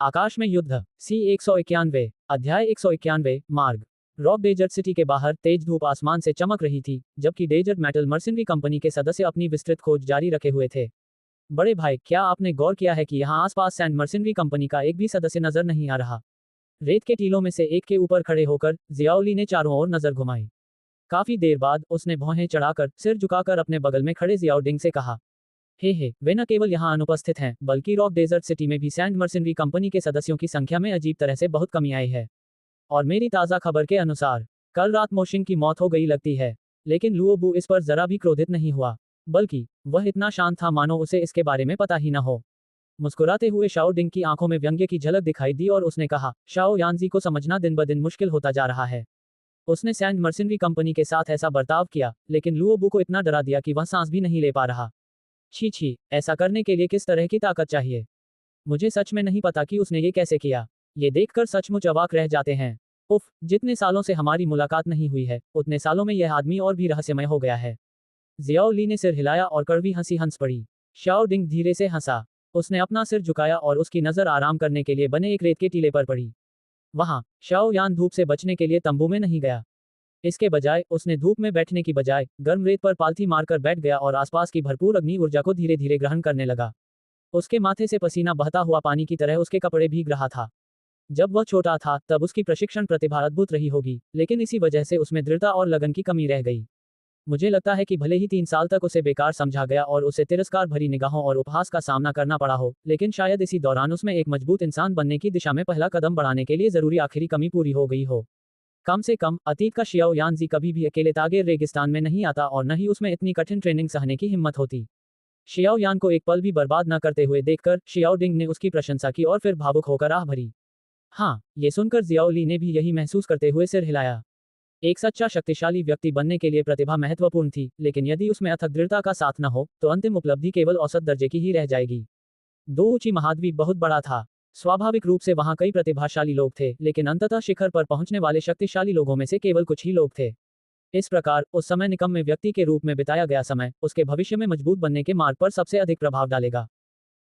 आकाश में युद्ध C-191 अध्याय 191 मार्ग। रॉक डेजर्ट सिटी के बाहर तेज धूप आसमान से चमक रही थी, जबकि डेजर्ट मेटल मर्सिनरी कंपनी के सदस्य अपनी विस्तृत खोज जारी रखे हुए थे। बड़े भाई, क्या आपने गौर किया है कि यहाँ आसपास सैंड मर्सिनरी कंपनी का एक भी सदस्य नजर नहीं आ रहा? रेत के टीलों में से एक के ऊपर खड़े होकर जियाउली ने चारों ओर नजर घुमाई। काफी देर बाद उसने भौहें चढ़ाकर सिर झुकाकर अपने बगल में खड़े जियाउडिंग से कहा, हे वे न केवल यहाँ अनुपस्थित हैं, बल्कि रॉक डेजर्ट सिटी में भी सैंड मर्सिनरी कंपनी के सदस्यों की संख्या में अजीब तरह से बहुत कमी आई है। और मेरी ताज़ा खबर के अनुसार कल रात मोशिंग की मौत हो गई लगती है। लेकिन लुओबू इस पर जरा भी क्रोधित नहीं हुआ, बल्कि वह इतना शांत था मानो उसे इसके बारे में पता ही न हो। मुस्कुराते हुए शाओ डिंग की आंखों में व्यंग्य की झलक दिखाई दी और उसने कहा, शाओ यानजी को समझना दिन ब दिन मुश्किल होता जा रहा है। उसने सैंड मर्सिनरी कंपनी के साथ ऐसा बर्ताव किया, लेकिन लुओबू को इतना डरा दिया कि वह सांस भी नहीं ले पा रहा। छी, ऐसा करने के लिए किस तरह की ताकत चाहिए? मुझे सच में नहीं पता कि उसने ये कैसे किया। ये देखकर सचमुच अवाक रह जाते हैं। उफ, जितने सालों से हमारी मुलाकात नहीं हुई है, उतने सालों में यह आदमी और भी रहस्यमय हो गया है। जियाओ ली ने सिर हिलाया और कड़वी हंसी हंस पड़ी। शाओ डिंग धीरे से हंसा। उसने अपना सिर झुकाया और उसकी नजर आराम करने के लिए बने एक रेत के टीले पर पड़ी। वहां शाओ यान धूप से बचने के लिए तंबू में नहीं गया। इसके बजाय उसने धूप में बैठने की बजाय गर्म रेत पर पालथी मारकर बैठ गया और आसपास की भरपूर अग्नि ऊर्जा को धीरे धीरे ग्रहण करने लगा। उसके माथे से पसीना बहता हुआ पानी की तरह उसके कपड़े भीग रहा था। जब वह छोटा था तब उसकी प्रशिक्षण प्रतिभा अद्भुत रही होगी, लेकिन इसी वजह से उसमें दृढ़ता और लगन की कमी रह गई। मुझे लगता है कि भले ही 3 साल तक उसे बेकार समझा गया और उसे तिरस्कार भरी निगाहों और उपहास का सामना करना पड़ा हो, लेकिन शायद इसी दौरान उसमें एक मजबूत इंसान बनने की दिशा में पहला कदम बढ़ाने के लिए जरूरी आखिरी कमी पूरी हो गई हो। कम से कम अतीत का शियाओ यानजी कभी भी अकेले तागेर रेगिस्तान में नहीं आता और न ही उसमें इतनी कठिन ट्रेनिंग सहने की हिम्मत होती। शियाओ यान को एक पल भी बर्बाद न करते हुए देखकर शियाओ डिंग ने उसकी प्रशंसा की और फिर भावुक होकर आह भरी। हाँ, ये सुनकर जियाओ ली ने भी यही महसूस करते हुए सिर हिलाया। एक सच्चा शक्तिशाली व्यक्ति बनने के लिए प्रतिभा महत्वपूर्ण थी, लेकिन यदि उसमें अथक दृढ़ता का साथ न हो तो अंतिम उपलब्धि केवल औसत दर्जे की ही रह जाएगी। दो ऊंची महाद्वीप बहुत बड़ा था। स्वाभाविक रूप से वहां कई प्रतिभाशाली लोग थे, लेकिन अंततः शिखर पर पहुंचने वाले शक्तिशाली लोगों में से केवल कुछ ही लोग थे। इस प्रकार उस समय निकम्मे व्यक्ति के रूप में बिताया गया समय उसके भविष्य में मजबूत बनने के मार्ग पर सबसे अधिक प्रभाव डालेगा।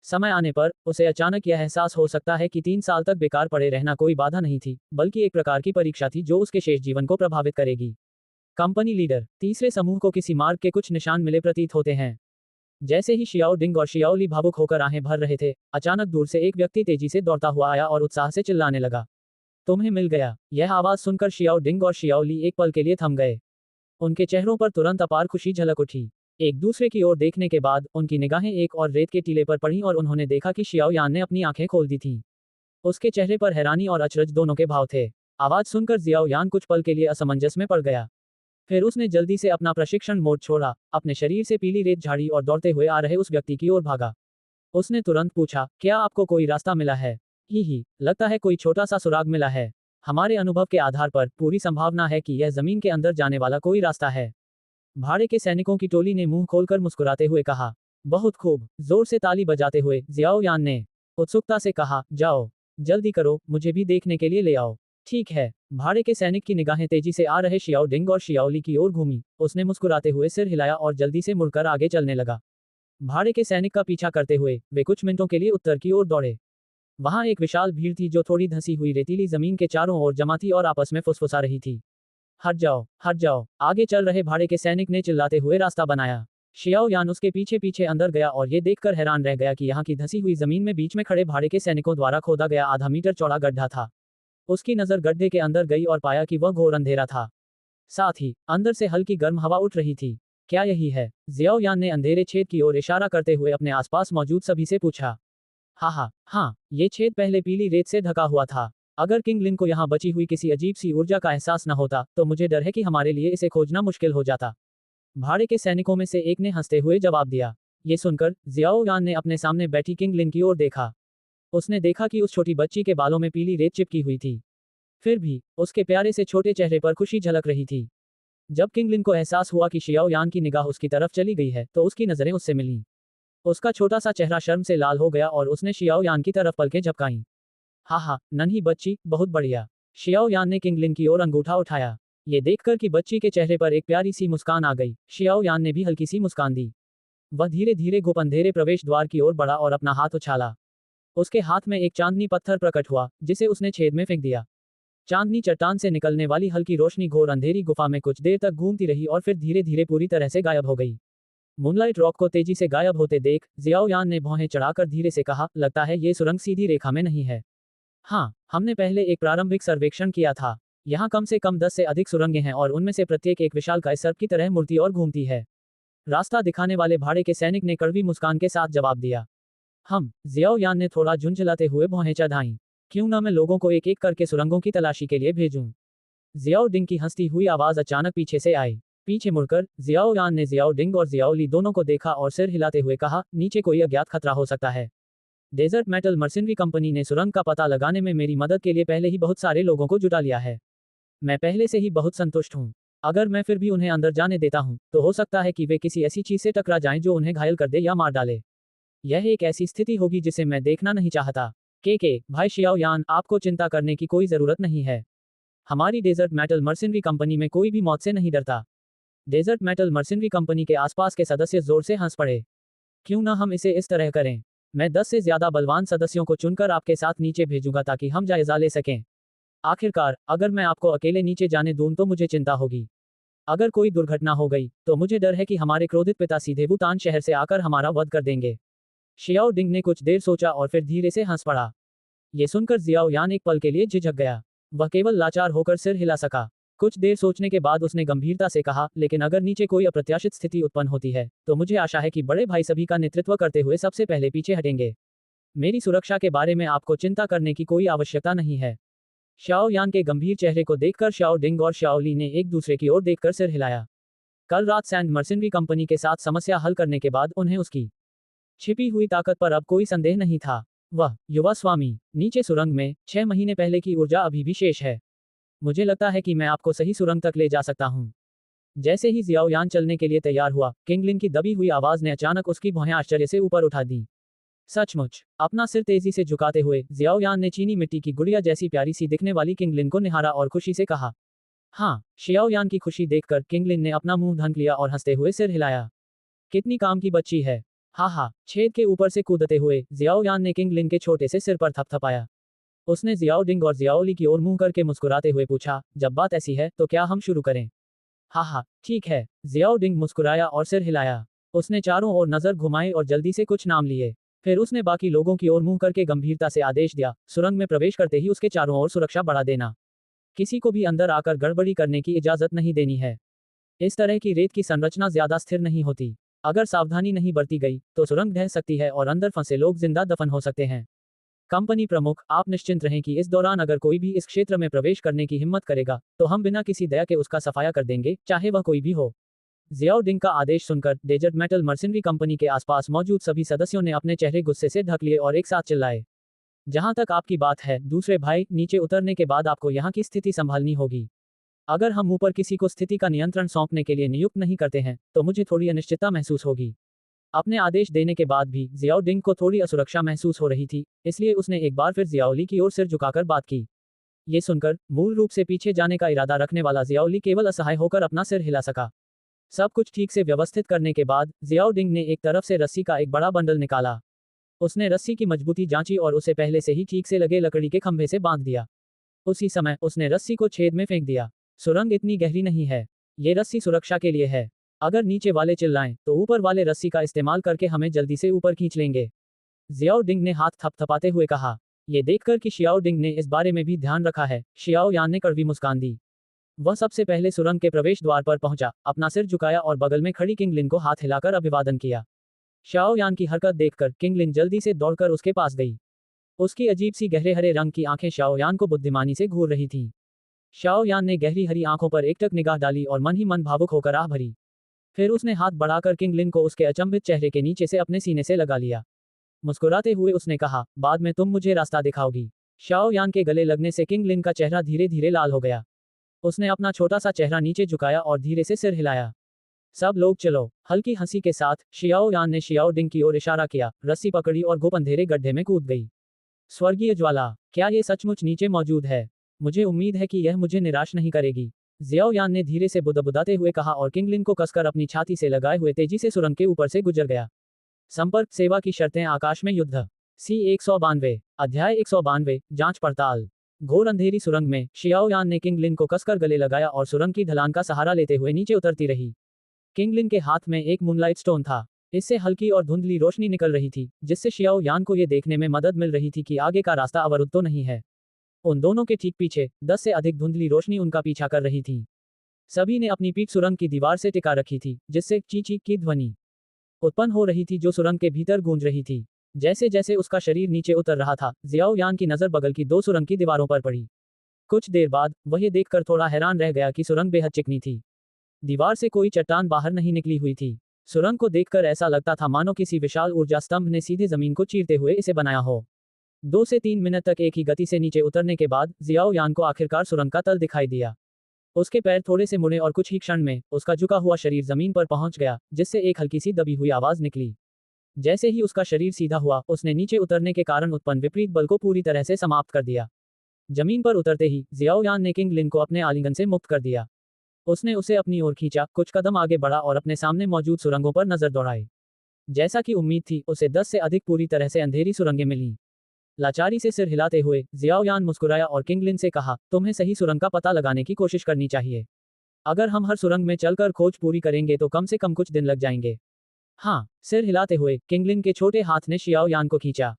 समय आने पर उसे अचानक यह एहसास हो सकता है कि 3 साल तक बेकार पड़े रहना कोई बाधा नहीं थी, बल्कि एक प्रकार की परीक्षा थी जो उसके शेष जीवन को प्रभावित करेगी। कंपनी लीडर तीसरे समूह को किसी मार्ग के कुछ निशान मिले प्रतीत होते हैं। जैसे ही शियाओ डिंग और शियाओ ली भावुक होकर आहें भर रहे थे, अचानक दूर से एक व्यक्ति तेजी से दौड़ता हुआ आया और उत्साह से चिल्लाने लगा, तुम्हें मिल गया। यह आवाज सुनकर शियाओ डिंग और शियाओ ली एक पल के लिए थम गए। उनके चेहरों पर तुरंत अपार खुशी झलक उठी। एक दूसरे की ओर देखने के बाद उनकी निगाहें एक और रेत के टीले पर पड़ी और उन्होंने देखा कि शियाओ यान ने अपनी आंखें खोल दी थीं। उसके चेहरे पर हैरानी और अचरज दोनों के भाव थे। आवाज सुनकर जियाओ यान कुछ पल के लिए असमंजस में पड़ गया। फिर उसने जल्दी से अपना प्रशिक्षण मोड छोड़ा, अपने शरीर से पीली रेत झाड़ी और दौड़ते हुए आ रहे उस व्यक्ति की ओर भागा। उसने तुरंत पूछा, क्या आपको कोई रास्ता मिला है? ही, लगता है कोई छोटा सा सुराग मिला है। हमारे अनुभव के आधार पर पूरी संभावना है कि यह जमीन के अंदर जाने वाला कोई रास्ता है। भाड़े के सैनिकों की टोली ने मुंह खोलकर मुस्कुराते हुए कहा। बहुत खूब, जोर से ताली बजाते हुए जियाओ यान ने उत्सुकता से कहा, जाओ, जल्दी करो, मुझे भी देखने के लिए ले आओ। ठीक है। भाड़े के सैनिक की निगाहें तेजी से आ रहे शियाओ डिंग और शियाओ ली की ओर घूमी। उसने मुस्कुराते हुए सिर हिलाया और जल्दी से मुड़कर आगे चलने लगा। भाड़े के सैनिक का पीछा करते हुए वे कुछ मिनटों के लिए उत्तर की ओर दौड़े। वहां एक विशाल भीड़ थी जो थोड़ी धंसी हुई रेतीली जमीन के चारों ओर जमा थी और आपस में फुसफुसा रही थी। हट जाओ, आगे चल रहे भाड़े के सैनिक ने चिल्लाते हुए रास्ता बनाया। शियाओ यान उसके पीछे पीछे अंदर गया और ये देखकर हैरान रह गया कि यहाँ की धंसी हुई जमीन में बीच में खड़े भाड़े के सैनिकों द्वारा खोदा गया आधा मीटर चौड़ा गड्ढा था। उसकी नजर गड्ढे के अंदर गई और पाया कि वह घोर अंधेरा था। साथ ही अंदर से हल्की गर्म हवा उठ रही थी। क्या यही है? जियाओ यान ने अंधेरे छेद की ओर इशारा करते हुए अपने आसपास मौजूद सभी से पूछा। हाँ, ये छेद पहले पीली रेत से ढका हुआ था। अगर किंग लिन को यहाँ बची हुई किसी अजीब सी ऊर्जा का एहसास न होता तो मुझे डर है कि हमारे लिए इसे खोजना मुश्किल हो जाता। भाड़े के सैनिकों में से एक ने हंसते हुए जवाब दिया। ये सुनकर जियाओ यान ने अपने सामने बैठी किंग लिन की ओर देखा। उसने देखा कि उस छोटी बच्ची के बालों में पीली रेत चिपकी हुई थी। फिर भी उसके प्यारे से छोटे चेहरे पर खुशी झलक रही थी। जब किंग लिन को एहसास हुआ कि शियाओ यान की निगाह उसकी तरफ चली गई है तो उसकी नजरें उससे मिलीं। उसका छोटा सा चेहरा शर्म से लाल हो गया और उसने शियाओ यान की तरफ पलकें झपकाईं। नन्ही बच्ची, बहुत बढ़िया। शियाओ यान ने किंग लिन की ओर अंगूठा उठाया। ये देखकर कि बच्ची के चेहरे पर एक प्यारी सी मुस्कान आ गई, शियाओ यान ने भी हल्की सी मुस्कान दी। वह धीरे धीरे गुप अंधेरे प्रवेश द्वार की ओर बढ़ा और अपना हाथ उछाला। उसके हाथ में एक चांदनी पत्थर प्रकट हुआ, जिसे उसने छेद में फेंक दिया। चांदनी चट्टान से निकलने वाली हल्की रोशनी घोर अंधेरी गुफा में कुछ देर तक घूमती रही और फिर धीरे धीरे पूरी तरह से गायब हो गई। मूनलाइट रॉक को तेजी से गायब होते देख जियाओ यान ने भौहें चढ़ाकर धीरे से कहा, लगता है ये सुरंग सीधी रेखा में नहीं है। हाँ, हमने पहले एक प्रारंभिक सर्वेक्षण किया था। यहाँ कम से कम 10 से अधिक सुरंगें हैं और उनमें से प्रत्येक एक विशालकाय सर्प की तरह मुड़ती और घूमती है। रास्ता दिखाने वाले भाड़े के सैनिक ने कड़वी मुस्कान के साथ जवाब दिया। जियाओ यान ने थोड़ा झुंझलाते हुए भौहें चढ़ाईं। क्यों न मैं लोगों को एक एक करके सुरंगों की तलाशी के लिए भेजूं। जियाओ डिंग की हंसती हुई आवाज अचानक पीछे से आई। पीछे मुड़कर जियाओ यान ने जियाओ डिंग और जियाओ ली दोनों को देखा और सिर हिलाते हुए कहा, नीचे कोई अज्ञात खतरा हो सकता है। डेजर्ट मेटल मर्सिनरी कंपनी ने सुरंग का पता लगाने में मेरी मदद के लिए पहले ही बहुत सारे लोगों को जुटा लिया है। मैं पहले से ही बहुत संतुष्ट हूँ। अगर मैं फिर भी उन्हें अंदर जाने देता हूँ, तो हो सकता है कि वे किसी ऐसी चीज से टकरा जाएं जो उन्हें घायल कर दे या मार डाले। यह एक ऐसी स्थिति होगी जिसे मैं देखना नहीं चाहता। भाई शियाओ यान, आपको चिंता करने की कोई जरूरत नहीं है। हमारी डेजर्ट मेटल मर्सिनरी कंपनी में कोई भी मौत से नहीं डरता। डेजर्ट मेटल मर्सिनरी कंपनी के आसपास के सदस्य जोर से हंस पड़े। क्यों ना हम इसे इस तरह करें। मैं 10 से ज्यादा बलवान सदस्यों को चुनकर आपके साथ नीचे भेजूंगा ताकि हम जायजा ले सकें। आखिरकार, अगर मैं आपको अकेले नीचे जाने दूं तो मुझे चिंता होगी। अगर कोई दुर्घटना हो गई, तो मुझे डर है कि हमारे क्रोधित पिता सीधे वुतान शहर से आकर हमारा वध कर देंगे। शियाओ डिंग ने कुछ देर सोचा और फिर धीरे से हंस पड़ा। ये सुनकर जियाओ यान एक पल के लिए झिझक गया। वह केवल लाचार होकर सिर हिला सका। कुछ देर सोचने के बाद उसने गंभीरता से कहा, लेकिन अगर नीचे कोई अप्रत्याशित स्थिति उत्पन्न होती है, तो मुझे आशा है कि बड़े भाई सभी का नेतृत्व करते हुए सबसे पहले पीछे हटेंगे। मेरी सुरक्षा के बारे में आपको चिंता करने की कोई आवश्यकता नहीं है। शाओ यान के गंभीर चेहरे को देखकर शाओ डिंग और शाओ ली ने एक दूसरे की ओर देखकर सिर हिलाया। कल रात सैंड मर्सिनरी कंपनी के साथ समस्या हल करने के बाद उन्हें उसकी छिपी हुई ताकत पर अब कोई संदेह नहीं था। वह युवा स्वामी, नीचे सुरंग में 6 महीने पहले की ऊर्जा अभी भी शेष है। मुझे लगता है कि मैं आपको सही सुरंग तक ले जा सकता हूँ। जैसे ही जियाओ यान चलने के लिए तैयार हुआ, किंगलिन की दबी हुई आवाज ने अचानक उसकी भौहें आश्चर्य से ऊपर उठा दी। सचमुच। अपना सिर तेजी से झुकाते हुए जियाओ यान ने चीनी मिट्टी की गुड़िया जैसी प्यारी सी दिखने वाली किंगलिन को निहारा और खुशी से कहा। हाँ, शियाओ यान की खुशी देखकर किंगलिन ने अपना मुंह ढक लिया और हंसते हुए सिर हिलाया। कितनी काम की बच्ची है। हा, छेद के ऊपर से कूदते हुए जियाओ यान ने किंगलिन के छोटे से सिर पर थपथपाया। उसने जियाओ डिंग और जियाओ ली की ओर मुंह करके मुस्कुराते हुए पूछा, जब बात ऐसी है तो क्या हम शुरू करें। हा, ठीक है। जियाओ डिंग मुस्कुराया और सिर हिलाया। उसने चारों ओर नजर घुमाई और जल्दी से कुछ नाम लिए। फिर उसने बाकी लोगों की ओर मुंह करके गंभीरता से आदेश दिया, सुरंग में प्रवेश करते ही उसके चारों ओर सुरक्षा बढ़ा देना। किसी को भी अंदर आकर गड़बड़ी करने की इजाजत नहीं देनी है। इस तरह की रेत की संरचना ज्यादा स्थिर नहीं होती। अगर सावधानी नहीं बरती गई, तो सुरंग ढह सकती है और अंदर फंसे लोग जिंदा दफन हो सकते हैं। कंपनी प्रमुख, आप निश्चिंत रहें कि इस दौरान अगर कोई भी इस क्षेत्र में प्रवेश करने की हिम्मत करेगा, तो हम बिना किसी दया के उसका सफाया कर देंगे, चाहे वह कोई भी हो। जियाओ डिंग का आदेश सुनकर डेजर्ट मेटल मर्सिनरी कंपनी के आसपास मौजूद सभी सदस्यों ने अपने चेहरे गुस्से से ढक लिए और एक साथ चिल्लाए। जहां तक आपकी बात है, दूसरे भाई, नीचे उतरने के बाद आपको यहाँ की स्थिति संभालनी होगी। अगर हम ऊपर किसी को स्थिति का नियंत्रण सौंपने के लिए नियुक्त नहीं करते हैं, तो मुझे थोड़ी अनिश्चितता महसूस होगी। अपने आदेश देने के बाद भी जियाओ डिंग को थोड़ी असुरक्षा महसूस हो रही थी, इसलिए उसने एक बार फिर जियाओ ली की ओर सिर झुकाकर बात की। ये सुनकर मूल रूप से पीछे जाने का इरादा रखने वाला जियाओ ली केवल असहाय होकर अपना सिर हिला सका। सब कुछ ठीक से व्यवस्थित करने के बाद जियाओ डिंग ने एक तरफ से रस्सी का एक बड़ा बंडल निकाला। उसने रस्सी की मजबूती जांची और उसे पहले से ही ठीक से लगे लकड़ी के खंभे से बांध दिया। उसी समय उसने रस्सी को छेद में फेंक दिया। सुरंग इतनी गहरी नहीं है। ये रस्सी सुरक्षा के लिए है। अगर नीचे वाले चिल्लाएं, तो ऊपर वाले रस्सी का इस्तेमाल करके हमें जल्दी से ऊपर खींच लेंगे। जियाओ डिंग ने हाथ थपथपाते हुए कहा। ये देखकर कि शियाओ डिंग ने इस बारे में भी ध्यान रखा है, शियाओ यान ने कड़वी मुस्कान दी। वह सबसे पहले सुरंग के प्रवेश द्वार पर पहुंचा, अपना सिर झुकाया और बगल में खड़ी किंगलिन को हाथ हिलाकर अभिवादन किया। शाओ यान की हरकत देखकर किंगलिन जल्दी से दौड़कर उसके पास गई। उसकी अजीब सी गहरे हरे रंग की आंखें शाओ यान को बुद्धिमानी से घूर रही थीं। शाओ यान ने गहरी हरी आंखों पर एकटक निगाह डाली और मन ही मन भावुक होकर आह भरी। फिर उसने हाथ बढ़ाकर किंगलिन को उसके अचंभित चेहरे के नीचे से अपने सीने से लगा लिया। मुस्कुराते हुए उसने कहा, बाद में तुम मुझे रास्ता दिखाओगी। शाओ यान के गले लगने से किंगलिन का चेहरा धीरे धीरे लाल हो गया। उसने अपना छोटा सा चेहरा नीचे झुकाया और धीरे से सिर हिलाया। सब लोग चलो। हल्की हंसी के साथ शियाओ यान ने शियाओ डिंग की ओर इशारा किया, रस्सी पकड़ी और गुप अंधेरे गड्ढे में कूद गई। स्वर्गीय ज्वाला, क्या ये सचमुच नीचे मौजूद है? मुझे उम्मीद है कि यह मुझे निराश नहीं करेगी। जियाओ यान ने धीरे से बुदबुदाते हुए कहा और किंगलिन को कसकर अपनी छाती से लगाए हुए तेजी से सुरंग के ऊपर से गुजर गया। संपर्क सेवा की शर्तें आकाश में युद्ध। C192 अध्याय 192 जांच पड़ताल। घोर अंधेरी सुरंग में शियाओयान ने किंग लिन को कसकर गले लगाया और सुरंग की ढलान का सहारा लेते हुए नीचे उतरती रही। किंग लिन के हाथ में एक मूनलाइट स्टोन था। इससे हल्की और धुंधली रोशनी निकल रही थी, जिससे शियाओयान को यह देखने में मदद मिल रही थी कि आगे का रास्ता अवरुद्ध तो नहीं है। उन दोनों के ठीक पीछे 10 से अधिक धुंधली रोशनी उनका पीछा कर रही थी। सभी ने अपनी पीठ सुरंग की दीवार से टिका रखी थी, जिससे ची ची की ध्वनि उत्पन्न हो रही थी जो सुरंग के भीतर गूंज रही थी। जैसे जैसे उसका शरीर नीचे उतर रहा था, जियाओयान की नजर बगल की 2 सुरंग की दीवारों पर पड़ी। कुछ देर बाद वह ये देखकर थोड़ा हैरान रह गया कि सुरंग बेहद चिकनी थी। दीवार से कोई चट्टान बाहर नहीं निकली हुई थी। सुरंग को देखकर ऐसा लगता था मानो किसी विशाल ऊर्जा स्तंभ ने सीधे जमीन को चीरते हुए इसे बनाया हो। 2 से 3 मिनट तक एक ही गति से नीचे उतरने के बाद जियाओयान को आखिरकार सुरंग का तल दिखाई दिया। उसके पैर थोड़े से मुड़े और कुछ ही क्षण में उसका झुका हुआ शरीर जमीन पर पहुंच गया, जिससे एक हल्की सी दबी हुई आवाज निकली। जैसे ही उसका शरीर सीधा हुआ, उसने नीचे उतरने के कारण उत्पन्न विपरीत बल को पूरी तरह से समाप्त कर दिया। जमीन पर उतरते ही जियाओयान ने किंग लिन को अपने आलिंगन से मुक्त कर दिया। उसने उसे अपनी ओर खींचा, कुछ कदम आगे बढ़ा और अपने सामने मौजूद सुरंगों पर नजर दौड़ाई। जैसा कि उम्मीद थी, उसे 10 से अधिक पूरी तरह से अंधेरी सुरंगें मिलीं। लाचारी से सिर हिलाते हुए जियाओयान मुस्कुराया और किंग लिन से कहा, तुम्हें सही सुरंग का पता लगाने की कोशिश करनी चाहिए। अगर हम हर सुरंग में चलकर खोज पूरी करेंगे तो कम से कम कुछ दिन लग जाएंगे। हाँ, सिर हिलाते हुए किंगलिन के छोटे हाथ ने शियाओयान को खींचा।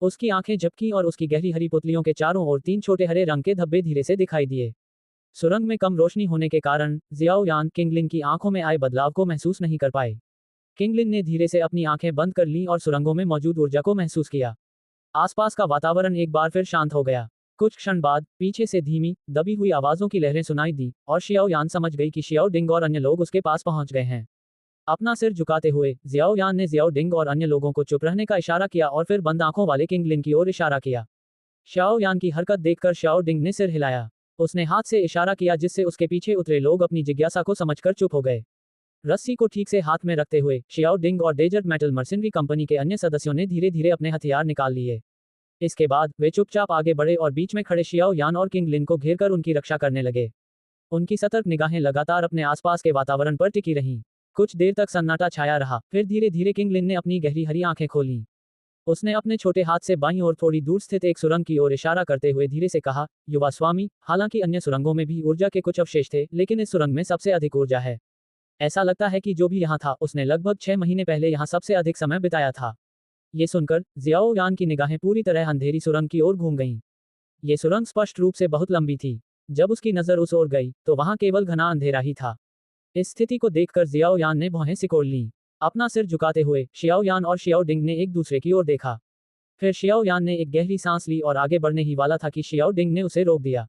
उसकी आंखें झपकी और उसकी गहरी हरी पुतलियों के चारों ओर 3 छोटे हरे रंग के धब्बे धीरे से दिखाई दिए। सुरंग में कम रोशनी होने के कारण जियाओयान किंगलिन की आंखों में आए बदलाव को महसूस नहीं कर पाए। किंगलिन ने धीरे से अपनी आंखें बंद कर लीं और सुरंगों में मौजूद ऊर्जा को महसूस किया। आसपास का वातावरण एक बार फिर शांत हो गया। कुछ क्षण बाद पीछे से धीमी दबी हुई आवाजों की लहरें सुनाई दी और शियाओयान समझ गई कि शियाओ डिंग और अन्य लोग उसके पास पहुंच गए हैं। अपना सिर झुकाते हुए जियाओयान ने जियाओ डिंग और अन्य लोगों को चुप रहने का इशारा किया और फिर बंद आंखों वाले किंग लिन की ओर इशारा किया। शियाओयान की हरकत देखकर शियाओ डिंग ने सिर हिलाया। उसने हाथ से इशारा किया, जिससे उसके पीछे उतरे लोग अपनी जिज्ञासा को समझकर चुप हो गए। रस्सी को ठीक से हाथ में रखते हुए शियाओ डिंग और डेजर्ट मेटल मर्सिनरी कंपनी के अन्य सदस्यों ने धीरे धीरे अपने हथियार निकाल लिए। इसके बाद वे चुपचाप आगे बढ़े और बीच में खड़े शियाओयान और किंग लिन को घेरकर उनकी रक्षा करने लगे। उनकी सतर्क निगाहें लगातार अपने आसपास के वातावरण पर टिकी रहीं। कुछ देर तक सन्नाटा छाया रहा, फिर धीरे धीरे किंग लिन ने अपनी गहरी हरी आंखें खोलीं। उसने अपने छोटे हाथ से बाईं ओर थोड़ी दूर स्थित एक सुरंग की ओर इशारा करते हुए धीरे से कहा, युवा स्वामी, हालांकि अन्य सुरंगों में भी ऊर्जा के कुछ अवशेष थे, लेकिन इस सुरंग में सबसे अधिक ऊर्जा है। ऐसा लगता है कि जो भी यहाँ था उसने लगभग 6 महीने पहले यहाँ सबसे अधिक समय बिताया था। ये सुनकर जियाओयान की निगाहें पूरी तरह अंधेरी सुरंग की ओर घूम गईं। ये सुरंग स्पष्ट रूप से बहुत लंबी थी। जब उसकी नजर उस ओर गई तो वहां केवल घना अंधेरा ही था। इस स्थिति को देखकर जियाओयान ने भौहें सिकोड़ लीं। अपना सिर झुकाते हुए शियाओयान और शियाओ डिंग ने एक दूसरे की ओर देखा। फिर शियाओयान ने एक गहरी सांस ली और आगे बढ़ने ही वाला था कि शियाओ डिंग ने उसे रोक दिया।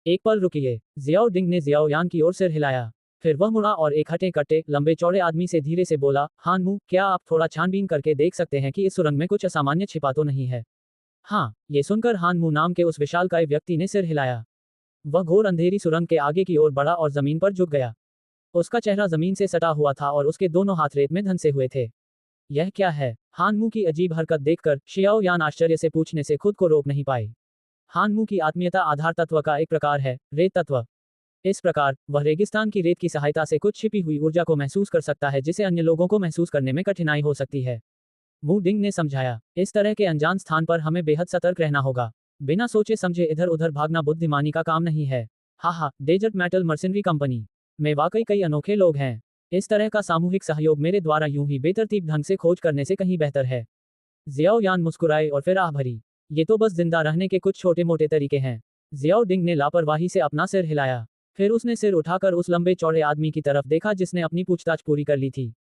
एक पल रुकिए, जियाओ डिंग ने जियाओयान की ओर सिर हिलाया। फिर वह मुड़ा और एक हटे कट्टे लंबे चौड़े आदमी से धीरे से बोला, हानमू, क्या आप थोड़ा छानबीन करके देख सकते हैं कि इस सुरंग में कुछ असामान्य छिपा तो नहीं है? हाँ, ये सुनकर हानमू नाम के उस विशालकाय व्यक्ति ने सिर हिलाया। वह घोर अंधेरी सुरंग के आगे की ओर बढ़ा और जमीन पर झुक गया। उसका चेहरा जमीन से सटा हुआ था और उसके दोनों हाथ रेत में धंसे हुए थे। यह क्या है? हानमू की अजीब हरकत देखकर शियाओयान आश्चर्य से पूछने से खुद को रोक नहीं पाए। हानमू की आत्मीयता आधार तत्व का एक प्रकार है, रेत तत्व। इस प्रकार वह रेगिस्तान की रेत की सहायता से कुछ छिपी हुई ऊर्जा को महसूस कर सकता है, जिसे अन्य लोगों को महसूस करने में कठिनाई हो सकती है। मू डिंग ने समझाया, इस तरह के अनजान स्थान पर हमें बेहद सतर्क रहना होगा। बिना सोचे समझे इधर उधर भागना बुद्धिमानी का काम नहीं है। हा, डेजर्ट मेटल मर्सिनरी कंपनी में वाकई कई अनोखे लोग हैं। इस तरह का सामूहिक सहयोग मेरे द्वारा यूं ही बेतरतीब ढंग से खोज करने से कहीं बेहतर है। जियाओयान मुस्कुराए और फिर आह भरी, ये तो बस जिंदा रहने के कुछ छोटे मोटे तरीके हैं। जियाओ डिंग ने लापरवाही से अपना सिर हिलाया। फिर उसने सिर उठाकर उस लंबे चौड़े आदमी की तरफ देखा जिसने अपनी पूछताछ पूरी कर ली थी।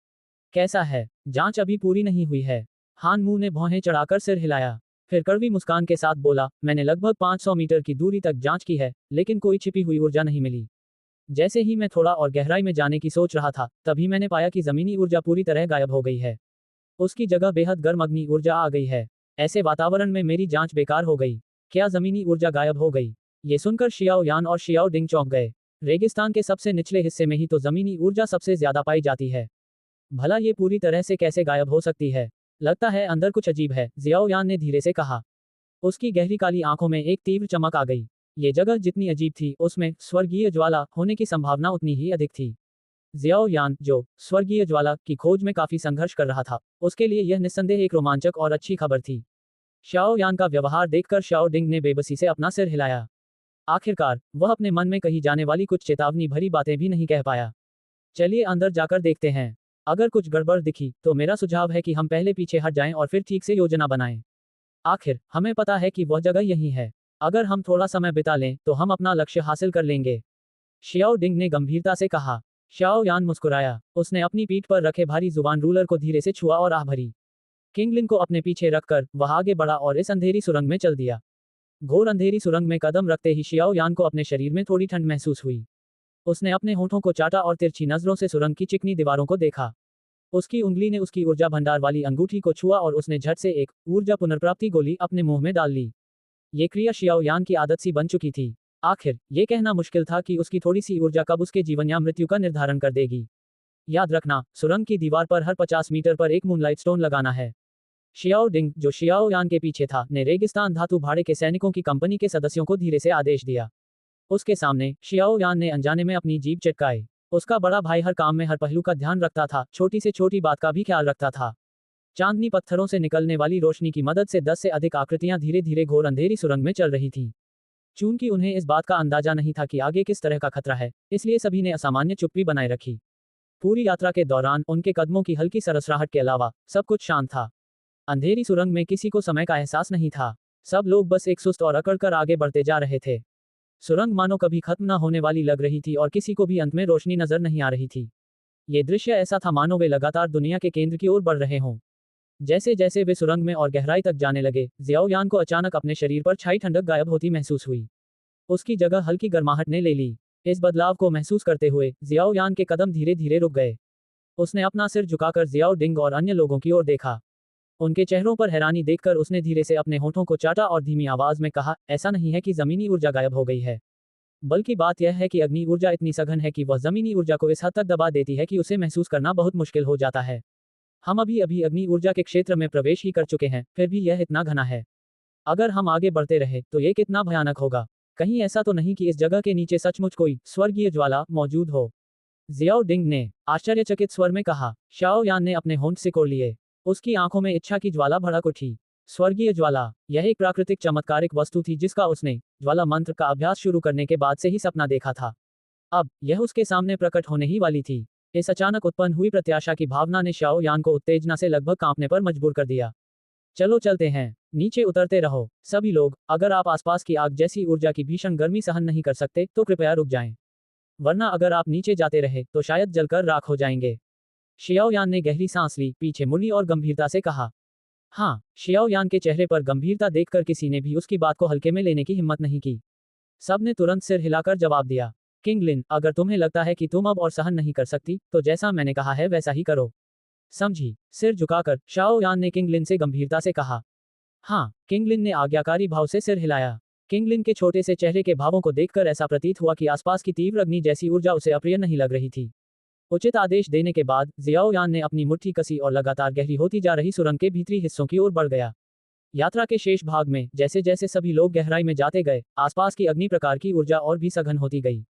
कैसा है? जांच अभी पूरी नहीं हुई है। हानमू ने भौहें चढ़ाकर सिर हिलाया। फिर कड़वी मुस्कान के साथ बोला, मैंने लगभग 500 मीटर की दूरी तक जांच की है, लेकिन कोई छिपी हुई ऊर्जा नहीं मिली। जैसे ही मैं थोड़ा और गहराई में जाने की सोच रहा था, तभी मैंने पाया कि जमीनी ऊर्जा पूरी तरह गायब हो गई है। उसकी जगह बेहद गर्म अग्नि ऊर्जा आ गई है। ऐसे वातावरण में मेरी जांच बेकार हो गई। क्या जमीनी ऊर्जा गायब हो गई? ये सुनकर शियाओयान और शियाओ डिंग चौंक गए। रेगिस्तान के सबसे निचले हिस्से में ही तो जमीनी ऊर्जा सबसे ज्यादा पाई जाती है। भला ये पूरी तरह से कैसे गायब हो सकती है? लगता है अंदर कुछ अजीब है, जियाओयान ने धीरे से कहा। उसकी गहरी काली आंखों में एक तीव्र चमक आ गई। ये जगह जितनी अजीब थी, उसमें स्वर्गीय ज्वाला होने की संभावना उतनी ही अधिक थी। जियाओयान, जो स्वर्गीय ज्वाला की खोज में काफी संघर्ष कर रहा था, उसके लिए यह निस्संदेह एक रोमांचक और अच्छी खबर थी। शाओ यान का व्यवहार देखकर शाओ डिंग ने बेबसी से अपना सिर हिलाया। आखिरकार वह अपने मन में कही जाने वाली कुछ चेतावनी भरी बातें भी नहीं कह पाया। चलिए अंदर जाकर देखते हैं। अगर कुछ गड़बड़ दिखी तो मेरा सुझाव है कि हम पहले पीछे हट जाएं और फिर ठीक से योजना बनाएं। आखिर हमें पता है कि वह जगह यही है। अगर हम थोड़ा समय बिता लें तो हम अपना लक्ष्य हासिल कर लेंगे। शियाओ डिंग ने गंभीरता से कहा। शाओ यान मुस्कुराया। उसने अपनी पीठ पर रखे भारी जुबान रूलर को धीरे से छुआ और आह भरी। किंगलिन को अपने पीछे रखकर वह आगे बढ़ा और इस अंधेरी सुरंग में चल दिया। घोर अंधेरी सुरंग में कदम रखते ही शियाओ यान को अपने शरीर में थोड़ी ठंड महसूस हुई। उसने अपने होठों को चाटा और तिरछी नजरों से सुरंग की चिकनी दीवारों को देखा। उसकी उंगली ने उसकी ऊर्जा भंडार वाली अंगूठी को छुआ और उसने झट से एक ऊर्जा पुनर्प्राप्ति गोली अपने मुंह में डाल ली। ये क्रिया शियाओ यान की आदत सी बन चुकी थी। आखिर ये कहना मुश्किल था कि उसकी थोड़ी सी ऊर्जा कब उसके जीवन या मृत्यु का निर्धारण कर देगी। याद रखना, सुरंग की दीवार पर हर 50 मीटर पर एक मूनलाइट स्टोन लगाना है। शियाओ डिंग, जो शियाओ यान के पीछे था, ने रेगिस्तान धातु भाड़े के सैनिकों की कंपनी के सदस्यों को धीरे से आदेश दिया। उसके सामने शियाओ यान ने अनजाने में अपनी जीभ चटकाई। उसका बड़ा भाई हर काम में हर पहलू का ध्यान रखता था, छोटी से छोटी बात का भी ख्याल रखता था। चांदनी पत्थरों से निकलने वाली रोशनी की मदद से 10 से अधिक आकृतियां धीरे धीरे घोर अंधेरी सुरंग में चल रही थीं। चूंकि उन्हें इस बात का अंदाजा नहीं था कि आगे किस तरह का खतरा है, इसलिए सभी ने असामान्य चुप्पी बनाए रखी। पूरी यात्रा के दौरान उनके कदमों की हल्की सरसराहट के अलावा सब कुछ शांत था। अंधेरी सुरंग में किसी को समय का एहसास नहीं था। सब लोग बस एक सुस्त और अकड़कर आगे बढ़ते जा रहे थे। सुरंग मानो कभी खत्म न होने वाली लग रही थी और किसी को भी अंत में रोशनी नजर नहीं आ रही थी। ये दृश्य ऐसा था मानो वे लगातार दुनिया के केंद्र की ओर बढ़ रहे हों। जैसे जैसे वे सुरंग में और गहराई तक जाने लगे, जियाओ यान को अचानक अपने शरीर पर छाई ठंडक गायब होती महसूस हुई। उसकी जगह हल्की गर्माहट ने ले ली। इस बदलाव को महसूस करते हुए जियाओ यान के कदम धीरे धीरे रुक गए। उसने अपना सिर झुकाकर जियाओ डिंग और अन्य लोगों की ओर देखा। उनके चेहरों पर हैरानी देखकर उसने धीरे से अपने होठों को चाटा और धीमी आवाज में कहा, ऐसा नहीं है कि जमीनी ऊर्जा गायब हो गई है, बल्कि बात यह है कि अग्नि ऊर्जा इतनी सघन है कि वह जमीनी ऊर्जा को इस हद तक दबा देती है कि उसे महसूस करना बहुत मुश्किल हो जाता है। हम अभी अभी अग्नि ऊर्जा के क्षेत्र में प्रवेश ही कर चुके हैं, फिर भी यह इतना घना है। अगर हम आगे बढ़ते रहे तो ये कितना भयानक होगा। कहीं ऐसा तो नहीं कि इस जगह के नीचे सचमुच कोई स्वर्गीय ज्वाला मौजूद हो? जियाओ डिंग ने आश्चर्यचकित स्वर में कहा। शाओ यान ने अपने होंठ सिकोड़ लिए। उसकी आंखों में इच्छा की ज्वाला भड़क उठी। स्वर्गीय ज्वाला, यह एक प्राकृतिक चमत्कारिक वस्तु थी जिसका उसने ज्वाला मंत्र का अभ्यास शुरू करने के बाद से ही सपना देखा था। अब यह उसके सामने प्रकट होने ही वाली थी। इस अचानक उत्पन्न हुई प्रत्याशा की भावना ने शाओ यान को उत्तेजना से लगभग कांपने पर मजबूर कर दिया। चलो चलते हैं, नीचे उतरते रहो सभी लोग। अगर आप आसपास की आग जैसी ऊर्जा की भीषण गर्मी सहन नहीं कर सकते तो कृपया रुक जाएं, वरना अगर आप नीचे जाते रहे तो शायद जलकर राख हो जाएंगे। शियाओ यान ने गहरी सांस ली, पीछे मुड़ी और गंभीरता से कहा। हाँ, शियाओ यान के चेहरे पर गंभीरता देखकर किसी ने भी उसकी बात को हल्के में लेने की हिम्मत नहीं की। सबने तुरंत सिर हिलाकर जवाब दिया। किंगलिन, अगर तुम्हें लगता है कि तुम अब और सहन नहीं कर सकती, तो जैसा मैंने कहा है वैसा ही करो, समझी? सिर झुकाकर शाओ यान ने किंगलिन से गंभीरता से कहा। हाँ, किंगलिन ने आज्ञाकारी भाव से सिर हिलाया। किंगलिन के छोटे से चेहरे के भावों को देखकर ऐसा प्रतीत हुआ कि आसपास की तीव्र अग्नि जैसी ऊर्जा उसे अप्रिय नहीं लग रही थी। उचित आदेश देने के बाद जियाओ यान ने अपनी मुट्ठी कसी और लगातार गहरी होती जा रही सुरंग के भीतरी हिस्सों की ओर बढ़ गया। यात्रा के शेष भाग में जैसे जैसे सभी लोग गहराई में जाते गए, आसपास की अग्नि प्रकार की ऊर्जा और भी सघन होती गई।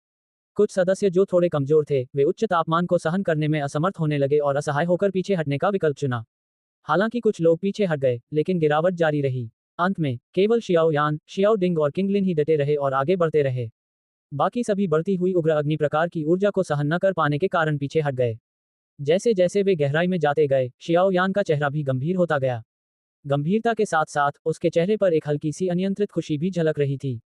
कुछ सदस्य जो थोड़े कमजोर थे, वे उच्च तापमान को सहन करने में असमर्थ होने लगे और असहाय होकर पीछे हटने का विकल्प चुना। हालांकि कुछ लोग पीछे हट गए, लेकिन गिरावट जारी रही। अंत में केवल शियाओ यान, शियाओ डिंग और किंगलिन ही डटे रहे और आगे बढ़ते रहे। बाकी सभी बढ़ती हुई उग्र अग्नि प्रकार की ऊर्जा को सहन न कर पाने के कारण पीछे हट गए। जैसे जैसे वे गहराई में जाते गए, शियाओ यान का चेहरा भी गंभीर होता गया। गंभीरता के साथ साथ उसके चेहरे पर एक हल्की सी अनियंत्रित खुशी भी झलक रही थी।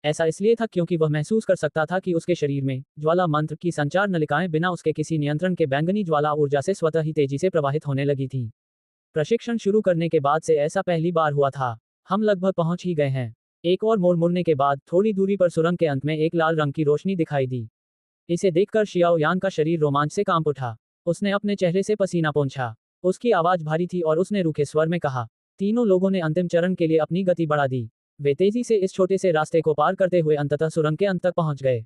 ऐसा इसलिए था क्योंकि वह महसूस कर सकता था कि उसके शरीर में ज्वाला मंत्र की संचार नलिकाएं बिना उसके किसी नियंत्रण के बैंगनी ज्वाला ऊर्जा से स्वतः ही तेजी से प्रवाहित होने लगी थीं। प्रशिक्षण शुरू करने के बाद से ऐसा पहली बार हुआ था। हम लगभग पहुंच ही गए हैं। एक और मोड़ मुड़ने के बाद थोड़ी दूरी पर सुरंग के अंत में एक लाल रंग की रोशनी दिखाई दी। इसे देखकर शियाओ यान का शरीर रोमांच से कांप उठा। उसने अपने चेहरे से पसीना पोंछा। उसकी आवाज भारी थी और उसने रूखे स्वर में कहा। तीनों लोगों ने अंतिम चरण के लिए अपनी गति बढ़ा दी। वे तेजी से इस छोटे से रास्ते को पार करते हुए अंततः सुरंग के अंत तक पहुंच गए।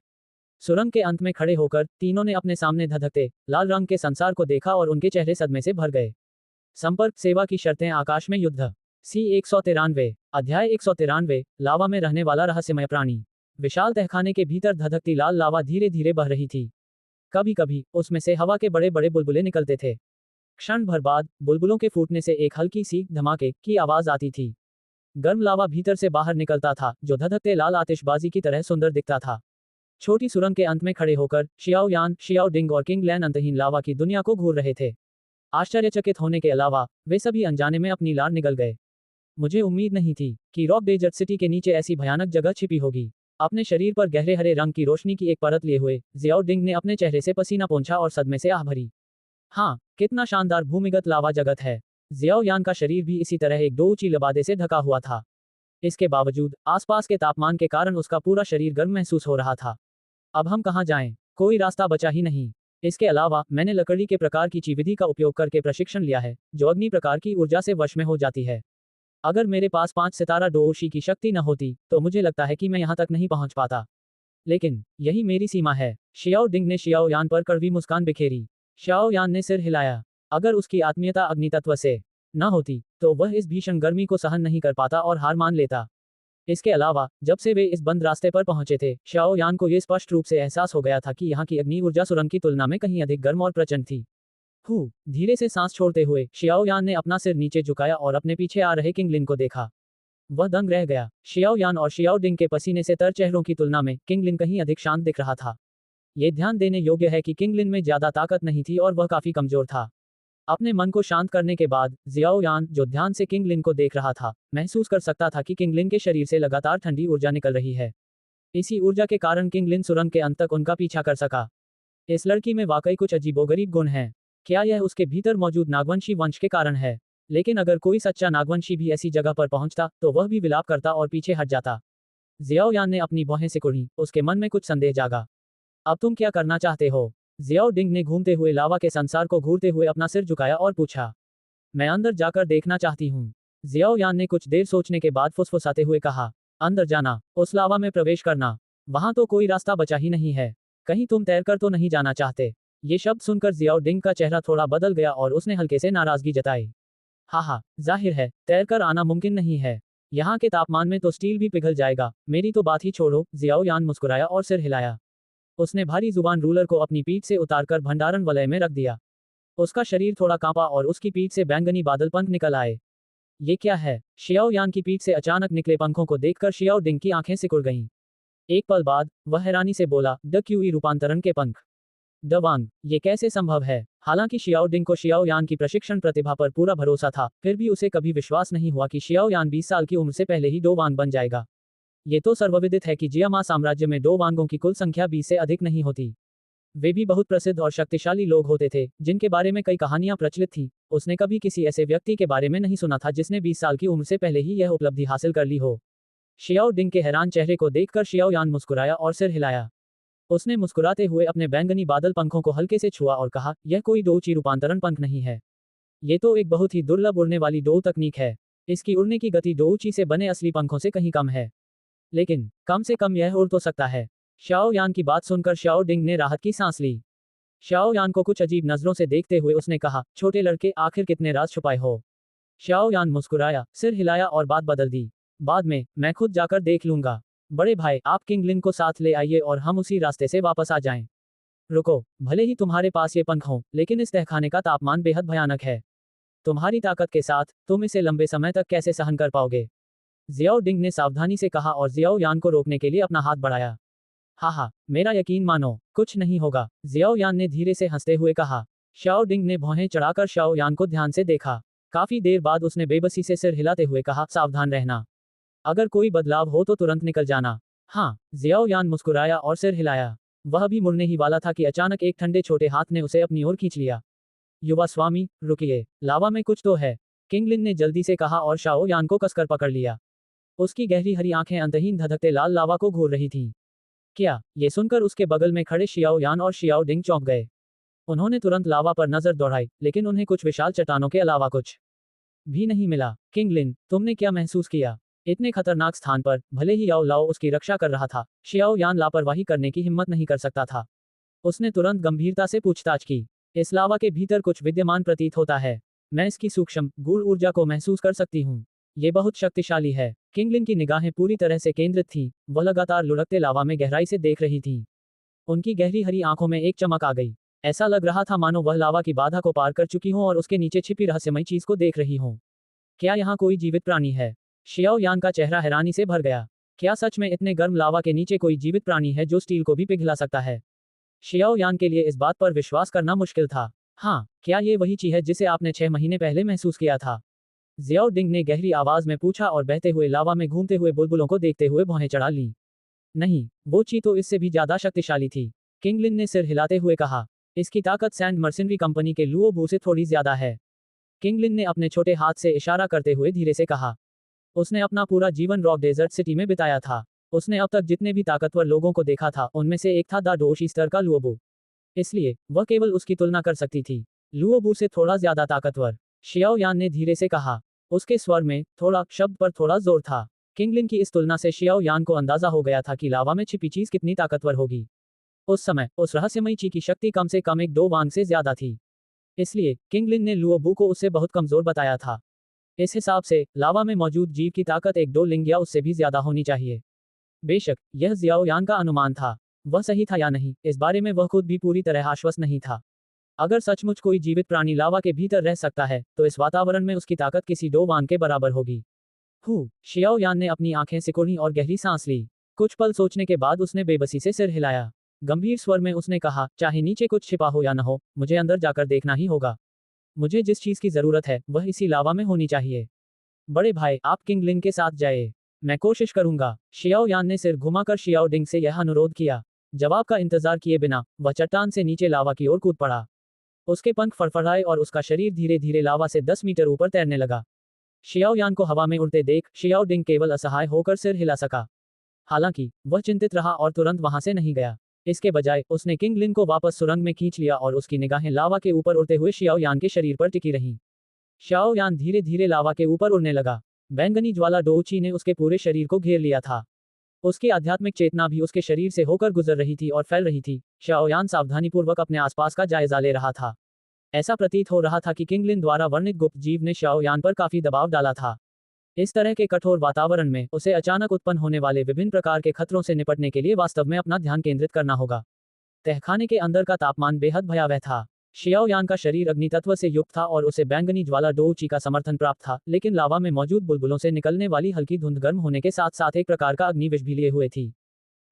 सुरंग के अंत में खड़े होकर तीनों ने अपने सामने धधकते लाल रंग के संसार को देखा और उनके चेहरे सदमे से भर गए। संपर्क सेवा की शर्तें आकाश में युद्ध। C-193 अध्याय 193 लावा में रहने वाला रहस्यमय प्राणी। विशाल तहखाने के भीतर धधकती लाल लावा धीरे धीरे बह रही थी। कभी कभी उसमें से हवा के बड़े बड़े बुलबुले निकलते थे। क्षण भर बाद बुलबुलों के फूटने से एक हल्की सी धमाके की आवाज आती थी। गर्म लावा भीतर से बाहर निकलता था, जो धधकते लाल आतिशबाजी की तरह सुंदर दिखता था। छोटी सुरंग के अंत में खड़े होकर शियाओ यान, शियाओ डिंग और किंग लैन अंतहीन लावा की दुनिया को घूर रहे थे। आश्चर्यचकित होने के अलावा वे सभी अनजाने में अपनी लार निगल गए। मुझे उम्मीद नहीं थी कि रॉक डेजर्ट सिटी के नीचे ऐसी भयानक जगह छिपी होगी। अपने शरीर पर गहरे हरे रंग की रोशनी की एक परत लिए हुए जियाओ डिंग ने अपने चेहरे से पसीना पोंछा और सदमे से आह भरी। हाँ, कितना शानदार भूमिगत लावा जगत है। जियाओ यान का शरीर भी इसी तरह एक दो ऊंची लबादे से ढका हुआ था। इसके बावजूद आसपास के तापमान के कारण उसका पूरा शरीर गर्म महसूस हो रहा था। अब हम कहाँ जाएं? कोई रास्ता बचा ही नहीं। इसके अलावा मैंने लकड़ी के प्रकार की विधि का उपयोग करके प्रशिक्षण लिया है, जो अग्नि प्रकार की ऊर्जा से वश में हो जाती है। अगर मेरे पास 5 सितारा डोओशी की शक्ति न होती, तो मुझे लगता है कि मैं यहाँ तक नहीं पहुँच पाता। लेकिन यही मेरी सीमा है। शियाओ डिंग ने शियाओ यान पर कड़वी मुस्कान बिखेरी। शियाओ यान ने सिर हिलाया। अगर उसकी आत्मीयता अग्नि तत्व से न होती, तो वह इस भीषण गर्मी को सहन नहीं कर पाता और हार मान लेता। इसके अलावा जब से वे इस बंद रास्ते पर पहुंचे थे, शियाओ यान को यह स्पष्ट रूप से एहसास हो गया था कि यहाँ की अग्नि ऊर्जा सुरंग की तुलना में कहीं अधिक गर्म और प्रचंड थी। धीरे से सांस छोड़ते हुए शियाओ यान ने अपना सिर नीचे झुकाया और अपने पीछे आ रहे किंग लिन को देखा। वह दंग रह गया। शियाओ यान और शियाओ डिंग के पसीने से तर चेहरों की तुलना में किंग लिन कहीं अधिक शांत दिख रहा था। ये ध्यान देने योग्य है कि किंग लिन में ज्यादा ताकत नहीं थी और वह काफी कमजोर था। अपने मन को शांत करने के बाद जियाओ यान, जो ध्यान से किंग लिन को देख रहा था, महसूस कर सकता था कि किंग लिन के शरीर से लगातार ठंडी ऊर्जा निकल रही है। इसी ऊर्जा के कारण किंग लिन सुरंग के अंत तक उनका पीछा कर सका। इस लड़की में वाकई कुछ अजीबोगरीब गुण हैं। क्या यह उसके भीतर मौजूद नागवंशी वंश के कारण है? लेकिन अगर कोई सच्चा नागवंशी भी ऐसी जगह पर पहुंचता, तो वह भी विलाप करता और पीछे हट जाता। जियाओ यान ने अपनी भौहें सिकुड़ी। उसके मन में कुछ संदेह जागा। अब तुम क्या करना चाहते हो? जियाओ डिंग ने घूमते हुए लावा के संसार को घूरते हुए अपना सिर झुकाया और पूछा। मैं अंदर जाकर देखना चाहती हूँ। जियाओ यान ने कुछ देर सोचने के बाद फुसफुसाते हुए कहा। अंदर जाना? उस लावा में प्रवेश करना? वहां तो कोई रास्ता बचा ही नहीं है। कहीं तुम तैरकर तो नहीं जाना चाहते? ये शब्द सुनकर जियाओ डिंग का चेहरा थोड़ा बदल गया और उसने हल्के से नाराजगी जताई। हाँ, जाहिर है, तैरकर आना मुमकिन नहीं है। यहाँ के तापमान में तो स्टील भी पिघल जाएगा। मेरी तो बात ही छोड़ो। जियाओ यान मुस्कुराया और सिर हिलाया। उसने भारी जुबान रूलर को अपनी पीठ से उतारकर भंडारण वलय में रख दिया। उसका शरीर थोड़ा कांपा और उसकी पीठ से बैंगनी बादल पंख निकल आए। ये क्या है? शियाओ यान की पीठ से अचानक निकले पंखों को देखकर शियाओ डिंग की आंखें सिकुड़ गईं। एक पल बाद वह हैरानी से बोला, द क्यूई रूपांतरण के पंख? दवांग, ये कैसे संभव है? हालांकि शियाओ डिंग को शियाओ यान की प्रशिक्षण प्रतिभा पर पूरा भरोसा था, फिर भी उसे कभी विश्वास नहीं हुआ कि शियाओ यान 20 साल की उम्र से पहले ही डोवांग बन जाएगा। ये तो सर्वविदित है कि जियामा साम्राज्य में डोवांगों की कुल संख्या 20 से अधिक नहीं होती। वे भी बहुत प्रसिद्ध और शक्तिशाली लोग होते थे, जिनके बारे में कई कहानियां प्रचलित थीं। उसने कभी किसी ऐसे व्यक्ति के बारे में नहीं सुना था जिसने 20 साल की उम्र से पहले ही यह उपलब्धि हासिल कर ली हो। शियाओ डिंग के हैरान चेहरे को देखकर शियाओ यान मुस्कुराया और सिर हिलाया। उसने मुस्कुराते हुए अपने बैंगनी बादल पंखों को हल्के से छुआ और कहा, यह कोई डोउची रूपांतरण पंख नहीं है। ये तो एक बहुत ही दुर्लभ उड़ने वाली डोउ तकनीक है। इसकी उड़ने की गति डोउची से बने असली पंखों से कहीं कम है। लेकिन कम से कम यह उड़ तो सकता है। शियाओ यान की बात सुनकर शियाओ डिंग ने राहत की सांस ली। शियाओ यान को कुछ अजीब नजरों से देखते हुए उसने कहा, छोटे लड़के, आखिर कितने राज छुपाए हो? शियाओ यान मुस्कुराया, सिर हिलाया और बात बदल दी। बाद में मैं खुद जाकर देख लूंगा। बड़े भाई, आप किंग लिन को साथ ले आइए और हम उसी रास्ते से वापस आ जाएं। रुको, भले ही तुम्हारे पास ये पंख हों, लेकिन इस तहखाने का तापमान बेहद भयानक है। तुम्हारी ताकत के साथ तुम इसे लंबे समय तक कैसे सहन कर पाओगे? जियाओ डिंग ने सावधानी से कहा और जियाओ यान को रोकने के लिए अपना हाथ बढ़ाया। हाँ, मेरा यकीन मानो, कुछ नहीं होगा, जियाओ यान ने धीरे से हंसते हुए कहा। शियाओ डिंग ने भौहें चढ़ाकर शियाओ यान को ध्यान से देखा। काफी देर बाद उसने बेबसी से सिर हिलाते हुए कहा, सावधान रहना। अगर कोई बदलाव हो तो तुरंत निकल जाना। हाँ, जियाओ यान मुस्कुराया और सिर हिलाया। वह भी मुड़ने ही वाला था कि अचानक एक ठंडे छोटे हाथ ने उसे अपनी ओर खींच लिया। युवा स्वामी, रुकिए, लावा में कुछ तो है, किंग लिन ने जल्दी से कहा और शियाओ यान को कसकर पकड़ लिया। उसकी गहरी हरी आंखें अंतहीन धधकते लाल लावा को घूर रही थीं। क्या? ये सुनकर उसके बगल में खड़े शियाओ यान और शियाओ डिंग चौंक गए। उन्होंने तुरंत लावा पर नजर दौड़ाई, लेकिन उन्हें कुछ विशाल चट्टानों के अलावा कुछ भी नहीं मिला। किंग लिन, तुमने क्या महसूस किया? इतने खतरनाक स्थान पर, भले ही याओ लाओ उसकी रक्षा कर रहा था, शियाओ यान लापरवाही करने की हिम्मत नहीं कर सकता था। उसने तुरंत गंभीरता से पूछताछ की। इस लावा के भीतर कुछ विद्यमान प्रतीत होता है। मैं इसकी सूक्ष्म, गूढ़ ऊर्जा को महसूस कर सकती हूँ। ये बहुत शक्तिशाली है। किंग लिन की निगाहें पूरी तरह से केंद्रित थीं। वह लगातार लुढ़कते लावा में गहराई से देख रही थीं। उनकी गहरी हरी आंखों में एक चमक आ गई। ऐसा लग रहा था मानो वह लावा की बाधा को पार कर चुकी हों और उसके नीचे छिपी रहस्यमयी चीज को देख रही हों। क्या यहाँ कोई जीवित प्राणी है? शियाओ यान का चेहरा हैरानी से भर गया। क्या सच में इतने गर्म लावा के नीचे कोई जीवित प्राणी है जो स्टील को भी पिघला सकता है? शियाओ यान के लिए इस बात पर विश्वास करना मुश्किल था। हाँ, क्या ये वही चीज है जिसे आपने 6 महीने पहले महसूस किया था? जियाओ डिंग ने गहरी आवाज में पूछा और बहते हुए लावा में घूमते हुए बुलबुलों को देखते हुए भौहें चढ़ा ली। नहीं, वो ची तो इससे भी ज्यादा शक्तिशाली थी। किंगलिन ने सिर हिलाते हुए कहा। इसकी ताकत सैंड मर्सिनरी कंपनी के लुओ बू से थोड़ी ज्यादा है। किंगलिन ने अपने छोटे हाथ से इशारा करते हुए धीरे से कहा। उसने अपना पूरा जीवन रॉक डेजर्ट सिटी में बिताया था। उसने अब तक जितने भी ताकतवर लोगों को देखा था उनमें से एक था द डोश ईस्टर का लुओबू। इसलिए वह केवल उसकी तुलना कर सकती थी। लुओबू से थोड़ा ज्यादा ताकतवर, शियाओ यान ने धीरे से कहा। उसके स्वर में थोड़ा शब्द पर थोड़ा जोर था। किंगलिन की इस तुलना से शियाओ यान को अंदाजा हो गया था कि लावा में छिपी चीज कितनी ताकतवर होगी। उस समय उस रहस्यमयी ची की शक्ति कम से कम एक दो वांग से ज्यादा थी। इसलिए किंगलिन ने लुओबू को उससे बहुत कमजोर बताया था। इस हिसाब से लावा में मौजूद जीव की ताकत एक दो लिंग या उससे भी ज्यादा होनी चाहिए। बेशक यह जियाओ यान का अनुमान था। वह सही था या नहीं, इस बारे में वह खुद भी पूरी तरह आश्वस्त नहीं था। अगर सचमुच कोई जीवित प्राणी लावा के भीतर रह सकता है तो इस वातावरण में उसकी ताकत किसी दो वान के बराबर होगी। शियाओ यान ने अपनी आंखें सिकुड़ी और गहरी सांस ली। कुछ पल सोचने के बाद उसने बेबसी से सिर हिलाया। गंभीर स्वर में उसने कहा, चाहे नीचे कुछ छिपा हो या न हो, मुझे अंदर जाकर देखना ही होगा। मुझे जिस चीज की जरूरत है वह इसी लावा में होनी चाहिए। बड़े भाई, आप किंगलिन के साथ जाए। मैं कोशिश करूंगा। शियाओ यान ने सिर घुमाकर शियाओ डिंग से यह अनुरोध किया। जवाब का इंतजार किए बिना वह चट्टान से नीचे लावा की ओर कूद पड़ा। उसके पंख फड़फड़ाए और उसका शरीर धीरे धीरे लावा से 10 मीटर ऊपर तैरने लगा। शियाओ यान को हवा में उड़ते देख शियाओ डिंग केवल असहाय होकर सिर हिला सका। हालांकि वह चिंतित रहा और तुरंत वहां से नहीं गया। इसके बजाय उसने किंगलिन को वापस सुरंग में खींच लिया और उसकी निगाहें लावा के ऊपर उड़ते हुए शियाओ यान के शरीर पर टिकी रहीं। शियाओ यान धीरे धीरे लावा के ऊपर उड़ने लगा। बैंगनी ज्वाला डोउची ने उसके पूरे शरीर को घेर लिया था। उसकी आध्यात्मिक चेतना भी उसके शरीर से होकर गुजर रही थी और फैल रही थी। शियाओ यान सावधानीपूर्वक अपने आसपास का जायजा ले रहा था। ऐसा प्रतीत हो रहा था कि किंगलिन द्वारा वर्णित गुप्त जीव ने शियाओ यान पर काफी दबाव डाला था। इस तरह के कठोर वातावरण में उसे अचानक उत्पन्न होने वाले विभिन्न प्रकार के खतरों से निपटने के लिए वास्तव में अपना ध्यान केंद्रित करना होगा। तहखाने के अंदर का तापमान बेहद भयावह था। शियाओ यान का शरीर अग्नि तत्व से युक्त था और उसे बैंगनी ज्वाला डोउची का समर्थन प्राप्त था, लेकिन लावा में मौजूद बुलबुलों से निकलने वाली हल्की धुंध गर्म होने के साथ साथ एक प्रकार का अग्नि विष भी लिए हुए थी।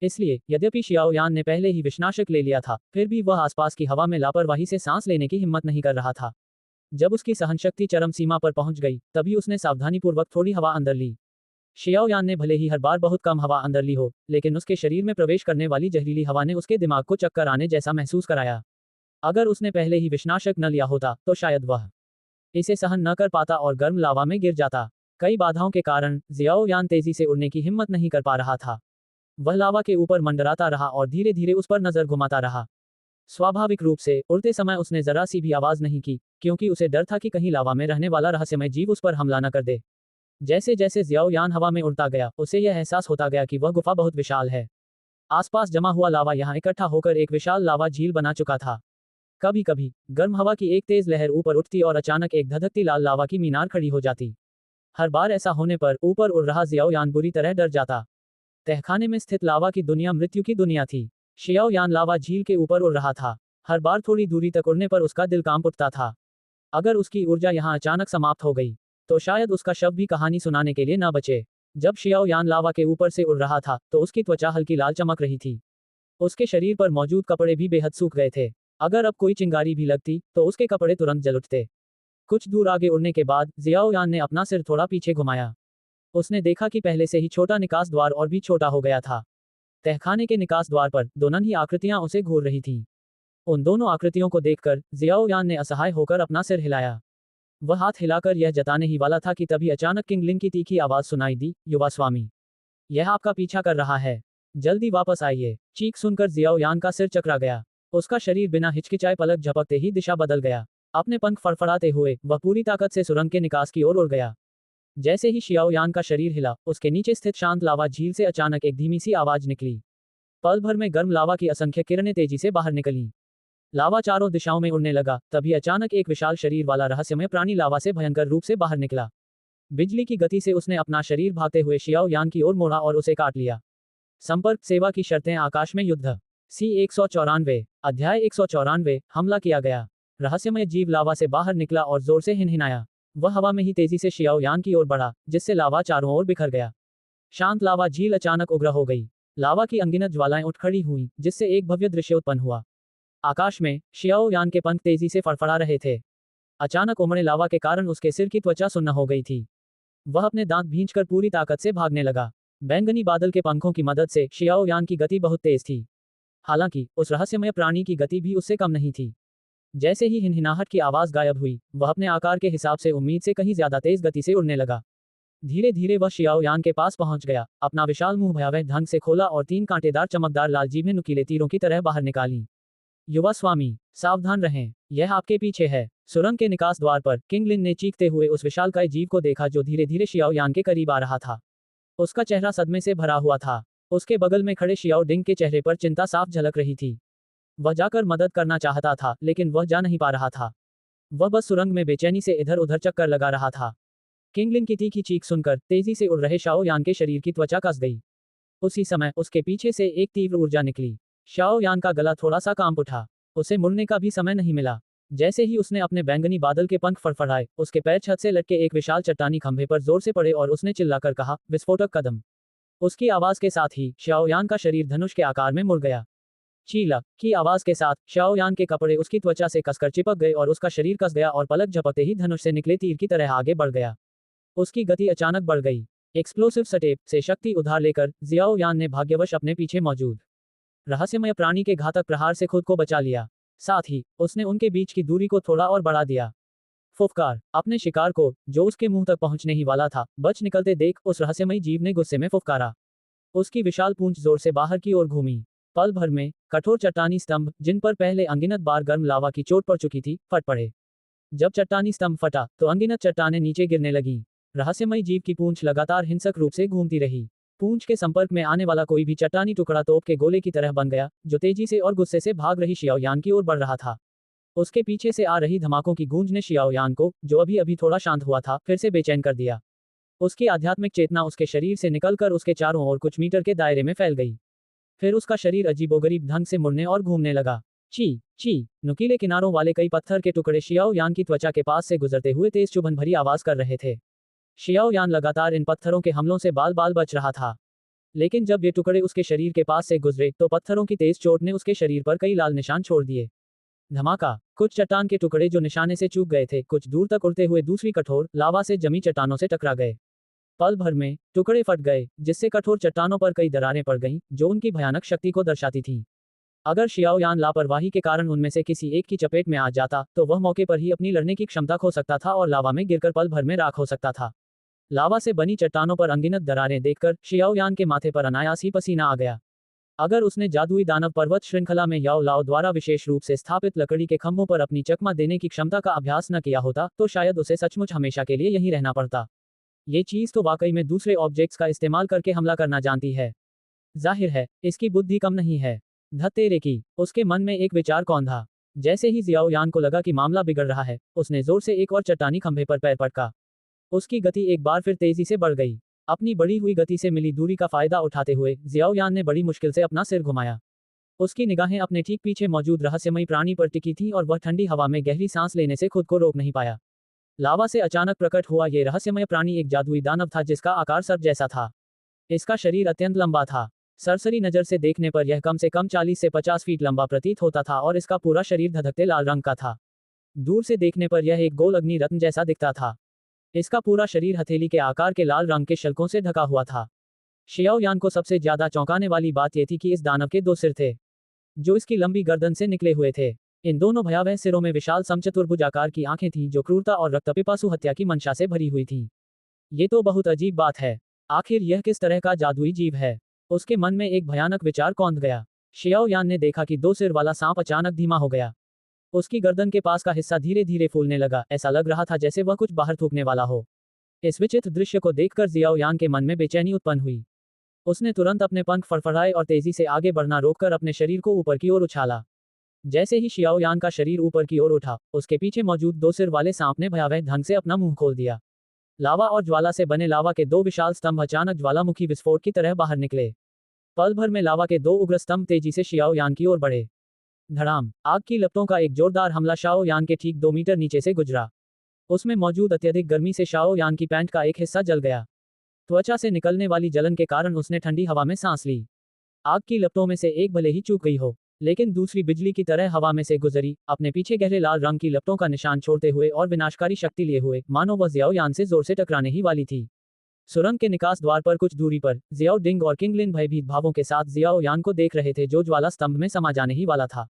इसलिए यद्यपि शियाओ यान ने पहले ही विषनाशक ले लिया था, फिर भी वह आसपास की हवा में लापरवाही से सांस लेने की हिम्मत नहीं कर रहा था। जब उसकी सहनशक्ति चरम सीमा पर पहुंच गई, तभी उसने सावधानीपूर्वक थोड़ी हवा अंदर ली। शियाओ यान ने भले ही हर बार बहुत कम हवा अंदर ली हो, लेकिन उसके शरीर में प्रवेश करने वाली जहरीली हवा ने उसके दिमाग को चक्कर आने जैसा महसूस कराया। अगर उसने पहले ही विषनाशक न लिया होता तो शायद वह इसे सहन न कर पाता और गर्म लावा में गिर जाता। कई बाधाओं के कारण जियाओ यान तेजी से उड़ने की हिम्मत नहीं कर पा रहा था। वह लावा के ऊपर मंडराता रहा और धीरे धीरे उस पर नजर घुमाता रहा। स्वाभाविक रूप से उड़ते समय उसने जरा सी भी आवाज नहीं की, क्योंकि उसे डर था कि कहीं लावा में रहने वाला रहस्यमय जीव उस पर हमला न कर दे। जैसे जैसे जियाओ यान हवा में उड़ता गया, उसे यह एहसास होता गया कि वह गुफा बहुत विशाल है। आसपास जमा हुआ लावा यहाँ इकट्ठा होकर एक विशाल लावा झील बना चुका था। कभी कभी गर्म हवा की एक तेज लहर ऊपर उठती और अचानक एक धधकती लाल लावा की मीनार खड़ी हो जाती। हर बार ऐसा होने पर ऊपर उड़ रहा जियाओ यान बुरी तरह डर जाता। तहखाने में स्थित लावा की दुनिया मृत्यु की दुनिया थी। शियाओ यान लावा झील के ऊपर उड़ रहा था। हर बार थोड़ी दूरी तक उड़ने पर उसका दिल कांप उठता था। अगर उसकी ऊर्जा यहाँ अचानक समाप्त हो गई तो शायद उसका शव भी कहानी सुनाने के लिए न बचे। जब शियाओ यान लावा के ऊपर से उड़ रहा था तो उसकी त्वचा हल्की लाल चमक रही थी। उसके शरीर पर मौजूद कपड़े भी बेहद सूख गए थे। अगर अब कोई चिंगारी भी लगती तो उसके कपड़े तुरंत जल उठते। कुछ दूर आगे उड़ने के बाद जियाओ यान ने अपना सिर थोड़ा पीछे घुमाया। उसने देखा कि पहले से ही छोटा निकास द्वार और भी छोटा हो गया था। तहखाने के निकास द्वार पर दो नन्ही आकृतियां उसे घूर रही थीं। उन दोनों आकृतियों को देखकर जियाओ यान ने असहाय होकर अपना सिर हिलाया। वह हाथ हिलाकर यह जताने ही वाला था कि तभी अचानक किंगलिन की तीखी आवाज सुनाई दी, युवा स्वामी, यह आपका पीछा कर रहा है, जल्दी वापस आइए। चीख सुनकर जियाओ यान का सिर चकरा गया। उसका शरीर बिना हिचकिचाए पलक झपकते ही दिशा बदल गया। अपने पंख फड़फड़ाते हुए वह पूरी ताकत से सुरंग के निकास की ओर उड़ गया। जैसे ही शियाओ यान का शरीर हिला, उसके नीचे स्थित शांत लावा झील से अचानक एक धीमी सी आवाज निकली। पल भर में गर्म लावा की असंख्य किरणें तेजी से बाहर निकलीं। लावा चारों दिशाओं में उड़ने लगा। तभी अचानक एक विशाल शरीर वाला रहस्यमय प्राणी लावा से भयंकर रूप से बाहर निकला। बिजली की गति से उसने अपना शरीर भागते हुए शियाओ यान की ओर मोड़ा और उसे काट लिया। संपर्क सेवा की शर्तें आकाश में युद्ध। C-194 अध्याय 194 हमला किया गया। रहस्यमय जीव लावा से बाहर निकला और जोर से हिनहिनाया। वह हवा में ही तेजी से शियाओ यान की ओर बढ़ा, जिससे लावा चारों ओर बिखर गया। शांत लावा झील अचानक उग्र हो गई। लावा की अनगिनत ज्वालाएं उठ खड़ी हुईं, जिससे एक भव्य दृश्य उत्पन्न हुआ। आकाश में शियाओ यान के पंख तेजी से फड़फड़ा रहे थे। अचानक उमड़े लावा के कारण उसके सिर की त्वचा सुन्न हो गई थी। वह अपने दांत भींचकर पूरी ताकत से भागने लगा। बैंगनी बादल के पंखों की मदद से शियाओ यान की गति बहुत तेज थी। हालांकि उस रहस्यमय प्राणी की गति भी उससे कम नहीं थी। जैसे ही हिनहिनाहट की आवाज गायब हुई, वह अपने आकार के हिसाब से उम्मीद से कहीं ज्यादा तेज गति से उड़ने लगा। धीरे धीरे वह शियाओ यान के पास पहुंच गया, अपना विशाल मुंह भयावह ढंग से खोला और 3 कांटेदार चमकदार लाल जीभें नुकीले तीरों की तरह बाहर निकाली। युवा स्वामी, सावधान रहें, यह आपके पीछे है। सुरंग के निकास द्वार पर किंगलिन ने चीखते हुए उस विशालकाय जीव को देखा जो धीरे धीरे शियाओ यान के करीब आ रहा था। उसका चेहरा सदमे से भरा हुआ था। उसके बगल में खड़े शियाओ डिंग के चेहरे पर चिंता साफ झलक रही थी। वह जाकर मदद करना चाहता था, लेकिन वह जा नहीं पा रहा था। वह बस सुरंग में बेचैनी से इधर उधर चक्कर लगा रहा था। किंगलिन की तीखी चीख सुनकर तेजी से उड़ रहे शाओ यान के शरीर की त्वचा कस गई। उसी समय उसके पीछे से एक तीव्र ऊर्जा निकली। शाओ यान का गला थोड़ा सा कांप उठा। उसे मुड़ने का भी समय नहीं मिला। जैसे ही उसने अपने बैंगनी बादल के पंख फड़फड़ाए, उसके पैर छत से लटके एक विशाल चट्टानी खंभे पर जोर से पड़े और उसने चिल्लाकर कहा, विस्फोटक कदम। उसकी आवाज के साथ ही शाओ यान का शरीर धनुष के आकार में मुड़ गया। चीला की आवाज के साथ शाओ यान के कपड़े उसकी त्वचा से कसकर चिपक गए और उसका शरीर कस गया और पलक झपकते ही धनुष से निकले तीर की तरह आगे बढ़ गया। उसकी गति अचानक बढ़ गई। एक्सप्लोसिव स्टेप से शक्ति उधार लेकर जियाओ यान ने भाग्यवश अपने पीछे मौजूद रहस्यमय प्राणी के घातक प्रहार से खुद को बचा लिया। साथ ही उसने उनके बीच की दूरी को थोड़ा और बढ़ा दिया। फुफकार, अपने शिकार को, जो उसके मुंह तक पहुंचने ही वाला था, बच निकलते देख उस रहस्यमयी जीव ने गुस्से में फुफकारा। उसकी विशाल पूंछ जोर से बाहर की ओर घूमी। पल भर में कठोर चट्टानी स्तंभ, जिन पर पहले अनगिनत बार गर्म लावा की चोट पड़ चुकी थी, फट पड़े। जब चट्टानी स्तंभ फटा, तो अनगिनत चट्टानें नीचे गिरने लगीं। रहस्यमयी जीव की पूंछ लगातार हिंसक रूप से घूमती रही। पूंछ के संपर्क में आने वाला कोई भी चट्टानी टुकड़ा तोप के गोले की तरह बन गया, जो तेजी से और गुस्से से भाग रही शियाओ यान की ओर बढ़ रहा था। उसके पीछे से आ रही धमाकों की गूंज ने शियाओ यान को, जो अभी अभी थोड़ा शांत हुआ था, फिर से बेचैन कर दिया। उसकी आध्यात्मिक चेतना उसके शरीर से निकलकर उसके चारों ओर कुछ मीटर के दायरे में फैल गई। फिर उसका शरीर अजीबोगरीब ढंग से मुड़ने और घूमने लगा। ची ची, नुकीले किनारों वाले कई पत्थर के टुकड़े शियाओ यान की त्वचा के पास से गुजरते हुए तेज चुभन भरी आवाज कर रहे थे। शियाओ यान लगातार इन पत्थरों के हमलों से बाल बाल बच रहा था। लेकिन जब ये टुकड़े उसके शरीर के पास से गुजरे, तो पत्थरों की तेज चोट ने उसके शरीर पर कई लाल निशान छोड़ दिए। धमाका, कुछ चट्टान के टुकड़े जो निशाने से चूक गए थे, कुछ दूर तक उड़ते हुए दूसरी कठोर लावा से जमी चट्टानों से टकरा गए। पल भर में टुकड़े फट गए, जिससे कठोर चट्टानों पर कई दरारें पड़ गईं, जो उनकी भयानक शक्ति को दर्शाती थीं। अगर शियाओ यान लापरवाही के कारण उनमें से किसी एक की चपेट में आ जाता, तो वह मौके पर ही अपनी लड़ने की क्षमता खो सकता था और लावा में गिरकर पल भर में राख हो सकता था। लावा से बनी चट्टानों पर अनगिनत दरारें देखकर शियाओ यान के माथे पर अनायास ही पसीना आ गया। अगर उसने जादुई दानव पर्वत श्रृंखला में याओ लाओ द्वारा विशेष रूप से स्थापित लकड़ी के खंभों पर अपनी चकमा देने की क्षमता का अभ्यास न किया होता, तो शायद उसे सचमुच हमेशा के लिए यहीं रहना पड़ता। ये चीज तो वाकई में दूसरे ऑब्जेक्ट्स का इस्तेमाल करके हमला करना जानती है। जाहिर है, इसकी बुद्धि कम नहीं है। धत्तेरे की, उसके मन में एक विचार कौंधा। जैसे ही जियाओ यान को लगा कि मामला बिगड़ रहा है, उसने जोर से एक और चट्टानी खंभे पर पैर पटका। उसकी गति एक बार फिर तेजी से बढ़ गई। अपनी बढ़ी हुई गति से मिली दूरी का फायदा उठाते हुए जियाओ यान ने बड़ी मुश्किल से अपना सिर घुमाया। उसकी निगाहें अपने ठीक पीछे मौजूद रहस्यमयी प्राणी पर टिकी थीं और वह ठंडी हवा में गहरी सांस लेने से खुद को रोक नहीं पाया। लावा से अचानक प्रकट हुआ ये रहस्यमय प्राणी एक जादुई दानव था, जिसका आकार सर्प जैसा था। इसका शरीर अत्यंत लंबा था। सरसरी नजर से देखने पर यह कम से कम 40 से 50 फीट लंबा प्रतीत होता था और इसका पूरा शरीर धधकते लाल रंग का था। दूर से देखने पर यह एक गोल अग्नि रत्न जैसा दिखता था। इसका पूरा शरीर हथेली के आकार के लाल रंग के शल्कों से ढका हुआ था। शियाओ यान को सबसे ज्यादा चौंकाने वाली बात यह थी कि इस दानव के 2 सिर थे, जो इसकी लंबी गर्दन से निकले हुए थे। इन दोनों भयावह सिरों में विशाल समचतुर्भुज आकार की आंखें थीं, जो क्रूरता और रक्तपिपासु हत्या की मंशा से भरी हुई थीं। ये तो बहुत अजीब बात है। आखिर यह किस तरह का जादुई जीव है? उसके मन में एक भयानक विचार कौंध गया। शियाओ यान ने देखा कि 2 सिर वाला सांप अचानक धीमा हो गया। उसकी गर्दन के पास का हिस्सा धीरे धीरे फूलने लगा। ऐसा लग रहा था जैसे वह कुछ बाहर थूकने वाला हो। इस विचित्र दृश्य को देखकर जियाओ यान के मन में बेचैनी उत्पन्न हुई। उसने तुरंत अपने पंख फड़फड़ाए और तेजी से आगे बढ़ना रोककर अपने शरीर को ऊपर की ओर उछाला। जैसे ही शियाओ यान का शरीर ऊपर की ओर उठा, उसके पीछे मौजूद 2 सिर वाले सांप ने भयावह ढंग से अपना मुंह खोल दिया। लावा और ज्वाला से बने लावा के 2 विशाल स्तंभ अचानक ज्वालामुखी विस्फोट की तरह बाहर निकले। पल भर में लावा के 2 उग्र स्तंभ तेजी से शियाओ यान की ओर बढ़े। धड़ाम, आग की लपटों का एक जोरदार हमला शाओ यान के ठीक 2 मीटर नीचे से गुजरा। उसमें मौजूद अत्यधिक गर्मी से शाओ यान की पैंट का एक हिस्सा जल गया। त्वचा से निकलने वाली जलन के कारण उसने ठंडी हवा में सांस ली। आग की लपटों में से एक भले ही चूक गई हो, लेकिन दूसरी बिजली की तरह हवा में से गुजरी, अपने पीछे गहरे लाल रंग की लपटों का निशान छोड़ते हुए और विनाशकारी शक्ति लिए हुए, मानो वह जियाओ यान से जोर से टकराने ही वाली थी। सुरंग के निकास द्वार पर कुछ दूरी पर जियाओ डिंग और किंगलिन भयभीत भावों के साथ जियाओ यान को देख रहे थे, जो ज्वाला स्तंभ में समा जाने ही वाला था।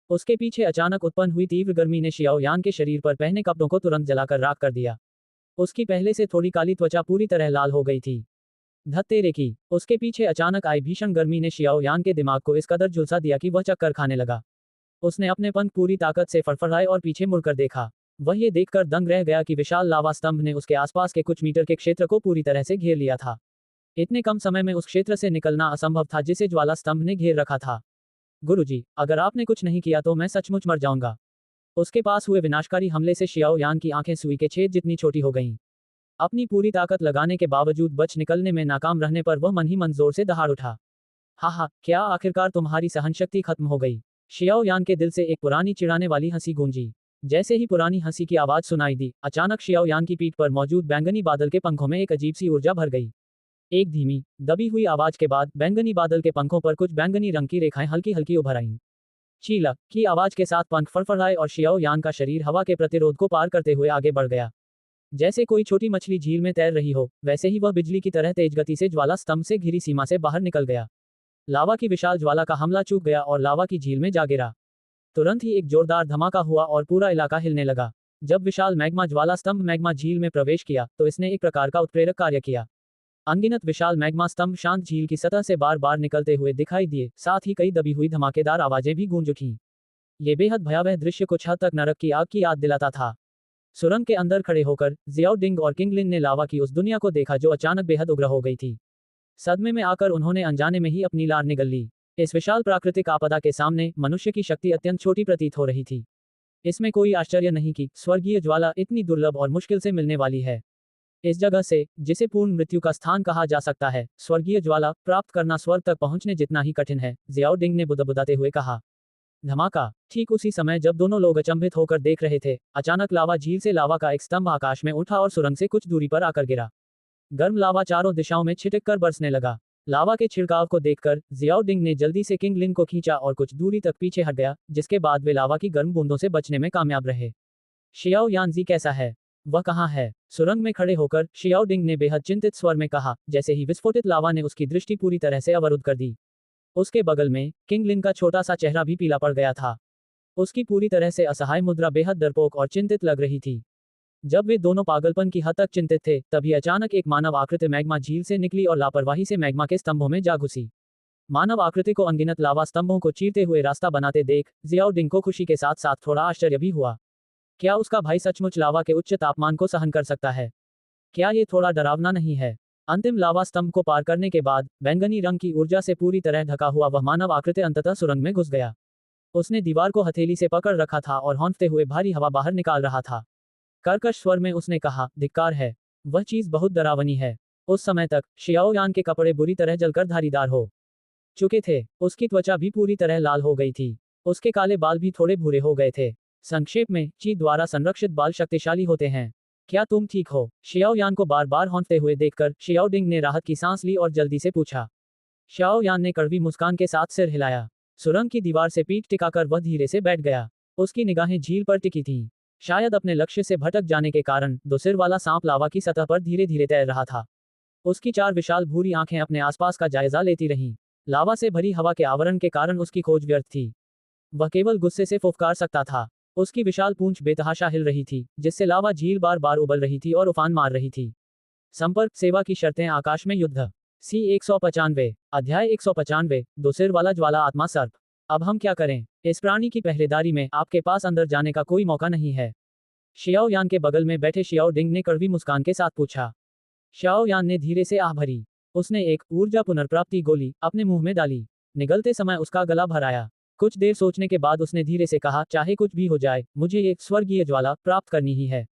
उसके पीछे अचानक उत्पन्न हुई तीव्र गर्मी ने शियाओ यान के शरीर पर पहने कपड़ों को तुरंत जलाकर राख कर दिया। उसकी पहले से थोड़ी काली त्वचा पूरी तरह लाल हो गई थी। धत तेरे की! उसके पीछे अचानक आई भीषण गर्मी ने शियाओ यान के दिमाग को इस कदर झुलसा दिया कि वह चक्कर खाने लगा। उसने अपने पंख पूरी ताकत से फड़फड़ाए और पीछे मुड़कर देखा। वह ये देखकर दंग रह गया कि विशाल लावा स्तंभ ने उसके आसपास के कुछ मीटर के क्षेत्र को पूरी तरह से घेर लिया था। इतने कम समय में उस क्षेत्र से निकलना असंभव था जिसे ज्वाला स्तंभ ने घेर रखा था। गुरुजी, अगर आपने कुछ नहीं किया तो मैं सचमुच मर जाऊंगा। उसके पास हुए विनाशकारी हमले से शियाओ यान की आंखें सुई के छेद जितनी छोटी हो गईं। अपनी पूरी ताकत लगाने के बावजूद बच निकलने में नाकाम रहने पर वह मन ही मन जोर से दहाड़ उठा। हा, क्या आखिरकार तुम्हारी सहनशक्ति खत्म हो गई? शियाओ यान के दिल से एक पुरानी चिढ़ाने वाली हंसी गूंजी। जैसे ही पुरानी हंसी की आवाज सुनाई दी, अचानक शियाओ यान की पीठ पर मौजूद बैंगनी बादल के पंखों में एक अजीब सी ऊर्जा भर गई। एक धीमी, दबी हुई आवाज के बाद बैंगनी बादल के पंखों पर कुछ बैंगनी रंग की रेखाएं हल्की हल्की उभर आईं। चीला की आवाज के साथ पंख फड़फड़ाए और शियाओ यान का शरीर हवा के प्रतिरोध को पार करते हुए आगे बढ़ गया। जैसे कोई छोटी मछली झील में तैर रही हो, वैसे ही वह बिजली की तरह तेज गति से ज्वाला स्तंभ से घिरी सीमा से बाहर निकल गया। लावा की विशाल ज्वाला का हमला चूक गया और लावा की झील में जा गिरा। तुरंत ही एक जोरदार धमाका हुआ और पूरा इलाका हिलने लगा। जब विशाल मैग्मा ज्वाला स्तंभ मैग्मा झील में प्रवेश किया तो इसने एक प्रकार का उत्प्रेरक कार्य किया। अनगिनत विशाल मैग्मा स्तंभ शांत झील की सतह से बार बार निकलते हुए दिखाई दिए, साथ ही कई दबी हुई धमाकेदार आवाजें भी गूंज उठीं। ये बेहद भयावह दृश्य कुछ हद तक नरक की आग की याद दिलाता था। सुरंग के अंदर खड़े होकर जियाओ डिंग और किंगलिन ने लावा की उस दुनिया को देखा जो अचानक बेहद उग्र हो गई थी। सदमे में आकर उन्होंने अनजाने में ही अपनी लार निगल ली। इस विशाल प्राकृतिक आपदा के सामने मनुष्य की शक्ति अत्यंत छोटी प्रतीत हो रही थी। इसमें कोई आश्चर्य नहीं कि स्वर्गीय ज्वाला इतनी दुर्लभ और मुश्किल से मिलने वाली है। इस जगह से, जिसे पूर्ण मृत्यु का स्थान कहा जा सकता है, स्वर्गीय ज्वाला प्राप्त करना स्वर्ग तक पहुंचने जितना ही कठिन है, जियाओ डिंग ने बुदबुदाते हुए कहा। धमाका! ठीक उसी समय जब दोनों लोग अचंभित होकर देख रहे थे, अचानक लावा झील से लावा का एक स्तंभ आकाश में उठा और सुरंग से कुछ दूरी पर आकर गिरा। गर्म लावा चारों दिशाओं में छिटक कर बरसने लगा। लावा के छिड़काव को देखकर जियाओ डिंग ने जल्दी से किंगलिन को खींचा और कुछ दूरी तक पीछे हट गया, जिसके बाद वे लावा की गर्म बूंदों से बचने में कामयाब रहे। शियाओ यानजी कैसा है? वह कहाँ है? सुरंग में खड़े होकर शियाओ डिंग ने बेहद चिंतित स्वर में कहा, जैसे ही विस्फोटित लावा ने उसकी दृष्टि पूरी तरह से अवरुद्ध कर दी। उसके बगल में किंगलिन का छोटा सा चेहरा भी पीला पड़ गया था। उसकी पूरी तरह से असहाय मुद्रा बेहद डरपोक और चिंतित लग रही थी। जब वे दोनों पागलपन की हद तक चिंतित थे, तभी अचानक एक मानव आकृति मैग्मा झील से निकली और लापरवाही से मैग्मा के स्तंभों में जा घुसी। मानव आकृति को अनगिनत लावा स्तंभों को चीरते हुए रास्ता बनाते देख जियाओ डिंग को खुशी के साथ साथ थोड़ा आश्चर्य भी हुआ। क्या उसका भाई सचमुच लावा के उच्च तापमान को सहन कर सकता है? क्या ये थोड़ा डरावना नहीं है? अंतिम लावा स्तंभ को पार करने के बाद बैंगनी रंग की ऊर्जा से पूरी तरह ढका हुआ वह मानव आकृति अंततः सुरंग में घुस गया। उसने दीवार को हथेली से पकड़ रखा था और हौंकते हुए भारी हवा बाहर निकाल रहा था। कर्कश स्वर में उसने कहा, धिक्कार है। वह चीज बहुत डरावनी है। उस समय तक शियाओ यान के कपड़े बुरी तरह जलकर धारीदार हो चुके थे। उसकी त्वचा भी पूरी तरह लाल हो गई थी। उसके काले बाल भी थोड़े भूरे हो गए थे। संक्षेप में, ची द्वारा संरक्षित बाल शक्तिशाली होते हैं। क्या तुम ठीक हो? शियाओ यान को बार बार हौंकते हुए देखकर शियाओ डिंग ने राहत की सांस ली और जल्दी से पूछा। शियाओ यान ने कड़वी मुस्कान के साथ सिर हिलाया। सुरंग की दीवार से पीठ टिकाकर वह धीरे से बैठ गया। उसकी निगाहें झील पर टिकी थीं। शायद अपने लक्ष्य से भटक जाने के कारण दो सिर वाला सांप लावा की सतह पर धीरे धीरे तैर रहा था। उसकी चार विशाल भूरी आंखें अपने आसपास का जायजा लेती रहीं। लावा से भरी हवा के आवरण के कारण उसकी खोज व्यर्थ थी। वह केवल गुस्से से फुफकार सकता था। उसकी विशाल पूंछ बेतहाशा हिल रही थी, जिससे लावा झील बार बार उबल रही थी और उफान मार रही थी। संपर्क सेवा की शर्तें आकाश में युद्ध। सी 195 अध्याय 195 दो सिर वाला ज्वाला आत्मा सर्प। अब हम क्या करें? इस प्राणी की पहरेदारी में आपके पास अंदर जाने का कोई मौका नहीं है। शियाओ यान के बगल में बैठे शियाओ डिंग ने कड़वी मुस्कान के साथ पूछा। शियाओ यान ने धीरे से आह भरी। उसने एक ऊर्जा पुनर्प्राप्ति गोली अपने मुंह में डाली। निगलते समय उसका गला भर आया। कुछ देर सोचने के बाद उसने धीरे से कहा, चाहे कुछ भी हो जाए, मुझे एक स्वर्गीय ज्वाला प्राप्त करनी ही है।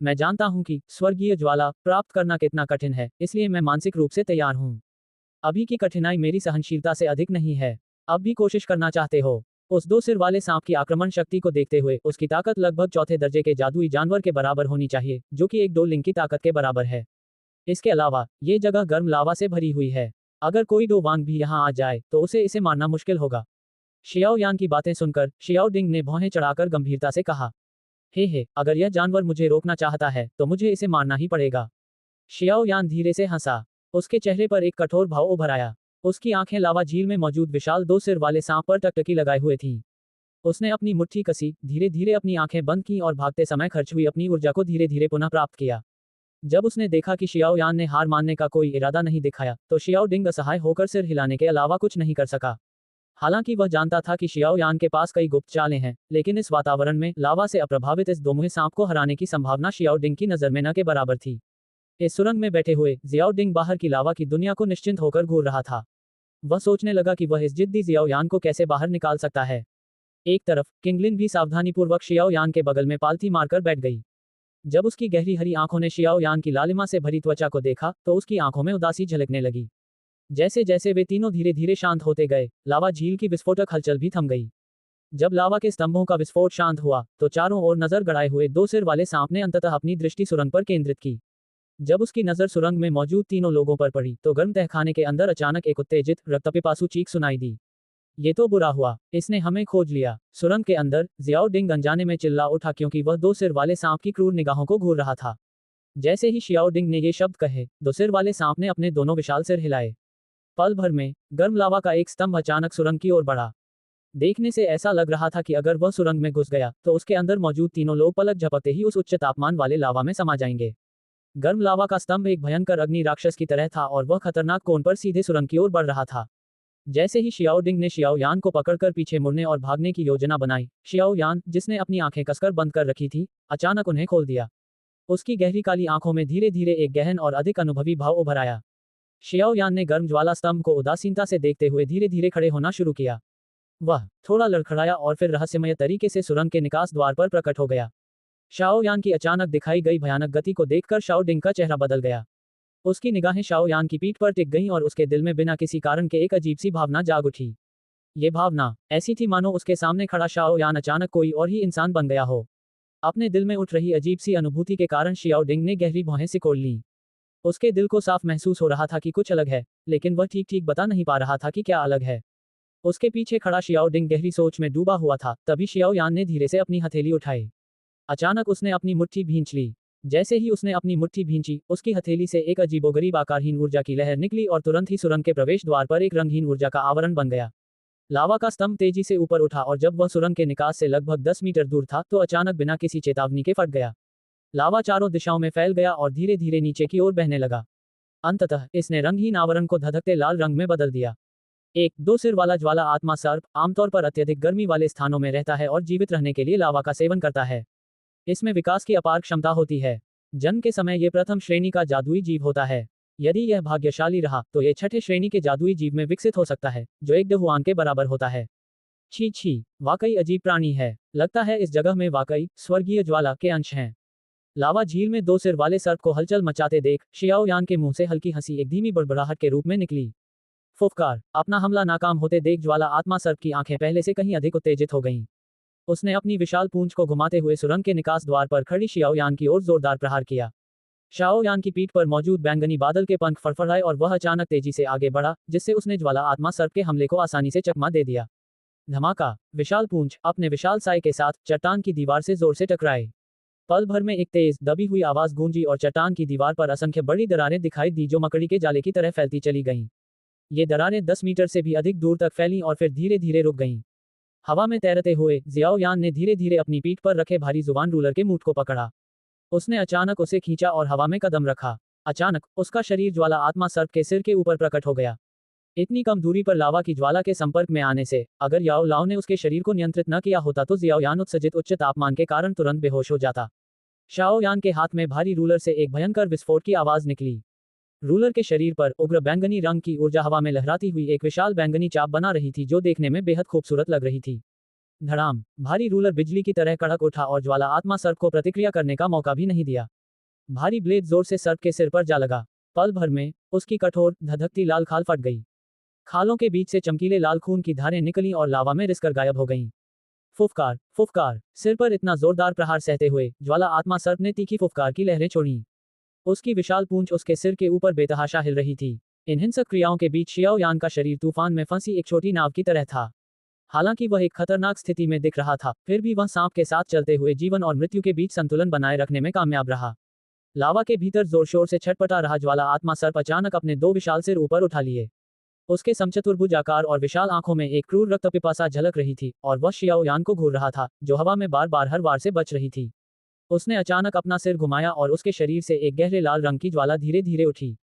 मैं जानता हूं कि स्वर्गीय ज्वाला प्राप्त करना कितना कठिन है, इसलिए मैं मानसिक रूप से तैयार हूं। अभी की कठिनाई मेरी सहनशीलता से अधिक नहीं है। अब भी कोशिश करना चाहते हो? उस दो सिर वाले सांप की आक्रमण शक्ति को देखते हुए उसकी ताकत लगभग चौथे दर्जे के जादुई जानवर के बराबर होनी चाहिए, जो कि एक डो लिंग की ताकत के बराबर है। इसके अलावा ये जगह गर्म लावा से भरी हुई है। अगर कोई डो वांग भी यहाँ आ जाए तो उसे इसे मारना मुश्किल होगा। शियाओ यान की बातें सुनकर शियाओ डिंग ने भौहें चढ़ाकर गंभीरता से कहा, हे, अगर यह जानवर मुझे रोकना चाहता है तो मुझे इसे मारना ही पड़ेगा। शियाओ यान धीरे से हंसा। उसके चेहरे पर एक कठोर भाव उभर आया। उसकी आंखें लावा झील में मौजूद विशाल दो सिर वाले सांप पर टकटकी लगाए हुए थीं। उसने अपनी मुट्ठी कसी, धीरे धीरे अपनी आंखें बंद की और भागते समय खर्च हुई अपनी ऊर्जा को धीरे धीरे पुनः प्राप्त किया। जब उसने देखा कि शियाओ यान ने हार मानने का कोई इरादा नहीं दिखाया, तो शियाओ डिंग असहाय होकर सिर हिलाने के अलावा कुछ नहीं कर सका। हालांकि वह जानता था कि शियाओ यान के पास कई गुप्त चालें हैं, लेकिन इस वातावरण में लावा से अप्रभावित इस दोमुहे सांप को हराने की संभावना शियाओ डिंग की नजर में न के बराबर थी। इस सुरंग में बैठे हुए जियाओ डिंग बाहर की लावा की दुनिया को निश्चिंत होकर घूर रहा था। वह सोचने लगा कि वह इस जिद्दी जियाओ यान को कैसे बाहर निकाल सकता है। एक तरफ किंगलिन भी सावधानीपूर्वक शियाओ यान के बगल में पालथी मारकर बैठ गई। जब उसकी गहरी हरी आंखों ने शियाओ यान की लालिमा से भरी त्वचा को देखा तो उसकी आंखों में उदासी झलकने लगी। जैसे जैसे वे तीनों धीरे धीरे शांत होते गए, लावा झील की विस्फोटक हलचल भी थम गई। जब लावा के स्तंभों का विस्फोट शांत हुआ तो चारों ओर नजर गड़ाए हुए दो सिर वाले सांप ने अंततः अपनी दृष्टि सुरंग पर केंद्रित की। जब उसकी नजर सुरंग में मौजूद तीनों लोगों पर पड़ी तो गर्म तहखाने के अंदर अचानक एक उत्तेजित रक्तपिपासु चीख सुनाई दी। ये तो बुरा हुआ, इसने हमें खोज लिया। सुरंग के अंदर जियाओ डिंग अनजाने में चिल्ला उठा क्योंकि वह दो सिर वाले सांप की क्रूर निगाहों को घूर रहा था। जैसे ही शियाओ डिंग ने ये शब्द कहे, दो सिर वाले सांप ने अपने दोनों विशाल सिर हिलाए। पल भर में गर्म लावा का एक स्तंभ अचानक सुरंग की ओर बढ़ा। देखने से ऐसा लग रहा था कि अगर वह सुरंग में घुस गया तो उसके अंदर मौजूद तीनों लोग पलक झपकते ही उस उच्च तापमान वाले लावा में समा जाएंगे। गर्म लावा का स्तंभ एक भयंकर अग्नि राक्षस की तरह था और वह खतरनाक कोण पर सीधे सुरंग की ओर बढ़ रहा था। जैसे ही शियाओ डिंग ने शियाओ यान को पकड़कर पीछे मुड़ने और भागने की योजना बनाई, शियाओ यान, जिसने अपनी आंखें कसकर बंद कर रखी थी, अचानक उन्हें खोल दिया। उसकी गहरी काली आंखों में धीरे धीरे एक गहन और अधिक अनुभवी भाव उभर आया। शियाओ यान ने गर्म ज्वाला स्तंभ को उदासीनता से देखते हुए धीरे धीरे खड़े होना शुरू किया। वह थोड़ा लड़खड़ाया और फिर रहस्यमय तरीके से सुरंग के निकास द्वार पर प्रकट हो गया। शाओ यान की अचानक दिखाई गई भयानक गति को देखकर शाओ डिंग का चेहरा बदल गया। उसकी निगाहें शाओ यान की पीठ पर टिक गईं और उसके दिल में बिना किसी कारण के एक अजीब सी भावना जाग उठी। ये भावना ऐसी थी मानो उसके सामने खड़ा शाओ यान अचानक कोई और ही इंसान बन गया हो। अपने दिल में उठ रही अजीब सी अनुभूति के कारण शियाओ डिंग ने गहरी भौहें सिकोड़ लीं। उसके दिल को साफ महसूस हो रहा था कि कुछ अलग है, लेकिन वह ठीक ठीक बता नहीं पा रहा था कि क्या अलग है। उसके पीछे खड़ा शियाओ डिंग गहरी सोच में डूबा हुआ था। तभी शियाओ यान ने धीरे से अपनी हथेली उठाई। अचानक उसने अपनी मुट्ठी भींच ली। जैसे ही उसने अपनी मुट्ठी भींची, उसकी हथेली से एक अजीबोगरीब आकारहीन ऊर्जा की लहर निकली और तुरंत ही सुरंग के प्रवेश द्वार पर एक रंगहीन ऊर्जा का आवरण बन गया। लावा का स्तंभ तेजी से ऊपर उठा और जब वह सुरंग के निकास से लगभग 10 मीटर दूर था तो अचानक बिना किसी चेतावनी के फट गया। लावा चारों दिशाओं में फैल गया और धीरे धीरे नीचे की ओर बहने लगा। अंततः इसने रंगहीन आवरण को धधकते लाल रंग में बदल दिया। एक दो सिर वाला ज्वाला आत्मा सर्प आमतौर पर अत्यधिक गर्मी वाले स्थानों में रहता है और जीवित रहने के लिए लावा का सेवन करता है। इसमें विकास की अपार क्षमता होती है। जन्म के समय ये प्रथम श्रेणी का जादुई जीव होता है। यदि यह भाग्यशाली रहा तो ये छठे श्रेणी के जादुई जीव में विकसित हो सकता है, जो एक देहुआन के बराबर होता है। छी छी, वाकई अजीब प्राणी है। लगता है इस जगह में वाकई स्वर्गीय ज्वाला के अंश हैं। लावा झील में दो सिर वाले सर्प को हलचल मचाते देख शियाओ यान के मुंह से हल्की हंसी एक धीमी बड़बड़ाहट के रूप में निकली। फुफकार, अपना हमला नाकाम होते देख ज्वाला आत्मा सर्प की आंखें पहले से कहीं अधिक उत्तेजित हो गईं। उसने अपनी विशाल पूंछ को घुमाते हुए सुरंग के निकास द्वार पर खड़ी शियाओ यान की ओर जोरदार प्रहार किया। शाओ यान की पीठ पर मौजूद बैंगनी बादल के पंख फड़फड़ाए और वह अचानक तेजी से आगे बढ़ा, जिससे उसने ज्वाला आत्मा सर्प के हमले को आसानी से चकमा दे दिया। धमाका, विशाल पूंछ अपने विशाल साय के साथ चट्टान की दीवार से जोर से टकराए। पल भर में एक तेज दबी हुई आवाज गूंजी और चट्टान की दीवार पर असंख्य बड़ी दरारें दिखाई दी जो मकड़ी के जाले की तरह फैलती चली गईं। ये दरारें 10 मीटर से भी अधिक दूर तक फैलीं और फिर धीरे धीरे रुक गईं। हवा में तैरते हुए जियाओ यान ने धीरे धीरे अपनी पीठ पर रखे भारी जुबान रूलर के मूठ को पकड़ा। उसने अचानक उसे खींचा और हवा में कदम रखा। अचानक उसका शरीर ज्वाला आत्मा सर्प के सिर के ऊपर प्रकट हो गया। इतनी कम दूरी पर लावा की ज्वाला के संपर्क में आने से अगर याओ लाओ ने उसके शरीर को नियंत्रित न किया होता तो जियाओ यान उत्सर्जित उच्च तापमान के कारण तुरंत बेहोश हो जाता। शाओ यान के हाथ में भारी रूलर से एक भयंकर विस्फोट की आवाज निकली। रूलर के शरीर पर उग्र बैंगनी रंग की ऊर्जा हवा में लहराती हुई एक विशाल बैंगनी चाप बना रही थी जो देखने में बेहद खूबसूरत लग रही थी। धड़ाम, भारी रूलर बिजली की तरह कड़क उठा और ज्वाला आत्मा सर्प को प्रतिक्रिया करने का मौका भी नहीं दिया। भारी ब्लेड जोर से सर्प के सिर पर जा लगा। पल भर में उसकी कठोर धधकती लाल खाल फट गई। खालों के बीच से चमकीले लाल खून की धारें निकलीं और लावा में रिसकर गायब हो गईं। फुफकार, फुफकार। सिर पर इतना जोरदार प्रहार सहते हुए ज्वाला आत्मा सर्प ने तीखी फुफकार की लहरें छोड़ीं। उसकी विशाल पूंछ उसके सिर के ऊपर बेतहाशा हिल रही थी। इन हिंसक क्रियाओं के बीच शियाओ यान का शरीर तूफान में फंसी एक छोटी नाव की तरह था। हालांकि वह एक खतरनाक स्थिति में दिख रहा था, फिर भी वह सांप के साथ चलते हुए जीवन और मृत्यु के बीच संतुलन बनाए रखने में कामयाब रहा। लावा के भीतर जोर शोर से छटपटा रहा ज्वाला आत्मा सर्प अचानक अपने दो विशाल सिर ऊपर उठा लिए। उसके समचतुर्भुज आकार और विशाल आंखों में एक क्रूर रक्त पिपासा झलक रही थी और वह शियाओ यान को घूर रहा था, जो हवा में बार बार हर वार से बच रही थी। उसने अचानक अपना सिर घुमाया और उसके शरीर से एक गहरे लाल रंग की ज्वाला धीरे धीरे उठी।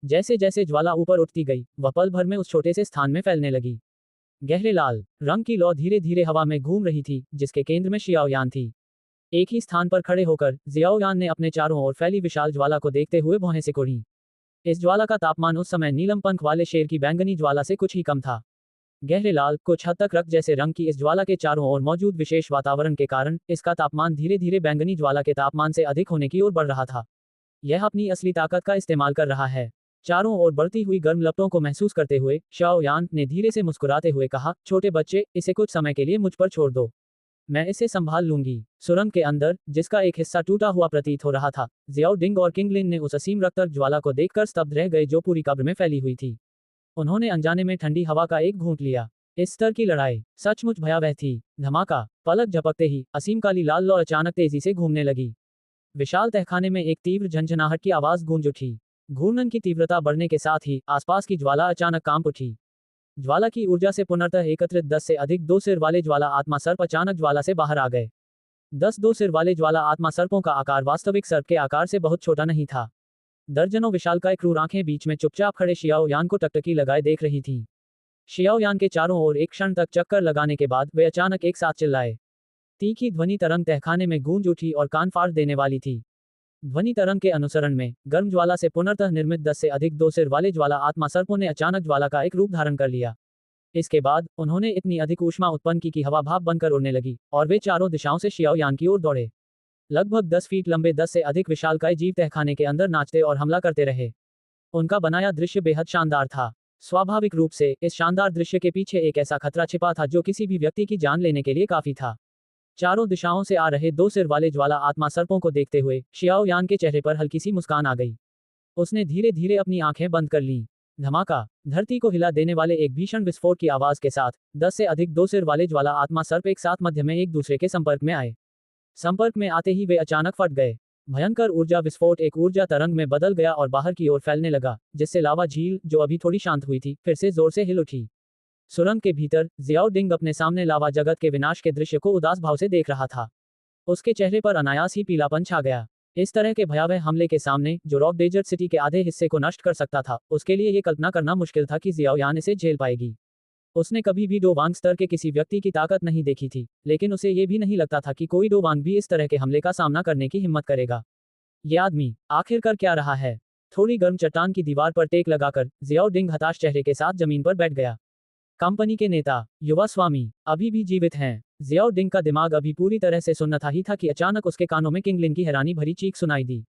जैसे जैसे ज्वाला ऊपर उठती गई, वह पल भर में उस छोटे से स्थान में फैलने लगी। गहरे लाल रंग की लौ धीरे धीरे हवा में घूम रही थी, जिसके केंद्र में शियाओ यान थी। एक ही स्थान पर खड़े होकर जियाओ यान ने अपने चारों ओर फैली विशाल ज्वाला को देखते हुए भौहें सिकोड़ी। इस ज्वाला का तापमान उस समय नीलम पंख वाले शेर की बैंगनी ज्वाला से कुछ ही कम था। गहरे लाल, कुछ हद तक रक्त जैसे रंग की इस ज्वाला के चारों ओर मौजूद विशेष वातावरण के कारण इसका तापमान धीरे धीरे बैंगनी ज्वाला के तापमान से अधिक होने की ओर बढ़ रहा था। यह अपनी असली ताकत का इस्तेमाल कर रहा है। चारों ओर बढ़ती हुई गर्म लपटों को महसूस करते हुए शाओ यान ने धीरे से मुस्कुराते हुए कहा, छोटे बच्चे, इसे कुछ समय के लिए मुझ पर छोड़ दो। मैं इसे संभाल लूंगी। सुरंग के अंदर, जिसका एक हिस्सा टूटा हुआ प्रतीत हो रहा था, जियाओ डिंग और किंगलिन ने उस असीम रक्तक ज्वाला को देखकर स्तब्ध रह गए जो पूरी कब्र में फैली हुई थी। उन्होंने अनजाने में ठंडी हवा का एक घूंट लिया। इस स्तर की लड़ाई सचमुच भयावह थी। धमाका, पलक झपकते ही असीम काली लाल लौ अचानक तेजी से घूमने लगी। विशाल तहखाने में एक तीव्र झंझनाहट की आवाज गूंज उठी। घूर्णन की तीव्रता बढ़ने के साथ ही आसपास की ज्वाला अचानक कांप उठी। ज्वाला की ऊर्जा से पुनर्तः एकत्रित 10 से अधिक दो सिर वाले ज्वाला आत्मा सर्प अचानक ज्वाला से बाहर आ गए। 10 दो सिर वाले ज्वाला आत्मा सर्पों का आकार वास्तविक सर्प के आकार से बहुत छोटा नहीं था। दर्जनों विशालकाय क्रूर आंखें बीच में चुपचाप खड़े शियाओ यान को टकटकी लगाए देख रही थीं। शियाओ यान के चारों ओर एक क्षण तक चक्कर लगाने के बाद वे अचानक एक साथ चिल्लाए। तीखी ध्वनि तरंग तहखाने में गूंज उठी और कान फाड़ देने वाली थी। ध्वनि तरंग के अनुसरण में गर्म ज्वाला से पुनर्तः निर्मित 10 से अधिक दो सिर वाले ज्वाला आत्मा सर्पों ने अचानक ज्वाला का एक रूप धारण कर लिया। इसके बाद उन्होंने इतनी अधिक ऊष्मा उत्पन्न की कि हवा भाप बनकर उड़ने लगी और वे चारों दिशाओं से शियाओ यान की ओर दौड़े। लगभग 10 फीट लंबे 10 से अधिक विशालकाय जीव तहखाने के अंदर नाचते और हमला करते रहे। उनका बनाया दृश्य बेहद शानदार था। स्वाभाविक रूप से इस शानदार दृश्य के पीछे एक ऐसा खतरा छिपा था जो किसी भी व्यक्ति की जान लेने के लिए काफी था। चारों दिशाओं से आ रहे दो सिर वाले ज्वाला आत्मा सर्पों को देखते हुए शियाओ यान के चेहरे पर हल्की सी मुस्कान आ गई। उसने धीरे धीरे अपनी आंखें बंद कर लीं। धमाका, धरती को हिला देने वाले एक भीषण विस्फोट की आवाज के साथ 10 से अधिक दो सिर वाले ज्वाला आत्मा सर्प एक साथ मध्य में एक दूसरे के संपर्क में आए। संपर्क में आते ही वे अचानक फट गए। भयंकर ऊर्जा विस्फोट एक ऊर्जा तरंग में बदल गया और बाहर की ओर फैलने लगा, जिससे लावा झील, जो अभी थोड़ी शांत हुई थी, फिर से जोर से हिल उठी। सुरंग के भीतर जियाओ डिंग अपने सामने लावा जगत के विनाश के दृश्य को उदास भाव से देख रहा था। उसके चेहरे पर अनायास ही पीलापन छा गया। इस तरह के भयावह हमले के सामने, जो रॉक डेजर्ट सिटी के आधे हिस्से को नष्ट कर सकता था, उसके लिए ये कल्पना करना मुश्किल था कि जियाओ यान इसे झेल पाएगी। उसने कभी भी डो वांग स्तर के किसी व्यक्ति की ताकत नहीं देखी थी, लेकिन उसे ये भी नहीं लगता था कि कोई डो वांग भी इस तरह के हमले का सामना करने की हिम्मत करेगा। ये आदमी आखिर कर क्या रहा है? थोड़ी गर्म चट्टान की दीवार पर टेक लगाकर जियाओ डिंग हताश चेहरे के साथ जमीन पर बैठ गया। कंपनी के नेता, युवा स्वामी, अभी भी जीवित हैं। जियाओ डिंग का दिमाग अभी पूरी तरह से सुन्न ही था कि अचानक उसके कानों में किंगलिन की हैरानी भरी चीख सुनाई दी।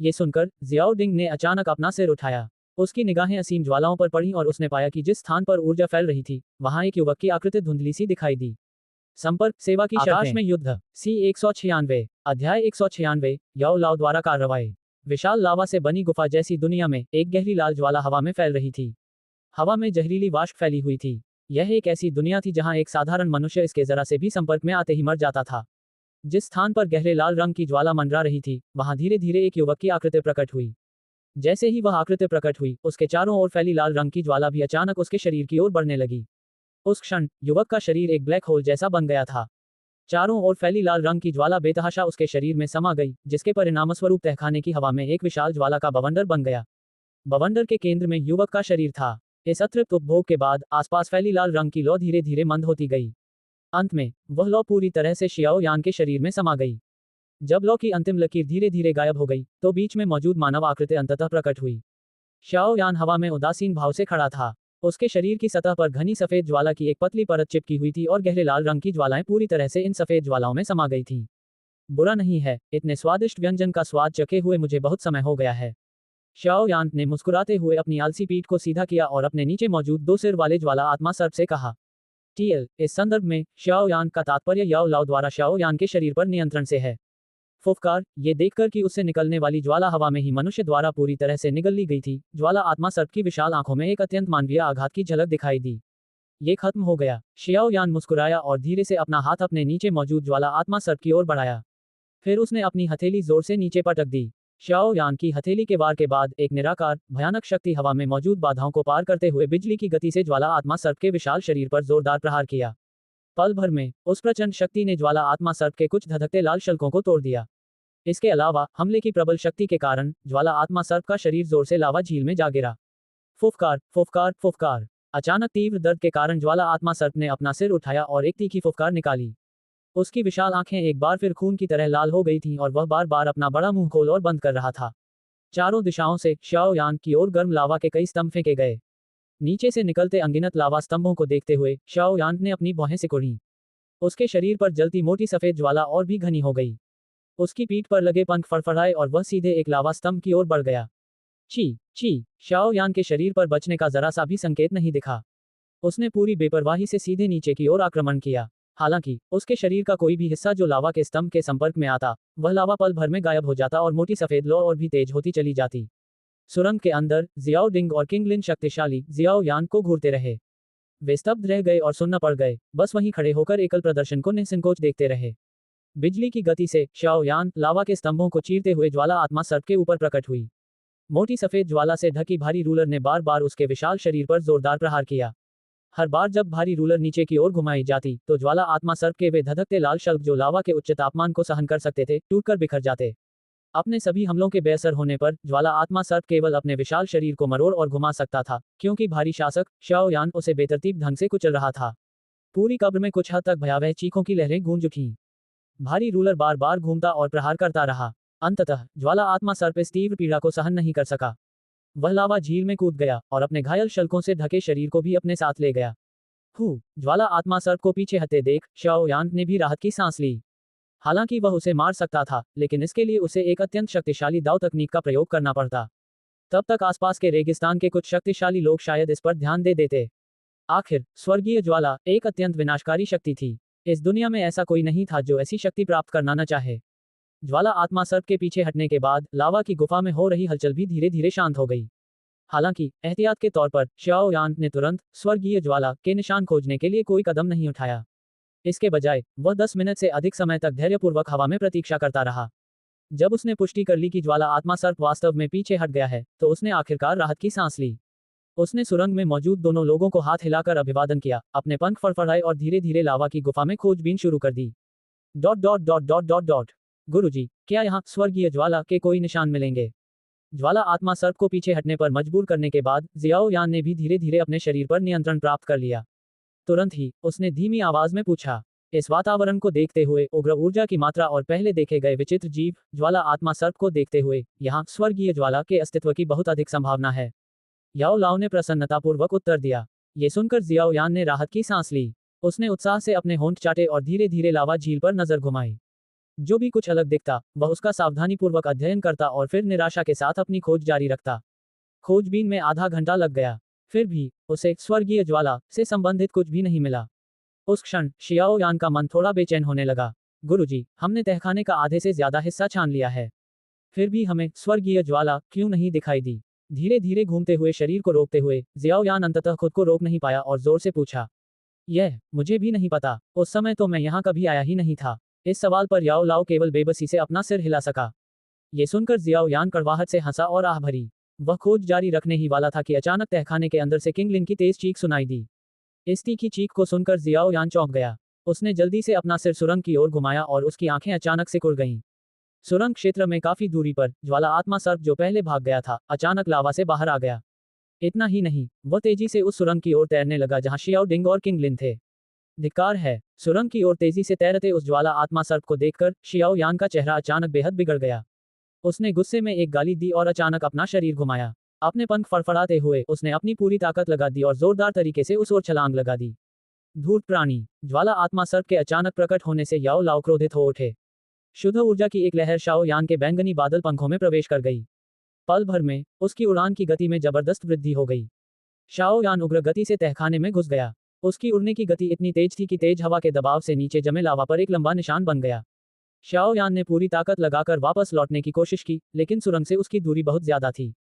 ये सुनकर जियाओ डिंग ने अचानक अपना सिर उठाया। उसकी निगाहें असीम ज्वालाओं पर पड़ी और उसने पाया कि जिस स्थान पर ऊर्जा फैल रही थी, वहां एक युवक की आकृति धुंधली सी दिखाई दी। संपर्क सेवा की आकाश में युद्ध सी 196 अध्याय 196 याओ लाओ द्वारा कार्रवाई। विशाल लावा से बनी गुफा जैसी दुनिया में एक गहरी लाल ज्वाला हवा में फैल रही थी। हवा में जहरीली वाष्प फैली हुई थी। यह एक ऐसी दुनिया थी जहां एक साधारण मनुष्य इसके जरा से भी संपर्क में आते ही मर जाता था। जिस स्थान पर गहरे लाल रंग की ज्वाला मंडरा रही थी, वहां धीरे धीरे एक युवक की आकृति प्रकट हुई। जैसे ही वह आकृति प्रकट हुई, उसके चारों ओर फैली लाल रंग की ज्वाला भी अचानक उसके शरीर की ओर बढ़ने लगी। उस क्षण युवक का शरीर एक ब्लैक होल जैसा बन गया था। चारों ओर फैली लाल रंग की ज्वाला बेतहाशा उसके शरीर में समा गई, जिसके परिणामस्वरूप तहखाने की हवा में एक विशाल ज्वाला का बवंडर बन गया। बवंडर के केंद्र में युवक का शरीर था। इस अतृप्त उपभोग के बाद आसपास फैली लाल रंग की लौ धीरे धीरे मंद होती गई। अंत में वह लौ पूरी तरह से शियाओ यान के शरीर में समा गई। जब लौ की अंतिम लकीर धीरे धीरे गायब हो गई, तो बीच में मौजूद मानव आकृति अंततः प्रकट हुई। शियाओ यान हवा में उदासीन भाव से खड़ा था। उसके शरीर की सतह पर घनी सफेद ज्वाला की एक पतली परत चिपकी हुई थी और गहरे लाल रंग की ज्वालाएं पूरी तरह से इन सफेद ज्वालाओं में समा गई थीं। बुरा नहीं है, इतने स्वादिष्ट व्यंजन का स्वाद चखे हुए मुझे बहुत समय हो गया है। शाओ यान ने मुस्कुराते हुए अपनी आलसी पीठ को सीधा किया और अपने नीचे मौजूद 2 सिर वाले ज्वाला आत्मा सर्प से कहा। टीएल, इस संदर्भ में शाओ यान का तात्पर्य याओ लाओ द्वारा शाओ यान के शरीर पर नियंत्रण से है। फुफकार, ये देखकर कि उससे निकलने वाली ज्वाला हवा में ही मनुष्य द्वारा पूरी तरह से निगल ली गई थी, ज्वाला आत्मा सर्प की विशाल आंखों में एक अत्यंत मानवीय आघात की झलक दिखाई दी। ये खत्म हो गया। शियाओ यान मुस्कुराया और धीरे से अपना हाथ अपने नीचे मौजूद ज्वाला आत्मा सर्प की ओर बढ़ाया। फिर उसने अपनी हथेली जोर से नीचे पटक दी। शाओ यान की हथेली के वार के बाद एक निराकार, भयानक शक्ति हवा में मौजूद बाधाओं को पार करते हुए बिजली की गति से ज्वाला आत्मा सर्प के विशाल शरीर पर जोरदार प्रहार किया। पल भर में उस प्रचंड शक्ति ने ज्वाला आत्मा सर्प के कुछ धधकते लाल शल्कों को तोड़ दिया। इसके अलावा हमले की प्रबल शक्ति के कारण ज्वाला आत्मा सर्प का शरीर जोर से लावा झील में जा गिरा। फुफकार, फुफकार, फुफकार। अचानक तीव्र दर्द के कारण ज्वाला आत्मा सर्प ने अपना सिर उठाया और एक तीखी फुफकार निकाली। उसकी विशाल आंखें एक बार फिर खून की तरह लाल हो गई थीं और वह बार बार अपना बड़ा मुंह खोल और बंद कर रहा था। चारों दिशाओं से शाओ यान की ओर गर्म लावा के कई स्तंभ फेंके गए। नीचे से निकलते अनगिनत लावा स्तंभों को देखते हुए शाओ यान ने अपनी भौहें सिकुड़ी। उसके शरीर पर जलती मोटी सफेद ज्वाला और भी घनी हो गई। उसकी पीठ पर लगे पंख फड़फड़ाए और वह सीधे एक लावा स्तंभ की ओर बढ़ गया। छी, छी, शाओ यान के शरीर पर बचने का जरा सा भी संकेत नहीं दिखा। उसने पूरी बेपरवाही से सीधे नीचे की ओर आक्रमण किया। हालांकि उसके शरीर का कोई भी हिस्सा जो लावा के स्तंभ के संपर्क में आता, वह लावा पल भर में गायब हो जाता और मोटी सफेद लौ और भी तेज होती चली जाती। सुरंग के अंदर जियाओ डिंग और किंग लिन शक्तिशाली जियाओ यान को घूरते रहे। वे स्तब्ध रह गए और सुन्न पड़ गए, बस वहीं खड़े होकर एकल प्रदर्शन को निसंकोच देखते रहे। बिजली की गति से शाओ यान लावा के स्तंभों को चीरते हुए ज्वाला आत्मा सर्प के ऊपर प्रकट हुई। मोटी सफेद ज्वाला से ढकी भारी रूलर ने बार बार उसके विशाल शरीर पर जोरदार प्रहार किया। हर बार जब भारी रूलर नीचे की ओर घुमाई जाती तो ज्वाला आत्मा सर्प के वे धधकते लाल शल्क जो लावा के उच्च तापमान को सहन कर सकते थे, टूटकर बिखर जाते। अपने सभी हमलों के बेअसर होने पर ज्वाला आत्मा सर्प केवल अपने विशाल शरीर को मरोड़ और घुमा सकता था, क्योंकि भारी शासक शाओ यान उसे बेतरतीब ढंग से कुचल रहा था। पूरी कब्र में कुछ हद तक भयावह चीखों की लहरें गूंज उठीं। भारी रूलर बार बार घूमता और प्रहार करता रहा। अंततः ज्वाला आत्मा सर्प इस तीव्र पीड़ा को सहन नहीं कर सका। वह लावा झील में कूद गया और अपने घायल शल्कों से ढके शरीर को भी अपने साथ ले गया। ज्वाला आत्मा सर्प को पीछे हटते देख शाओ यान ने भी राहत की सांस ली। हालांकि वह उसे मार सकता था, लेकिन इसके लिए उसे एक अत्यंत शक्तिशाली दाव तकनीक का प्रयोग करना पड़ता। तब तक आसपास के रेगिस्तान के कुछ शक्तिशाली लोग शायद इस पर ध्यान दे देते। आखिर स्वर्गीय ज्वाला एक अत्यंत विनाशकारी शक्ति थी। इस दुनिया में ऐसा कोई नहीं था जो ऐसी शक्ति प्राप्त करना न चाहे। ज्वाला आत्मा सर्प के पीछे हटने के बाद लावा की गुफा में हो रही हलचल भी धीरे धीरे शांत हो गई। हालांकि एहतियात के तौर पर शाओ यान ने तुरंत स्वर्गीय ज्वाला के निशान खोजने के लिए कोई कदम नहीं उठाया। इसके बजाय वह 10 मिनट से अधिक समय तक धैर्यपूर्वक हवा में प्रतीक्षा करता रहा। जब उसने पुष्टि कर ली कि ज्वाला आत्मा सर्प वास्तव में पीछे हट गया है, तो उसने आखिरकार राहत की सांस ली। उसने सुरंग में मौजूद दोनों लोगों को हाथ हिलाकर अभिवादन किया, अपने पंख फड़फड़ाए और धीरे धीरे लावा की गुफा में खोजबीन शुरू कर दी। गुरुजी, क्या यहाँ स्वर्गीय ज्वाला के कोई निशान मिलेंगे? ज्वाला आत्मा सर्प को पीछे हटने पर मजबूर करने के बाद जियाओ यान ने भी धीरे धीरे अपने शरीर पर नियंत्रण प्राप्त कर लिया। तुरंत ही उसने धीमी आवाज में पूछा। इस वातावरण को देखते हुए, उग्र ऊर्जा की मात्रा और पहले देखे गए विचित्र जीव ज्वाला आत्मा सर्प को देखते हुए, यहाँ स्वर्गीय ज्वाला के अस्तित्व की बहुत अधिक संभावना है। याओ लाओ ने प्रसन्नतापूर्वक उत्तर दिया। ये सुनकर जियाओ यान ने राहत की सांस ली। उसने उत्साह से अपने होंठ चाटे और धीरे धीरे लावा झील पर नजर घुमाई। जो भी कुछ अलग दिखता, वह उसका सावधानीपूर्वक अध्ययन करता और फिर निराशा के साथ अपनी खोज जारी रखता। खोजबीन में आधा घंटा लग गया, फिर भी उसे स्वर्गीय ज्वाला से संबंधित कुछ भी नहीं मिला। उस क्षण शियाओ यान का मन थोड़ा बेचैन होने लगा। गुरुजी, हमने तहखाने का आधे से ज्यादा हिस्सा छान लिया है, फिर भी हमें स्वर्गीय ज्वाला क्यों नहीं दिखाई दी? धीरे धीरे घूमते हुए शरीर को रोकते हुए जियाओ यान अंततः खुद को रोक नहीं पाया और जोर से पूछा। यह मुझे भी नहीं पता, उस समय तो मैं यहाँ कभी आया ही नहीं था। इस सवाल पर याओ लाओ केवल बेबसी से अपना सिर हिला सका। ये सुनकर जियाओ यान कड़वाहट से हंसा और आह भरी। वह खोज जारी रखने ही वाला था कि अचानक तहखाने के अंदर से किंग लिन की तेज चीख सुनाई दी। इस तीखी चीख को सुनकर जियाओ यान चौंक गया। उसने जल्दी से अपना सिर सुरंग की ओर घुमाया और उसकी आंखें अचानक सिकुड़ गईं। सुरंग क्षेत्र में काफी दूरी पर ज्वाला आत्मा सर्प जो पहले भाग गया था, अचानक लावा से बाहर आ गया। इतना ही नहीं, वह तेजी से उस सुरंग की ओर तैरने लगा जहां शियाओ डिंग और किंग लिन थे। धिक्कार है। सुरंग की ओर तेजी से तैरते उस ज्वाला आत्मा सर्प को देखकर शियाओ यान का चेहरा अचानक बेहद बिगड़ गया। उसने गुस्से में एक गाली दी और अचानक अपना शरीर घुमाया। अपने पंख फड़फड़ाते हुए उसने अपनी पूरी ताकत लगा दी और जोरदार तरीके से उस ओर छलांग लगा दी। धूर्त प्राणी। ज्वाला आत्मा सर्प के अचानक प्रकट होने से याओ लाओ क्रोधित हो उठे। शुद्ध ऊर्जा की एक लहर शाओ यान के बैंगनी बादल पंखों में प्रवेश कर गई। पल भर में उसकी उड़ान की गति में जबरदस्त वृद्धि हो गई। शाओ यान उग्र गति से तहखाने में घुस गया। उसकी उड़ने की गति इतनी तेज थी कि तेज हवा के दबाव से नीचे जमे लावा पर एक लंबा निशान बन गया। शाओ यान ने पूरी ताकत लगाकर वापस लौटने की कोशिश की, लेकिन सुरंग से उसकी दूरी बहुत ज्यादा थी।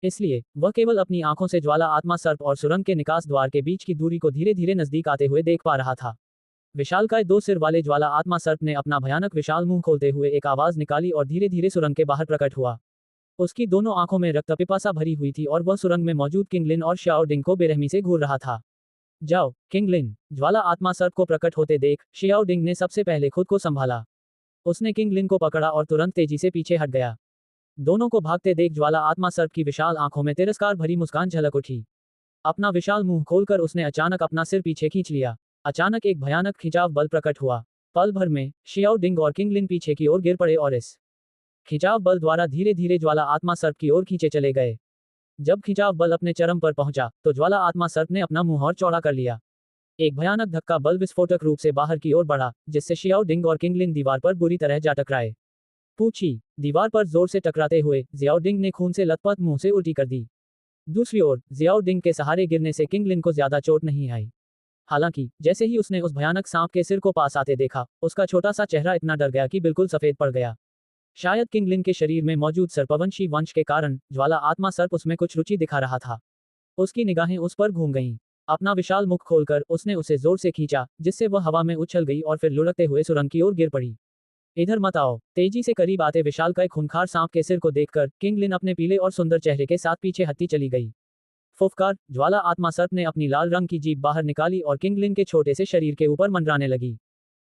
इसलिए वह केवल अपनी आंखों से ज्वाला आत्मा सर्प और सुरंग के निकास द्वार के बीच की दूरी को धीरे धीरे नजदीक आते हुए देख पा रहा था। विशालकाय 2 सिर वाले ज्वाला आत्मा सर्प ने अपना भयानक विशाल मुंह खोलते हुए एक आवाज निकाली और धीरे धीरे सुरंग के बाहर प्रकट हुआ। उसकी दोनों आंखों में रक्त पिपासा भरी हुई थी और वह सुरंग में मौजूद किंगलिन और श्याओ डिंग को बेरहमी से घूर रहा था। जाओ किंगलिन, ज्वाला आत्मा सर्प को प्रकट होते देख श्याओ डिंग ने सबसे पहले खुद को संभाला। उसने किंगलिन को पकड़ा और तुरंत तेजी से पीछे हट गया। दोनों को भागते देख ज्वाला आत्मा सर्प की विशाल आंखों में तिरस्कार भरी मुस्कान झलक उठी। अपना विशाल मुंह खोलकर उसने अचानक अपना सिर पीछे खींच लिया। अचानक एक भयानक खिंचाव बल प्रकट हुआ। पल भर में श्याओ डिंग और किंगलिन पीछे की ओर गिर पड़े और इस खिंचाव बल द्वारा धीरे धीरे ज्वाला आत्मा सर्प की ओर खींचे चले गए। जब खिंचाव बल अपने चरम पर पहुंचा तो ज्वाला आत्मा सर्प ने अपना मुंह और चौड़ा कर लिया। एक भयानक धक्का बल विस्फोटक रूप से बाहर की ओर बढ़ा, जिससे श्याओ डिंग और किंगलिन दीवार पर बुरी तरह जा टकराए। पूछी दीवार पर जोर से टकराते हुए जियाओ डिंग ने खून से लथपथ मुंह से उल्टी कर दी। दूसरी ओर जियाओ डिंग के सहारे गिरने से किंगलिन को ज्यादा चोट नहीं आई। हालांकि जैसे ही उसने उस भयानक सांप के सिर को पास आते देखा, उसका छोटा सा चेहरा इतना डर गया कि बिल्कुल सफेद पड़ गया। शायद किंगलिन के शरीर में मौजूद सर्पवंशी वंश के कारण ज्वाला आत्मा सर्प उसमें कुछ रुचि दिखा रहा था। उसकी निगाहें उस पर घूम गईं। अपना विशाल मुख खोलकर उसने उसे जोर से खींचा, जिससे वह हवा में उछल गई और फिर लुढ़कते हुए सुरंग की ओर गिर पड़ी। इधर मत आओ। तेजी से करीब आते विशालकाय खूंखार सांप के सिर को देखकर किंगलिन अपने पीले और सुंदर चेहरे के साथ पीछे हटती चली गई। फुफकार, ज्वाला आत्मा सर्प ने अपनी लाल रंग की जीभ बाहर निकाली और किंगलिन के छोटे से शरीर के ऊपर मंडराने लगी।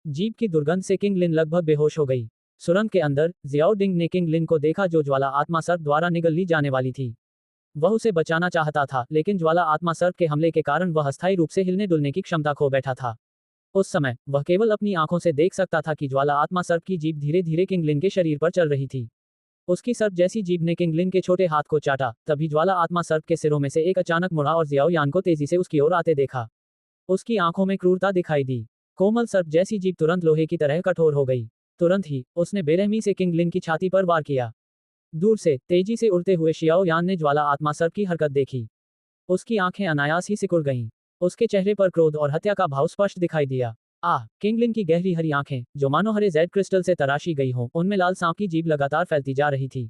जीभ की दुर्गंध से किंगलिन लगभग बेहोश हो गई। सुरंग के अंदर जियाओ डिंग ने किंगलिन को देखा, जो ज्वाला आत्मा सर्प द्वारा निगल ली जाने वाली थी। वह उसे बचाना चाहता था, लेकिन ज्वाला आत्मा सर्प के हमले के कारण वह अस्थायी रूप से हिलने डुलने की क्षमता खो बैठा था। उस समय वह केवल अपनी आंखों से देख सकता था कि ज्वाला आत्मा सर्प की जीभ धीरे धीरे किंगलिन के शरीर पर चल रही थी। उसकी सर्प जैसी जीभ ने किंगलिन के छोटे हाथ को चाटा, तभी ज्वाला आत्मा सर्प के सिरों में से एक अचानक मुड़ा और जियाओ यान को तेजी से उसकी ओर आते देखा। उसकी आंखों में क्रूरता दिखाई दी। कोमल सर्प जैसी जीभ तुरंत लोहे की तरह कठोर हो गई। तुरंत ही उसने बेरहमी से किंगलिन की छाती पर वार किया। दूर से तेजी से उड़ते हुए शियाओ यान ने ज्वाला आत्मा सर्प की हरकत देखी। उसकी आंखें अनायास ही सिकुड़ गईं। उसके चेहरे पर क्रोध और हत्या का भाव स्पष्ट दिखाई दिया। किंगलिन की गहरी हरी आंखें, जो मानो हरे जेड क्रिस्टल से तराशी गई हों, उनमें लाल सांप की जीभ लगातार फैलती जा रही थी।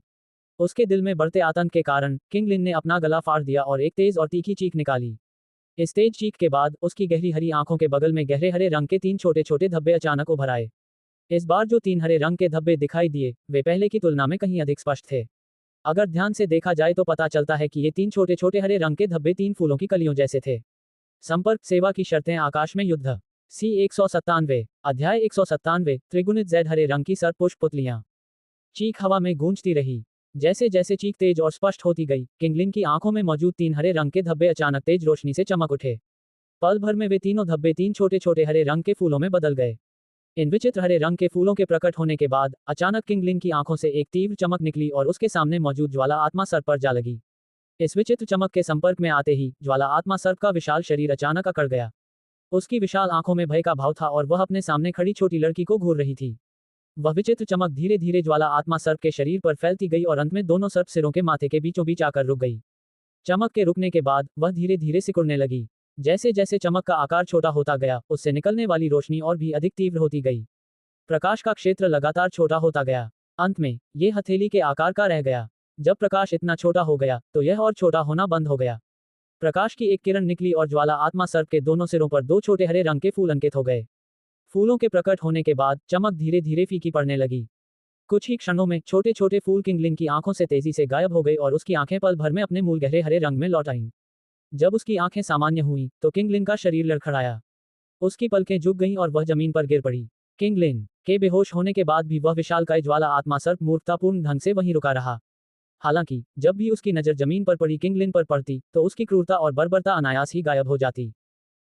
उसके दिल में बढ़ते आतंक के कारण किंगलिन ने अपना गला फाड़ दिया और एक तेज और तीखी चीख निकाली। इस तेज चीख के बाद उसकी गहरी हरी आंखों के बगल में गहरे हरे रंग के 3 छोटे छोटे धब्बे अचानक उभर आए। इस बार जो 3 हरे रंग के धब्बे दिखाई दिए, वे पहले की तुलना में कहीं अधिक स्पष्ट थे। अगर ध्यान से देखा जाए तो पता चलता है कि ये 3 छोटे छोटे हरे रंग के धब्बे 3 फूलों की कलियों जैसे थे। संपर्क सेवा की शर्तें आकाश में युद्ध। C197 अध्याय 197 त्रिगुणित जेड हरे रंग की सर्प पुष्प पुतलियां। चीख हवा में गूंजती रही। जैसे जैसे चीख तेज और स्पष्ट होती गई, किंगलिन की आंखों में मौजूद 3 हरे रंग के धब्बे अचानक तेज रोशनी से चमक उठे। पल भर में वे तीनों धब्बे 3 छोटे छोटे हरे रंग के फूलों में बदल गए। इन विचित्र हरे रंग के फूलों के प्रकट होने के बाद अचानक किंगलिन की आंखों से एक तीव्र चमक निकली और उसके सामने मौजूद ज्वाला आत्मा सर्प पर जा लगी। इस विचित्र चमक के संपर्क में आते ही ज्वाला आत्मा सर्प का विशाल शरीर अचानक अकड़ गया। उसकी विशाल आंखों में भय का भाव था और वह अपने सामने खड़ी छोटी लड़की को घूर रही थी। वह विचित्र चमक धीरे धीरे ज्वाला आत्मा सर्प के शरीर पर फैलती गई और अंत में दोनों सर्प सिरों के माथे के बीचों बीच आकर रुक गई। चमक के रुकने के बाद वह धीरे धीरे सिकुड़ने लगी। जैसे जैसे चमक का आकार छोटा होता गया, उससे निकलने वाली रोशनी और भी अधिक तीव्र होती गई। प्रकाश का क्षेत्र लगातार छोटा होता गया। अंत में यह हथेली के आकार का रह गया। जब प्रकाश इतना छोटा हो गया तो यह और छोटा होना बंद हो गया। प्रकाश की एक किरण निकली और ज्वाला आत्मा सर्प के दोनों सिरों पर 2 छोटे हरे रंग के फूल अंकित हो गए। फूलों के प्रकट होने के बाद चमक धीरे धीरे फीकी पड़ने लगी। कुछ ही क्षणों में छोटे छोटे फूल किंगलिन की आंखों से तेजी से गायब हो गए और उसकी आंखें पल भर में अपने मूल गहरे हरे रंग में लौट आईं। जब उसकी आंखें सामान्य हुईं तो किंगलिन का शरीर लड़खड़ाया। उसकी पलकें झुक गईं और वह जमीन पर गिर पड़ी। किंगलिन के बेहोश होने के बाद भी वह विशालकाय ज्वाला आत्मा सर्प मूर्खतापूर्ण ढंग से वहीं रुका रहा। हालांकि जब भी उसकी नजर जमीन पर पड़ी किंगलिन पर पड़ती तो उसकी क्रूरता और बर्बरता अनायास ही गायब हो जाती।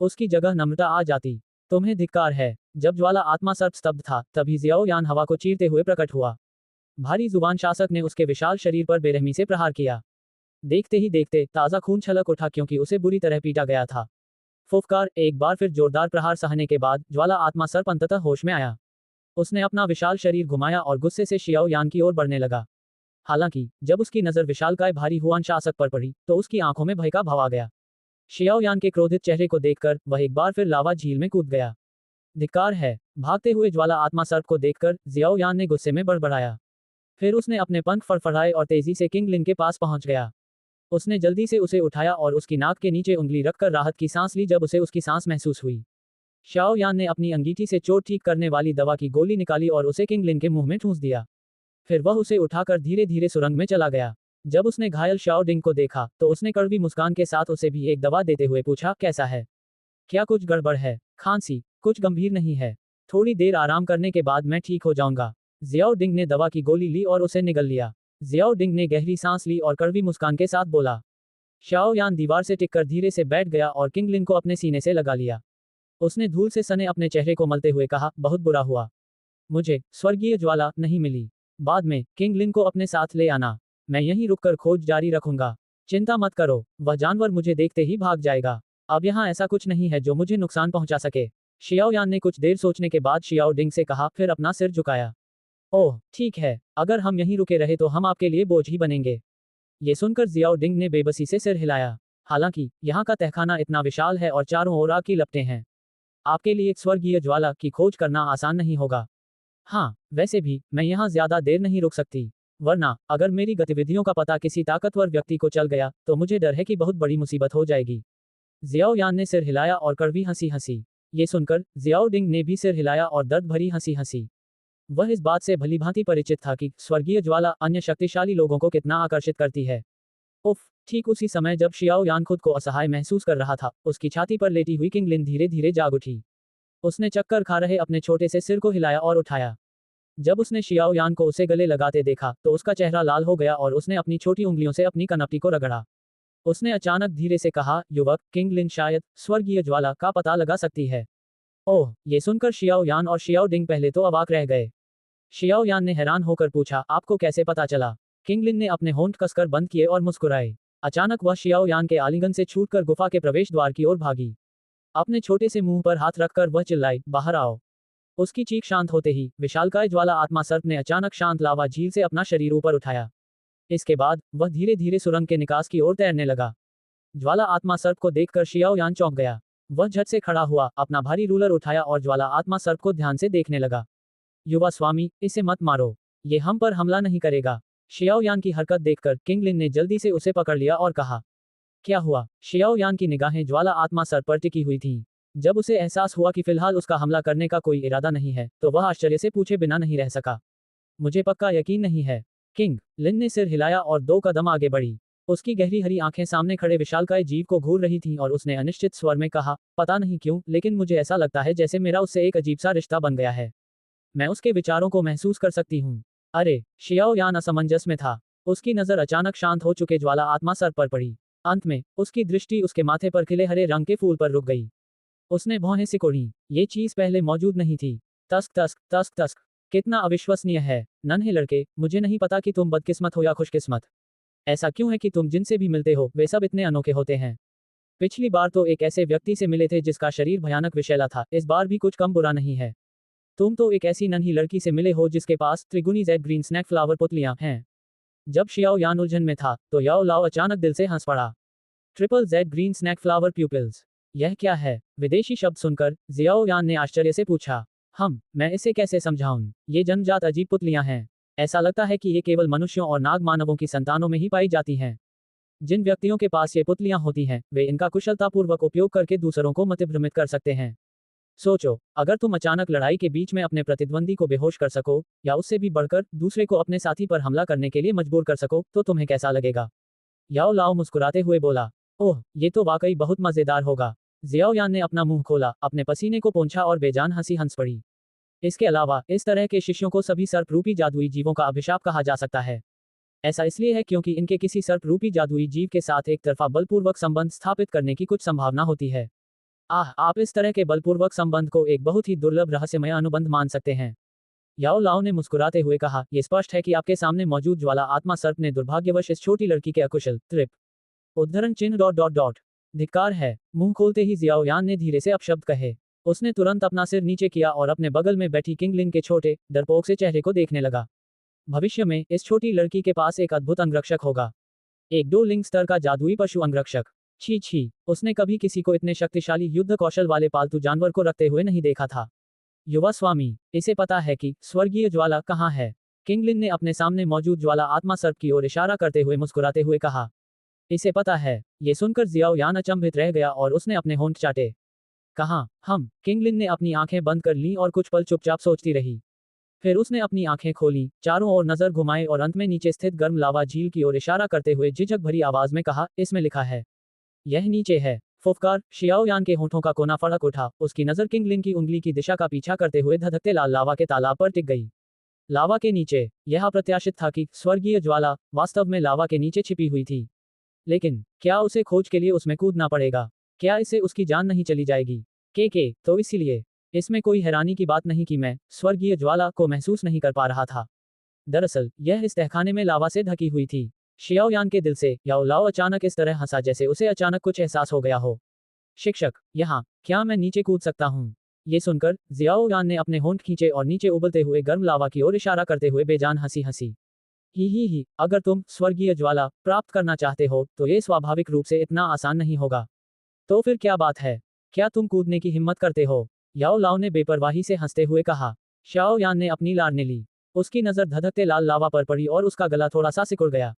उसकी जगह नम्रता आ जाती। तुम्हें धिक्कार है। जब ज्वाला आत्मा सर्प स्तब्ध था, तभी जियाओ यान हवा को चीरते हुए प्रकट हुआ। भारी जुबान शासक ने उसके विशाल शरीर पर बेरहमी से प्रहार किया। देखते ही देखते ताजा खून छलक उठा, क्योंकि उसे बुरी तरह पीटा गया था। फुफकार, एक बार फिर जोरदार प्रहार सहने के बाद ज्वाला आत्मा सर्प अंततः होश में आया। उसने अपना विशाल शरीर घुमाया और गुस्से से शियाओ यान की ओर बढ़ने लगा। हालांकि जब उसकी नजर विशालकाय भारी हुआन शासक पर पड़ी तो उसकी आंखों में भय का भाव आ गया। शियाओ यान के क्रोधित चेहरे को देखकर वह एक बार फिर लावा झील में कूद गया। धिक्कार है। भागते हुए ज्वाला आत्मा सर्प को देखकर जियाओ यान ने गुस्से में बड़बड़ाया। फिर उसने अपने पंख फड़फड़ाए और तेजी से किंग लिन के पास पहुंच गया। उसने जल्दी से उसे उठाया और उसकी नाक के नीचे उंगली रखकर राहत की सांस ली जब उसे उसकी सांस महसूस हुई। शाओ यान ने अपनी अंगीठी से चोट ठीक करने वाली दवा की गोली निकाली और उसे किंग लिन के मुंह में ठूंस दिया। फिर वह उसे उठाकर धीरे धीरे सुरंग में चला गया। जब उसने घायल शाओ डिंग को देखा तो उसने कड़वी मुस्कान के साथ उसे भी एक दवा देते हुए पूछा, कैसा है? क्या कुछ गड़बड़ है? खांसी? कुछ गंभीर नहीं है। थोड़ी देर आराम करने के बाद मैं ठीक हो जाऊंगा। जियाओ डिंग ने दवा की गोली ली और उसे निगल लिया। जियाओ डिंग ने गहरी सांस ली और कड़वी मुस्कान के साथ बोला। शाओ यान दीवार से टिककर धीरे से बैठ गया और किंग लिन को अपने सीने से लगा लिया। उसने धूल से सने अपने चेहरे को मलते हुए कहा, बहुत बुरा हुआ। मुझे स्वर्गीय ज्वाला नहीं मिली। बाद में किंग लिन को अपने साथ ले आना। मैं यहीं रुककर खोज जारी रखूंगा। चिंता मत करो, वह जानवर मुझे देखते ही भाग जाएगा। अब यहाँ ऐसा कुछ नहीं है जो मुझे नुकसान पहुंचा सके। शियाओ यान ने कुछ देर सोचने के बाद शियाओ डिंग से कहा, फिर अपना सिर झुकाया। ओह ठीक है, अगर हम यहीं रुके रहे तो हम आपके लिए बोझ ही बनेंगे। ये सुनकर जियाओ डिंग ने बेबसी से सिर हिलाया। हालांकि यहाँ का तहखाना इतना विशाल है और चारों ओर आग की लपटें हैं। आपके लिए एक स्वर्गीय ज्वाला की खोज करना आसान नहीं होगा। हाँ, वैसे भी मैं यहाँ ज्यादा देर नहीं रुक सकती, वरना अगर मेरी गतिविधियों का पता किसी ताकतवर व्यक्ति को चल गया तो मुझे डर है कि बहुत बड़ी मुसीबत हो जाएगी। जियाओ यान ने सिर हिलाया और कड़वी हंसी हंसी। ये सुनकर जियाओ डिंग ने भी सिर हिलाया और दर्द भरी हंसी हंसी। वह इस बात से भलीभांति परिचित था कि स्वर्गीय ज्वाला अन्य शक्तिशाली लोगों को कितना आकर्षित करती है। उफ, ठीक उसी समय जब शियाओ यान खुद को असहाय महसूस कर रहा था, उसकी छाती पर लेटी हुई किंग लिन धीरे धीरे जाग उठी। उसने चक्कर खा रहे अपने छोटे से सिर को हिलाया और उठाया। जब उसने शियाओ यान को उसे गले लगाते देखा तो उसका चेहरा लाल हो गया और उसने अपनी छोटी उंगलियों से अपनी कनपटी को रगड़ा। उसने अचानक धीरे से कहा, युवक, किंग लिन शायद स्वर्गीय ज्वाला का पता लगा सकती है। ओह, ये सुनकर शियाओ यान और शियाओ डिंग पहले तो अवाक रह गए। शियाओ यान ने हैरान होकर पूछा, आपको कैसे पता चला? किंग लिन ने अपने होंठ कसकर बंद किए और मुस्कुराए। अचानक वह शियाओ यान के आलिंगन से छूटकर गुफा के प्रवेश द्वार की ओर भागी। अपने छोटे से मुंह पर हाथ रखकर वह चिल्लाई, बाहर आओ। उसकी चीख शांत होते ही विशालकाय ज्वाला आत्मा सर्प ने अचानक शांत लावा झील से अपना शरीर ऊपर उठाया। इसके बाद वह धीरे धीरे सुरंग के निकास की ओर तैरने लगा। ज्वाला आत्मा सर्प को देखकर शियाओ यान चौंक गया। वह झट से खड़ा हुआ, अपना भारी रूलर उठाया और ज्वाला आत्मा सर्प को ध्यान से देखने लगा। युवा स्वामी, इसे मत मारो, ये हम पर हमला नहीं करेगा। शियाओ यान की हरकत देखकर किंग लिन ने जल्दी से उसे पकड़ लिया और कहा, क्या हुआ? शियाओ यान की निगाहें ज्वाला आत्मा सर्प पर टिकी हुई थीं। जब उसे एहसास हुआ कि फिलहाल उसका हमला करने का कोई इरादा नहीं है तो वह आश्चर्य से पूछे बिना नहीं रह सका, मुझे पक्का यकीन नहीं है। किंग लिन ने सिर हिलाया और 2 कदम आगे बढ़ी। उसकी गहरी हरी आंखें सामने खड़े विशालकाय जीव को घूर रही थीं और उसने अनिश्चित स्वर में कहा, पता नहीं क्यों, लेकिन मुझे ऐसा लगता है जैसे मेरा उससे एक अजीब सा रिश्ता बन गया है। मैं उसके विचारों को महसूस कर सकती हूँ। अरे, शियाओ यान असमंजस में था। उसकी नजर अचानक शांत हो चुके ज्वाला आत्मा सर्प पर पड़ी। अंत में उसकी दृष्टि उसके माथे पर खिले हरे रंग के फूल पर रुक गई। उसने भौहें सिकोड़ी। ये चीज पहले मौजूद नहीं थी। तस्क तस्क तस्क तस्क। कितना अविश्वसनीय है। नन्हे लड़के, मुझे नहीं पता कि तुम बदकिस्मत हो या खुशकिस्मत। ऐसा क्यों है कि तुम जिनसे भी मिलते हो वे सब इतने अनोखे होते हैं? पिछली बार तो एक ऐसे व्यक्ति से मिले थे जिसका शरीर भयानक विषैला था, इस बार भी कुछ कम बुरा नहीं है। तुम तो एक ऐसी नन्ही लड़की से मिले हो जिसके पास त्रिगुनी जेड ग्रीन स्नैक फ्लावर पुतलियां हैं। जब शियाओ यान उलझन में था तो याओ लाओ अचानक दिल से हंस पड़ा। Triple Z green snake flower pupils, यह क्या है? विदेशी शब्द सुनकर जियाओ यान ने आश्चर्य से पूछा, मैं इसे कैसे समझाऊं? ये जन्मजात अजीब पुतलियां हैं। ऐसा लगता है कि ये केवल मनुष्यों और नाग मानवों की संतानों में ही पाई जाती हैं। जिन व्यक्तियों के पास ये पुतलियां होती हैं वे इनका कुशलतापूर्वक उपयोग करके दूसरों को मतिभ्रमित कर सकते हैं। सोचो, अगर तुम अचानक लड़ाई के बीच में अपने प्रतिद्वंदी को बेहोश कर सको या उससे भी बढ़कर दूसरे को अपने साथी पर हमला करने के लिए मजबूर कर सको तो तुम्हें कैसा लगेगा? याओ लाओ मुस्कुराते हुए बोला, ओह, ये तो वाकई बहुत मजेदार होगा। जियाओ यान ने अपना मुंह खोला, अपने पसीने को पोंछा और बेजान हंसी हंस पड़ी। इसके अलावा इस तरह के शिष्यों को सभी सर्प रूपी जादुई जीवों का अभिशाप कहा जा सकता है। ऐसा इसलिए है क्योंकि इनके किसी सर्प रूपी जादुई जीव के साथ एक तरफा बलपूर्वक संबंध स्थापित करने की कुछ संभावना होती है। आप इस तरह के बलपूर्वक संबंध को एक बहुत ही दुर्लभ रहस्यमय अनुबंध मान सकते हैं। याओ लाओ ने मुस्कुराते हुए कहा, यह स्पष्ट है कि आपके सामने मौजूद ज्वाला आत्मा सर्प ने दुर्भाग्यवश इस छोटी लड़की के अकुशल त्रिप उद्धरण चिन्ह डॉट डॉट डॉट धिक्कार है। मुंह खोलते ही जियाओ यान ने धीरे से अपशब्द कहे। उसने तुरंत अपना सिर नीचे किया और अपने बगल में बैठी किंग लिन के छोटे डरपोक से चेहरे को देखने लगा। भविष्य में इस छोटी लड़की के पास एक अद्भुत अंगरक्षक होगा, एक 2 लिंग स्तर का जादुई पशु अंगरक्षक। छी छी, उसने कभी किसी को इतने शक्तिशाली युद्ध कौशल वाले पालतू जानवर को रखते हुए नहीं देखा था। युवा स्वामी, इसे पता है कि स्वर्गीय ज्वाला कहाँ है? किंगलिन ने अपने सामने मौजूद ज्वाला आत्मा सर्प की ओर इशारा करते हुए मुस्कुराते हुए कहा। इसे पता है। ये सुनकर जियाओ यान अचंभित रह गया और उसने अपने होंठ चाटे। कहाँ? हम। किंगलिन ने अपनी आंखें बंद कर लीं और कुछ पल चुपचाप सोचती रही। फिर उसने अपनी आंखें खोली, चारों ओर नजर घुमाए और अंत में नीचे स्थित गर्म लावा झील की ओर इशारा करते हुए झिझक भरी आवाज में कहा, इसमें लिखा है। यह नीचे है। फुफकार, शियाओ यान के होंठों का कोना फड़क उठा, उसकी नजर किंगलिन की उंगली की दिशा का पीछा करते हुए धधकते लाल लावा के तालाब पर टिक गई। लावा के नीचे। यह अप्रत्याशित था कि स्वर्गीय ज्वाला वास्तव में लावा के नीचे छिपी हुई थी। लेकिन क्या उसे खोज के लिए उसमें कूदना पड़ेगा? क्या इससे उसकी जान नहीं चली जाएगी? तो इसीलिए इसमें कोई हैरानी की बात नहीं कि मैं स्वर्गीय ज्वाला को महसूस नहीं कर पा रहा था। दरअसल यह इस तहखाने में लावा से ढकी हुई थी। शियाओ यान के दिल से याओ लाओ अचानक इस तरह हंसा जैसे उसे अचानक कुछ एहसास हो गया हो। शिक्षक, यहाँ क्या मैं नीचे कूद सकता हूँ? ये सुनकर जियाओ यान ने अपने होंठ खींचे और नीचे उबलते हुए गर्म लावा की ओर इशारा करते हुए बेजान हंसी हंसी। ही, अगर तुम स्वर्गीय ज्वाला प्राप्त करना चाहते हो तो ये स्वाभाविक रूप से इतना आसान नहीं होगा। तो फिर क्या बात है? क्या तुम कूदने की हिम्मत करते हो? याओ लाओ ने बेपरवाही से हंसते हुए कहा। शाओ यान ने अपनी लारने ली। उसकी नजर धधकते लाल लावा पर पड़ी और उसका गला थोड़ा सा सिकुड़ गया।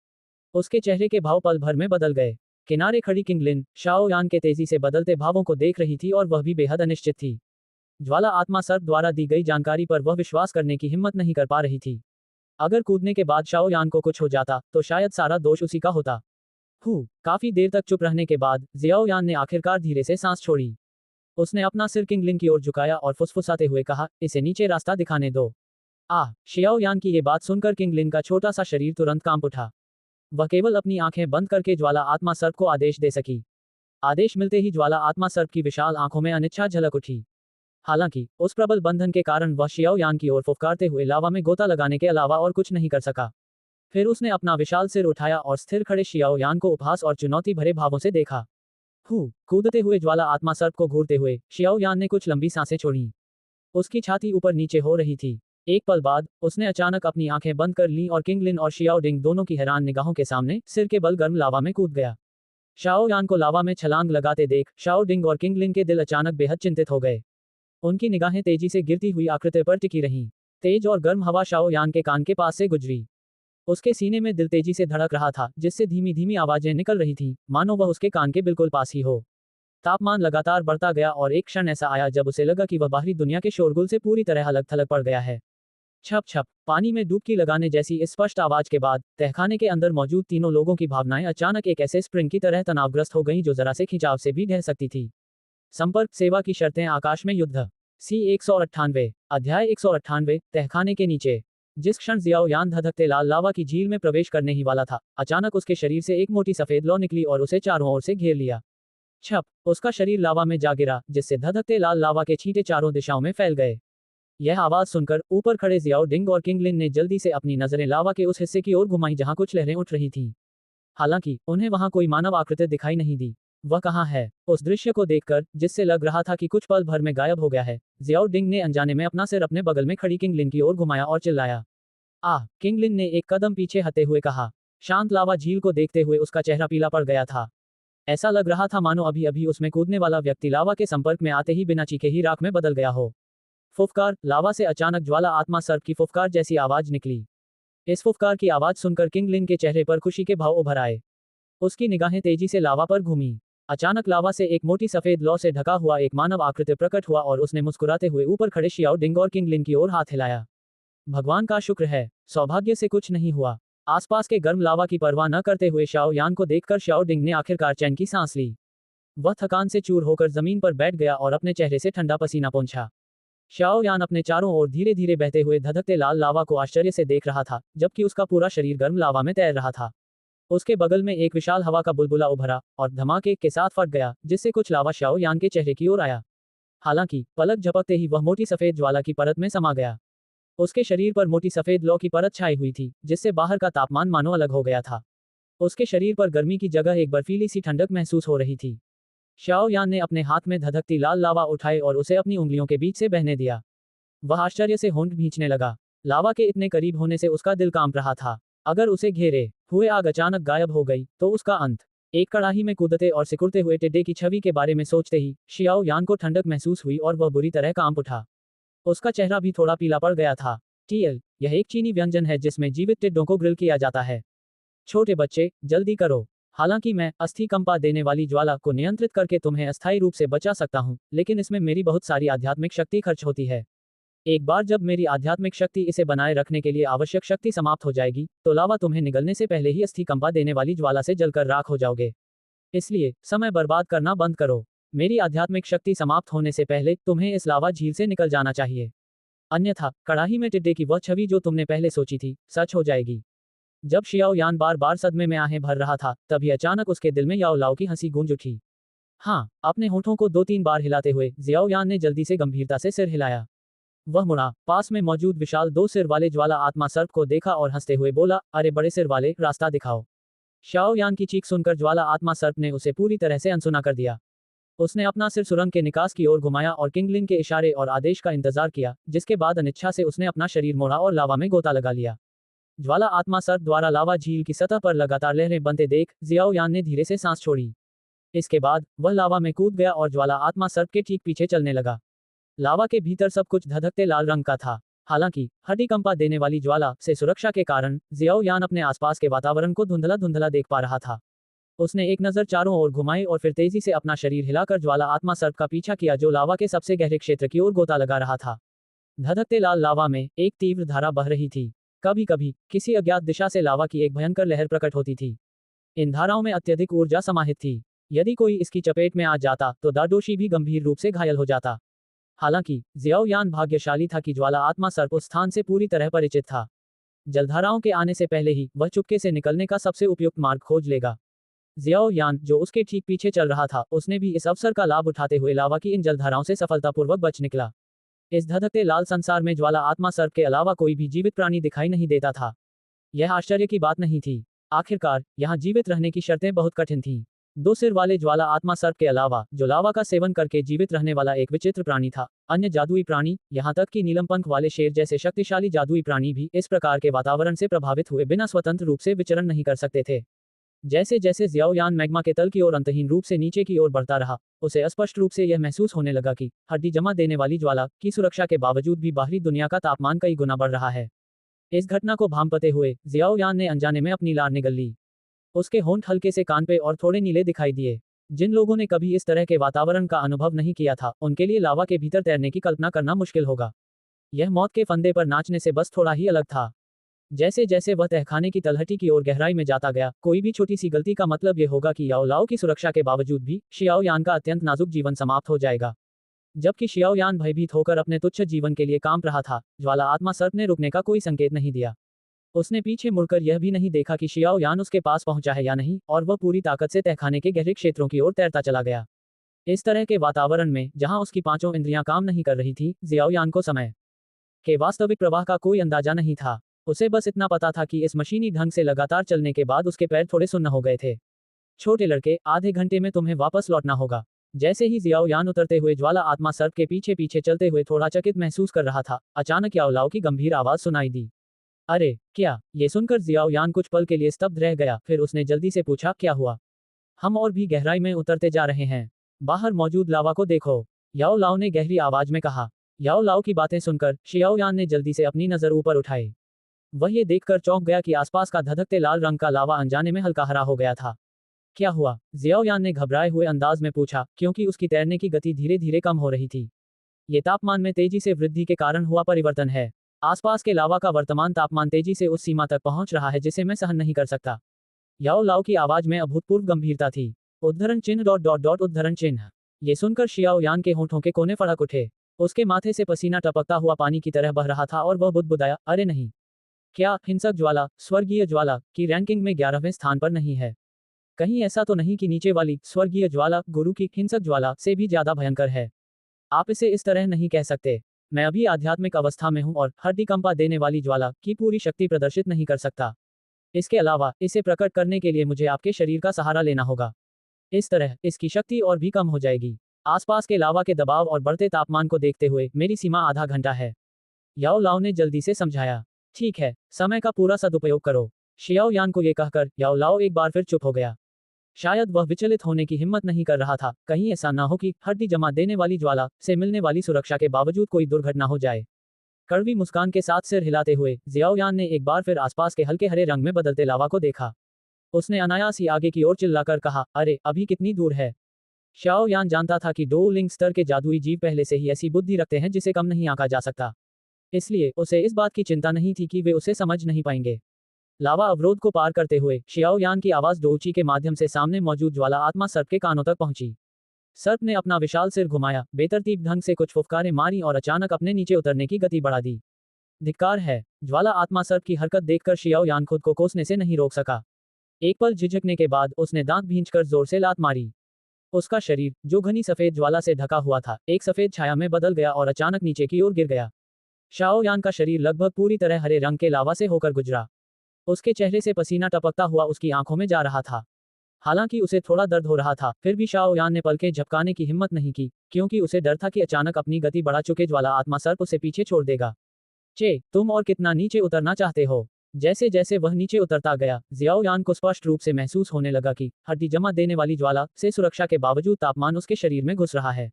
उसके चेहरे के भाव पल भर में बदल गए। किनारे खड़ी किंगलिन शाओ यान के तेजी से बदलते भावों को देख रही थी और वह भी बेहद अनिश्चित थी। ज्वाला आत्मा सर्प द्वारा दी गई जानकारी पर वह विश्वास करने की हिम्मत नहीं कर पा रही थी। अगर कूदने के बाद शाओ यान को कुछ हो जाता तो शायद सारा दोष उसी का होता। काफी देर तक चुप रहने के बाद जियाओ यान ने आखिरकार धीरे से सांस छोड़ी। उसने अपना सिर किंगलिन की ओर झुकाया और फुसफुसाते हुए कहा, इसे नीचे रास्ता दिखाने दो। शियाओ यान की ये बात सुनकर किंगलिन का छोटा सा शरीर तुरंत कांप उठा। वह केवल अपनी आंखें बंद करके ज्वाला आत्मा सर्प को आदेश दे सकी। आदेश मिलते ही ज्वाला आत्मा सर्प की विशाल आंखों में अनिच्छा झलक उठी। हालांकि उस प्रबल बंधन के कारण वह शियाओ यान की ओर फुफकारते हुए लावा में गोता लगाने के अलावा और कुछ नहीं कर सका। फिर उसने अपना विशाल सिर उठाया और स्थिर खड़े शियाओ यान को उपहास और चुनौती भरे भावों से देखा। कूदते हुए ज्वाला आत्मा सर्प को घूरते हुए शियाओ यान ने कुछ लंबी सांसें छोड़ी। उसकी छाती ऊपर नीचे हो रही थी। एक पल बाद उसने अचानक अपनी आंखें बंद कर लीं और किंगलिन और शियाओ डिंग दोनों की हैरान निगाहों के सामने सिर के बल गर्म लावा में कूद गया। शाओ यान को लावा में छलांग लगाते देख शाओ डिंग और किंगलिन के दिल अचानक बेहद चिंतित हो गए। उनकी निगाहें तेजी से गिरती हुई आकृति पर टिकी रहीं। तेज और गर्म हवा शाओ यान के कान के पास से गुजरी। उसके सीने में दिल तेजी से धड़क रहा था, जिससे धीमी धीमी आवाजें निकल रही थीं, मानो वह उसके कान के बिल्कुल पास ही हो। तापमान लगातार बढ़ता गया और एक क्षण ऐसा आया जब उसे लगा कि वह बाहरी दुनिया के शोरगुल से पूरी तरह अलग थलग पड़ गया है। छप छप, पानी में डुबकी लगाने जैसी स्पष्ट आवाज के बाद तहखाने के अंदर मौजूद तीनों लोगों की भावनाएं अचानक एक ऐसे स्प्रिंग की तरह तनावग्रस्त हो गईं जो जरा से खिंचाव से भी ढह सकती थी। संपर्क सेवा की शर्तें आकाश में युद्ध। C-198 अध्याय 198 तहखाने के नीचे। जिस क्षण जियाओ यान धधकते लाल लावा की झील में प्रवेश करने ही वाला था, अचानक उसके शरीर से एक मोटी सफेद लौ निकली और उसे चारों ओर से घेर लिया। छप, उसका शरीर लावा में जा गिरा, जिससे धधकते लाल लावा के छींटे चारों दिशाओं में फैल गए। यह आवाज सुनकर ऊपर खड़े जियाओ डिंग और किंगलिन ने जल्दी से अपनी नजरें लावा के उस हिस्से की ओर घुमाई जहां कुछ लहरें उठ रही थीं। हालांकि उन्हें वहां कोई मानव आकृति दिखाई नहीं दी। वह कहाँ है? उस दृश्य को देखकर, जिससे लग रहा था कि कुछ पल भर में गायब हो गया है, जियाओ डिंग ने अनजाने में अपना सिर अपने बगल में खड़ी किंगलिन की ओर घुमाया और चिल्लाया। किंगलिन ने एक कदम पीछे हटते हुए कहा। शांत लावा झील को देखते हुए उसका चेहरा पीला पड़ गया था। ऐसा लग रहा था मानो अभी अभी उसमें कूदने वाला व्यक्ति लावा के संपर्क में आते ही बिना चीखे ही राख में बदल गया हो। फुफकार, लावा से अचानक ज्वाला आत्मा सर्प की फुफकार जैसी आवाज निकली। इस फुफकार की आवाज सुनकर किंगलिन के चेहरे पर खुशी के भाव उभर आए। उसकी निगाहें तेजी से लावा पर घूमी। अचानक लावा से एक मोटी सफेद लौ से ढका हुआ एक मानव आकृति प्रकट हुआ और उसने मुस्कुराते हुए ऊपर खड़े शियाओ डिंग और किंगलिन की ओर हाथ हिलाया। भगवान का शुक्र है, सौभाग्य से कुछ नहीं हुआ। आसपास के गर्म लावा की परवाह न करते हुए शाओ यान को देखकर शाओ डिंग ने आखिरकार चैन की सांस ली। वह थकान से चूर होकर जमीन पर बैठ गया और अपने चेहरे से ठंडा पसीना पोंछा। शाओ यान अपने चारों ओर धीरे धीरे बहते हुए धधकते लाल लावा को आश्चर्य से देख रहा था, जबकि उसका पूरा शरीर गर्म लावा में तैर रहा था। उसके बगल में एक विशाल हवा का बुलबुला उभरा और धमाके के साथ फट गया, जिससे कुछ लावा शाओ यान के चेहरे की ओर आया। हालांकि पलक झपकते ही वह मोटी सफेद ज्वाला की परत में समा गया। उसके शरीर पर मोटी सफेद लौ की परत छाई हुई थी, जिससे बाहर का तापमान मानो अलग हो गया था। उसके शरीर पर गर्मी की जगह एक बर्फीली सी ठंडक महसूस हो रही थी। शाओ यान ने अपने हाथ में धधकती लाल लावा उठाए और उसे अपनी उंगलियों के बीच से बहने दिया। वह आश्चर्य से होंठ भींचने लगा। लावा के इतने करीब होने से उसका दिल कांप रहा था। अगर उसे घेरे हुए आग अचानक गायब हो गई तो उसका अंत। एक कड़ाही में कूदते और सिकुड़ते हुए टिड्डे की छवि के बारे में सोचते ही शियाओ यान को ठंडक महसूस हुई और वह बुरी तरह कांप उठा। उसका चेहरा भी थोड़ा पीला पड़ गया था। टीएल, यह एक चीनी व्यंजन है जिसमें जीवित टिड्डों को ग्रिल किया जाता है। छोटे बच्चे, जल्दी करो। हालांकि मैं अस्थि कंपा देने वाली ज्वाला को नियंत्रित करके तुम्हें अस्थायी रूप से बचा सकता हूं, लेकिन इसमें मेरी बहुत सारी आध्यात्मिक शक्ति खर्च होती है। एक बार जब मेरी आध्यात्मिक शक्ति इसे बनाए रखने के लिए आवश्यक शक्ति समाप्त हो जाएगी, तो लावा तुम्हें निगलने से पहले ही अस्थि कंपा देने वाली ज्वाला से जलकर राख हो जाओगे। इसलिए समय बर्बाद करना बंद करो। मेरी आध्यात्मिक शक्ति समाप्त होने से पहले तुम्हें इस लावा झील से निकल जाना चाहिए। अन्यथा कड़ाही में टिड्डे की वह छवि जो तुमने पहले सोची थी, सच हो जाएगी। जब शियाओ यान बार बार सदमे में आहें भर रहा था, तभी अचानक उसके दिल में याओ लाओ की हंसी गूंज उठी। हाँ, अपने होठों को 2-3 बार हिलाते हुए जियाओ यान ने जल्दी से गंभीरता से सिर हिलाया। वह मुड़ा, पास में मौजूद विशाल 2 सिर वाले ज्वाला आत्मा सर्प को देखा और हंसते हुए बोला, अरे बड़े सिर वाले, रास्ता दिखाओ। शाओ यान की चीख सुनकर ज्वाला आत्मा सर्प ने उसे पूरी तरह से अनसुना कर दिया। उसने अपना सिर सुरंग के निकास की ओर घुमाया और किंगलिंग के इशारे और आदेश का इंतजार किया, जिसके बाद अनिच्छा से उसने अपना शरीर मोड़ा और लावा में गोता लगा लिया। ज्वाला आत्मा सर्प द्वारा लावा झील की सतह पर लगातार लहरें बनते देख जियाओ यान ने धीरे से सांस छोड़ी। इसके बाद वह लावा में कूद गया और ज्वाला आत्मा सर्प के ठीक पीछे चलने लगा। लावा के भीतर सब कुछ धधकते लाल रंग का था। हालांकि हड्डी कंपा देने वाली ज्वाला से सुरक्षा के कारण जियाओ यान अपने आसपास के वातावरण को धुंधला धुंधला देख पा रहा था। उसने एक नजर चारों ओर घुमाई और फिर तेजी से अपना शरीर हिलाकर ज्वाला आत्मा सर्प का पीछा किया, जो लावा के सबसे गहरे क्षेत्र की ओर गोता लगा रहा था। धधकते लाल लावा में एक तीव्र धारा बह रही थी। कभी कभी किसी अज्ञात दिशा से लावा की एक भयंकर लहर प्रकट होती थी। इन धाराओं में अत्यधिक ऊर्जा समाहित थी। यदि कोई इसकी चपेट में आ जाता तो दाडोशी भी गंभीर रूप से घायल हो जाता। हालांकि जियाओ यान भाग्यशाली था कि ज्वाला आत्मा सर्प उस स्थान से पूरी तरह परिचित था। जलधाराओं के आने से पहले ही वह चुपके से निकलने का सबसे उपयुक्त मार्ग खोज लेगा। जियाओ यान, जो उसके ठीक पीछे चल रहा था, उसने भी इस अवसर का लाभ उठाते हुए लावा की इन जलधाराओं से सफलतापूर्वक बच निकला। इस धधकते लाल संसार में ज्वाला आत्मा सर्प के अलावा कोई भी जीवित प्राणी दिखाई नहीं देता था। यह आश्चर्य की बात नहीं थी। आखिरकार यहाँ जीवित रहने की शर्तें बहुत कठिन थीं। 2 सिर वाले ज्वाला आत्मा सर्प के अलावा, जो लावा का सेवन करके जीवित रहने वाला एक विचित्र प्राणी था, अन्य जादुई प्राणी, यहाँ तक कि नीलम पंख वाले शेर जैसे शक्तिशाली जादुई प्राणी भी इस प्रकार के वातावरण से प्रभावित हुए बिना स्वतंत्र रूप से विचरण नहीं कर सकते थे। जैसे जैसे जियाओ यान मैग्मा के तल की ओर अंतहीन रूप से नीचे की ओर बढ़ता रहा, उसे स्पष्ट रूप से यह महसूस होने लगा कि हड्डी जमा देने वाली ज्वाला की सुरक्षा के बावजूद भी बाहरी दुनिया का तापमान कई गुना बढ़ रहा है। इस घटना को भांपते हुए जियाओ यान ने अनजाने में अपनी लार निगल ली। उसके होंठ हल्के से कान पे और थोड़े नीले दिखाई दिए। जिन लोगों ने कभी इस तरह के वातावरण का अनुभव नहीं किया था, उनके लिए लावा के भीतर तैरने की कल्पना करना मुश्किल होगा। यह मौत के फंदे पर नाचने से बस थोड़ा ही अलग था। जैसे जैसे वह तहखाने की तलहटी की ओर गहराई में जाता गया, कोई भी छोटी सी गलती का मतलब ये होगा कि याओ लाओ की सुरक्षा के बावजूद भी शियाओ यान का अत्यंत नाजुक जीवन समाप्त हो जाएगा। जबकि शियाओ यान भयभीत होकर अपने तुच्छ जीवन के लिए कांप रहा था, ज्वाला आत्मा सर्प ने रुकने का कोई संकेत नहीं दिया। उसने पीछे मुड़कर यह भी नहीं देखा कि शियाओ यान उसके पास पहुंचा है या नहीं, और वह पूरी ताकत से तहखाने के गहरे क्षेत्रों की ओर तैरता चला गया। इस तरह के वातावरण में, जहां उसकी 5 इंद्रियां काम नहीं कर रही थी, जियाओ यान को समय के वास्तविक प्रवाह का कोई अंदाजा नहीं था। उसे बस इतना पता था कि इस मशीनी ढंग से लगातार चलने के बाद उसके पैर थोड़े सुन्न हो गए थे। छोटे लड़के, आधे घंटे में तुम्हें वापस लौटना होगा। जैसे ही जियाओ यान उतरते हुए ज्वाला आत्मा सर्प के पीछे पीछे चलते हुए थोड़ा चकित महसूस कर रहा था, अचानक याओ लाओ की गंभीर आवाज सुनाई दी। अरे क्या? ये सुनकर जियाओ यान कुछ पल के लिए स्तब्ध रह गया, फिर उसने जल्दी से पूछा, क्या हुआ? हम और भी गहराई में उतरते जा रहे हैं। बाहर मौजूद लावा को देखो, याओ लाओ ने गहरी आवाज में कहा। याओ लाओ की बातें सुनकर शियाओ यान ने जल्दी से अपनी नजर ऊपर उठाई। वह ये देखकर चौंक गया कि आसपास का धधकते लाल रंग का लावा अनजाने में हल्का हरा हो गया था। क्या हुआ? जियाओ यान ने घबराए हुए अंदाज में पूछा, क्योंकि उसकी तैरने की गति धीरे धीरे कम हो रही थी। ये तापमान में तेजी से वृद्धि के कारण हुआ परिवर्तन है। आसपास के लावा का वर्तमान तापमान तेजी से उस सीमा तक पहुंच रहा है जिसे मैं सहन नहीं कर सकता। याओ लाओ की आवाज में अभूतपूर्व गंभीरता थी। उद्धरण चिन्ह डॉट डॉट डॉट उद्धरण चिन्ह। ये सुनकर शियाओ यान के होंठों के कोने फड़क उठे। उसके माथे से पसीना टपकता हुआ पानी की तरह बह रहा था और वह बुदबुदाया, अरे नहीं! क्या हिंसक ज्वाला, स्वर्गीय ज्वाला, की रैंकिंग में 11वें स्थान पर नहीं है? कहीं ऐसा तो नहीं कि नीचे वाली स्वर्गीय ज्वाला, गुरु की हिंसक ज्वाला से भी ज्यादा भयंकर है? आप इसे इस तरह नहीं कह सकते। मैं अभी आध्यात्मिक अवस्था में हूं और हड्डी कंपा देने वाली ज्वाला की पूरी शक्ति प्रदर्शित नहीं कर सकता। इसके अलावा इसे प्रकट करने के लिए मुझे आपके शरीर का सहारा लेना होगा। इस तरह इसकी शक्ति और भी कम हो जाएगी। आसपास के लावा के दबाव और बढ़ते तापमान को देखते हुए मेरी सीमा आधा घंटा है। याओ लाओ ने जल्दी से समझाया। ठीक है, समय का पूरा सदुपयोग करो। शियाओ यान को ये कहकर याओ लाओ एक बार फिर चुप हो गया। शायद वह विचलित होने की हिम्मत नहीं कर रहा था, कहीं ऐसा ना हो कि हड्डी जमा देने वाली ज्वाला से मिलने वाली सुरक्षा के बावजूद कोई दुर्घटना हो जाए। कड़वी मुस्कान के साथ सिर हिलाते हुए जियाओ यान ने एक बार फिर आसपास के हल्के हरे रंग में बदलते लावा को देखा। उसने अनायास ही आगे की ओर चिल्लाकर कहा, अरे अभी कितनी दूर है। शाओ यान जानता था कि डोउ लिंग स्तर के जादुई जीव पहले से ही ऐसी बुद्धि रखते हैं जिसे कम नहीं आंका जा सकता। इसलिए उसे इस बात की चिंता नहीं थी कि वे उसे समझ नहीं पाएंगे। लावा अवरोध को पार करते हुए शियाओ यान की आवाज डोउची के माध्यम से सामने मौजूद ज्वाला आत्मा सर्प के कानों तक पहुंची। सर्प ने अपना विशाल सिर घुमाया, बेतरतीब ढंग से कुछ फुफकारें मारी और अचानक अपने नीचे उतरने की गति बढ़ा दी। धिक्कार है। ज्वाला आत्मा सर्प की हरकत देखकर शियाओ यान खुद को कोसने से नहीं रोक सका। एक पल झिझकने के बाद उसने दांत भींचकर जोर से लात मारी। उसका शरीर, जो घनी सफेद ज्वाला से ढका हुआ था, एक सफेद छाया में बदल गया और अचानक नीचे की ओर गिर गया। शाओ यान का शरीर लगभग पूरी तरह हरे रंग के लावा से होकर गुजरा। उसके चेहरे से पसीना टपकता हुआ उसकी आंखों में जा रहा था। हालांकि उसे थोड़ा दर्द हो रहा था, फिर भी शाओ यान ने पलकें झपकाने की हिम्मत नहीं की, क्योंकि उसे डर था कि अचानक अपनी गति बढ़ा चुके ज्वाला आत्मा सर्प उसे पीछे छोड़ देगा। चे, तुम और कितना नीचे उतरना चाहते हो? जैसे जैसे वह नीचे उतरता गया, जियाओ यान को स्पष्ट रूप से महसूस होने लगा कि हड्डी जमा देने वाली ज्वाला से सुरक्षा के बावजूद तापमान उसके शरीर में घुस रहा है।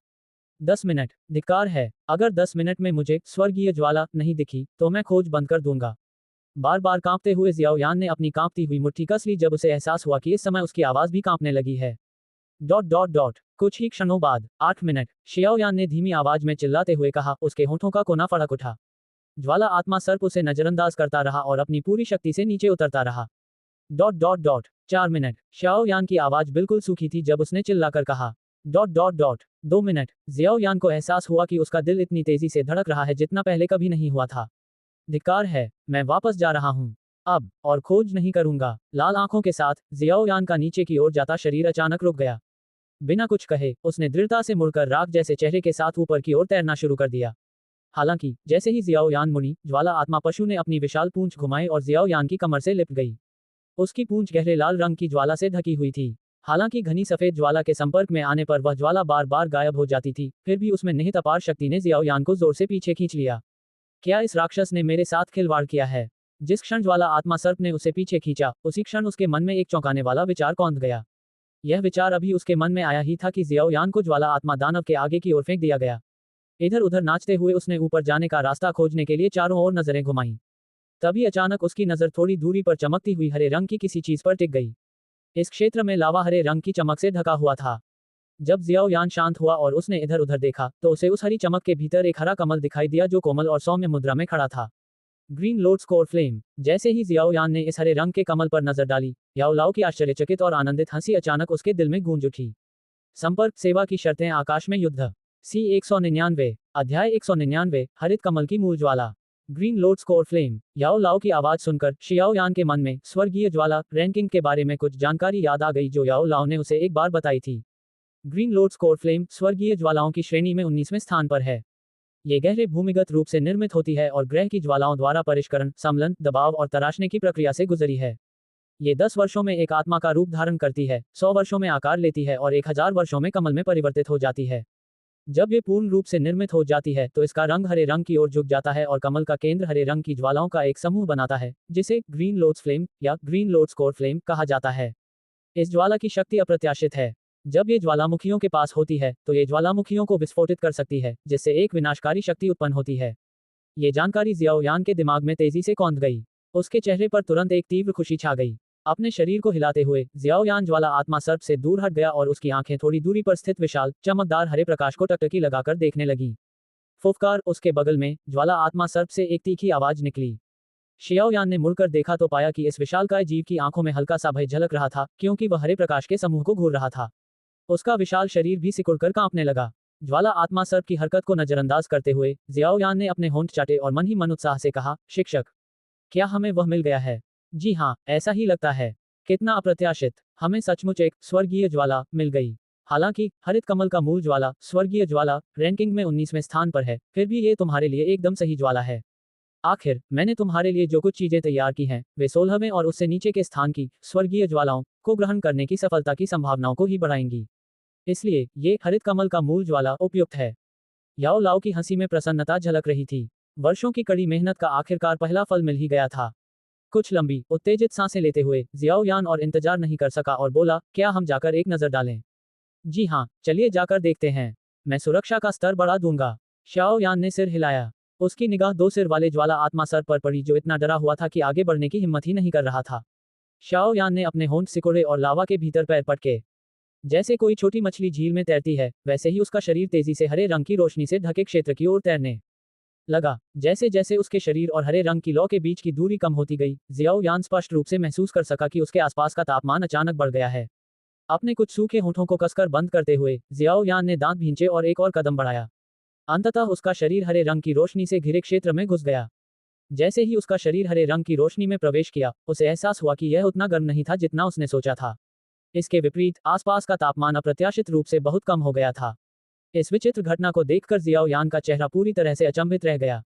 10 मिनट, धिक्कार है। अगर 10 मिनट में मुझे स्वर्गीय ज्वाला नहीं दिखी तो मैं खोज बंद कर दूंगा। बार बार कांपते हुए जियाओ यान ने अपनी कांपती हुई मुट्ठी कस ली जब उसे एहसास हुआ कि इस समय उसकी आवाज भी कांपने लगी है। डॉट डॉट डॉट कुछ ही क्षणों बाद 8 मिनट, शियाओ यान ने धीमी आवाज में चिल्लाते हुए कहा, उसके होठों का कोना फड़क उठा। ज्वाला आत्मा सर्प उसे नजरअंदाज करता रहा और अपनी पूरी शक्ति से नीचे उतरता रहा। Dot dot dot 4 minute, Shao यान की आवाज बिल्कुल सूखी थी जब उसने चिल्लाकर कहा। Dot dot dot 2 minute, Xiao Yan को एहसास हुआ कि उसका दिल इतनी तेजी से धड़क रहा है जितना पहले कभी नहीं हुआ था। धिक्कार है, मैं वापस जा रहा हूं। अब और खोज नहीं करूंगा। लाल आंखों के साथ जियाओ यान का नीचे की ओर जाता शरीर अचानक रुक गया। बिना कुछ कहे उसने दृढ़ता से मुड़कर राख जैसे चेहरे के साथ ऊपर की ओर तैरना शुरू कर दिया। हालांकि जैसे ही जियाओ यान मुड़ी, ज्वाला आत्मा पशु ने अपनी विशाल पूंछ घुमाई और जियाओ यान की कमर से लिपट गई। उसकी पूंछ गहरे लाल रंग की ज्वाला से ढकी हुई थी। हालांकि घनी सफेद ज्वाला के संपर्क में आने पर वह ज्वाला बार बार गायब हो जाती थी, फिर भी उसमें निहित अपार शक्ति ने जियाओ यान को जोर से पीछे खींच लिया। क्या इस राक्षस ने मेरे साथ खिलवाड़ किया है? जिस क्षण ज्वाला आत्मा सर्प ने उसे पीछे खींचा, उसी क्षण उसके मन में एक चौंकाने वाला विचार कौंध गया। यह विचार अभी उसके मन में आया ही था कि जियाओ यान को ज्वाला आत्मा दानव के आगे की ओर फेंक दिया गया। इधर उधर नाचते हुए उसने ऊपर जाने का रास्ता खोजने के लिए चारों ओर नजरें घुमाईं। तभी अचानक उसकी नजर थोड़ी दूरी पर चमकती हुई हरे रंग की किसी चीज पर टिक गई। इस क्षेत्र में लावा हरे रंग की चमक से ढका हुआ था। जब जियाओ यान शांत हुआ और उसने इधर उधर देखा, तो उसे उस हरी चमक के भीतर एक हरा कमल दिखाई दिया जो कोमल और सौम्य मुद्रा में खड़ा था। Green lotus core flame. जैसे ही जियाओ यान ने इस हरे रंग के कमल पर नजर डाली, याओ लाओ की आश्चर्यचकित और आनंदित हंसी अचानक उसके दिल में गूंज उठी। संपर्क सेवा की शर्तें आकाश में युद्ध। सी 199, अध्याय 199, हरित कमल की मूल ज्वाला। Green lotus core flame. याओ लाओ की आवाज सुनकर शियाओ यान के मन में स्वर्गीय ज्वाला रैंकिंग के बारे में कुछ जानकारी याद आ गई जो याओ लाओ ने उसे एक बार बताई थी। ग्रीन लोड स्कोर फ्लेम स्वर्गीय ज्वालाओं की श्रेणी में 19वें स्थान पर है। ये गहरे भूमिगत रूप से निर्मित होती है और ग्रह की ज्वालाओं द्वारा परिष्करण, समलन, दबाव और तराशने की प्रक्रिया से गुजरी है। ये 10 वर्षों में एक आत्मा का रूप धारण करती है, 100 वर्षों में आकार लेती है और 1000 वर्षों में कमल में परिवर्तित हो जाती है। जब ये पूर्ण रूप से निर्मित हो जाती है तो इसका रंग हरे रंग की ओर झुक जाता है और कमल का केंद्र हरे रंग की ज्वालाओं का एक समूह बनाता है, जिसे ग्रीन लोड्स फ्लेम या ग्रीन लोड स्कोर फ्लेम कहा जाता है। इस ज्वाला की शक्ति अप्रत्याशित है। जब ये ज्वालामुखियों के पास होती है तो ये ज्वालामुखियों को विस्फोटित कर सकती है, जिससे एक विनाशकारी शक्ति उत्पन्न होती है। ये जानकारी जियाओ यान के दिमाग में तेजी से कौंध गई। उसके चेहरे पर तुरंत एक तीव्र खुशी छा गई। अपने शरीर को हिलाते हुए जियाओ यान ज्वाला आत्मा सर्प से दूर हट गया और उसकी आंखें थोड़ी दूरी पर स्थित विशाल चमकदार हरे प्रकाश को टकटकी लगाकर देखने लगी। फुफकार। उसके बगल में ज्वाला आत्मा सर्प से एक तीखी आवाज निकली। शियाओ यान ने मुड़कर देखा तो पाया कि इस विशालकाय जीव की आंखों में हल्का सा भय झलक रहा था, क्योंकि वह हरे प्रकाश के समूह को घूर रहा था। उसका विशाल शरीर भी सिकुड़कर कांपने लगा। ज्वाला आत्मा सर्प की हरकत को नजरअंदाज करते हुए जियाओ यान ने अपने होंठ चाटे और मन ही मन उत्साह से कहा, शिक्षक, क्या हमें वह मिल गया है? जी हाँ, ऐसा ही लगता है। कितना अप्रत्याशित। हमें सचमुच एक स्वर्गीय ज्वाला मिल गई। हालांकि हरित कमल का मूल ज्वाला स्वर्गीय ज्वाला रैंकिंग में 19वें स्थान पर है, फिर भी ये तुम्हारे लिए एकदम सही ज्वाला है। आखिर मैंने तुम्हारे लिए जो कुछ चीजें तैयार की हैं, वे 16वें और उससे नीचे के स्थान की स्वर्गीय ज्वालाओं को ग्रहण करने की सफलता की संभावनाओं को ही बढ़ाएंगी। इसलिए ये हरित कमल का मूल ज्वाला उपयुक्त है। याओ लाओ की हंसी में प्रसन्नता झलक रही थी। वर्षों की कड़ी मेहनत का आखिरकार पहला फल मिल ही गया था। कुछ लंबी उत्तेजित सांसें लेते हुए जियाओ यान और इंतजार नहीं कर सका और बोला, क्या हम जाकर एक नजर डालें? जी हाँ, चलिए जाकर देखते हैं। मैं सुरक्षा का स्तर बढ़ा दूंगा। शाओ यान ने सिर हिलाया। उसकी निगाह दो सिर वाले ज्वाला आत्मा सर पर पड़ी जो इतना डरा हुआ था कि आगे बढ़ने की हिम्मत ही नहीं कर रहा था। शाओ यान ने अपने होंठ सिकोड़े और लावा के भीतर पैर पटके। जैसे कोई छोटी मछली झील में तैरती है, वैसे ही उसका शरीर तेजी से हरे रंग की रोशनी से ढके क्षेत्र की ओर तैरने लगा। जैसे जैसे उसके शरीर और हरे रंग की लौ के बीच की दूरी कम होती गई, जियाओ यान स्पष्ट रूप से महसूस कर सका कि उसके आसपास का तापमान अचानक बढ़ गया है। अपने कुछ सूखे होठों को कसकर बंद करते हुए जियाओ यान ने दांत भींचे और एक और कदम बढ़ाया। अंततः उसका शरीर हरे रंग की रोशनी से घिरे क्षेत्र में घुस गया। जैसे ही उसका शरीर हरे रंग की रोशनी में प्रवेश किया, उसे एहसास हुआ कि यह उतना गर्म नहीं था जितना उसने सोचा था। इसके विपरीत आसपास का तापमान अप्रत्याशित रूप से बहुत कम हो गया था। इस विचित्र घटना को देखकर जियाओ यान का चेहरा पूरी तरह से अचंभित रह गया।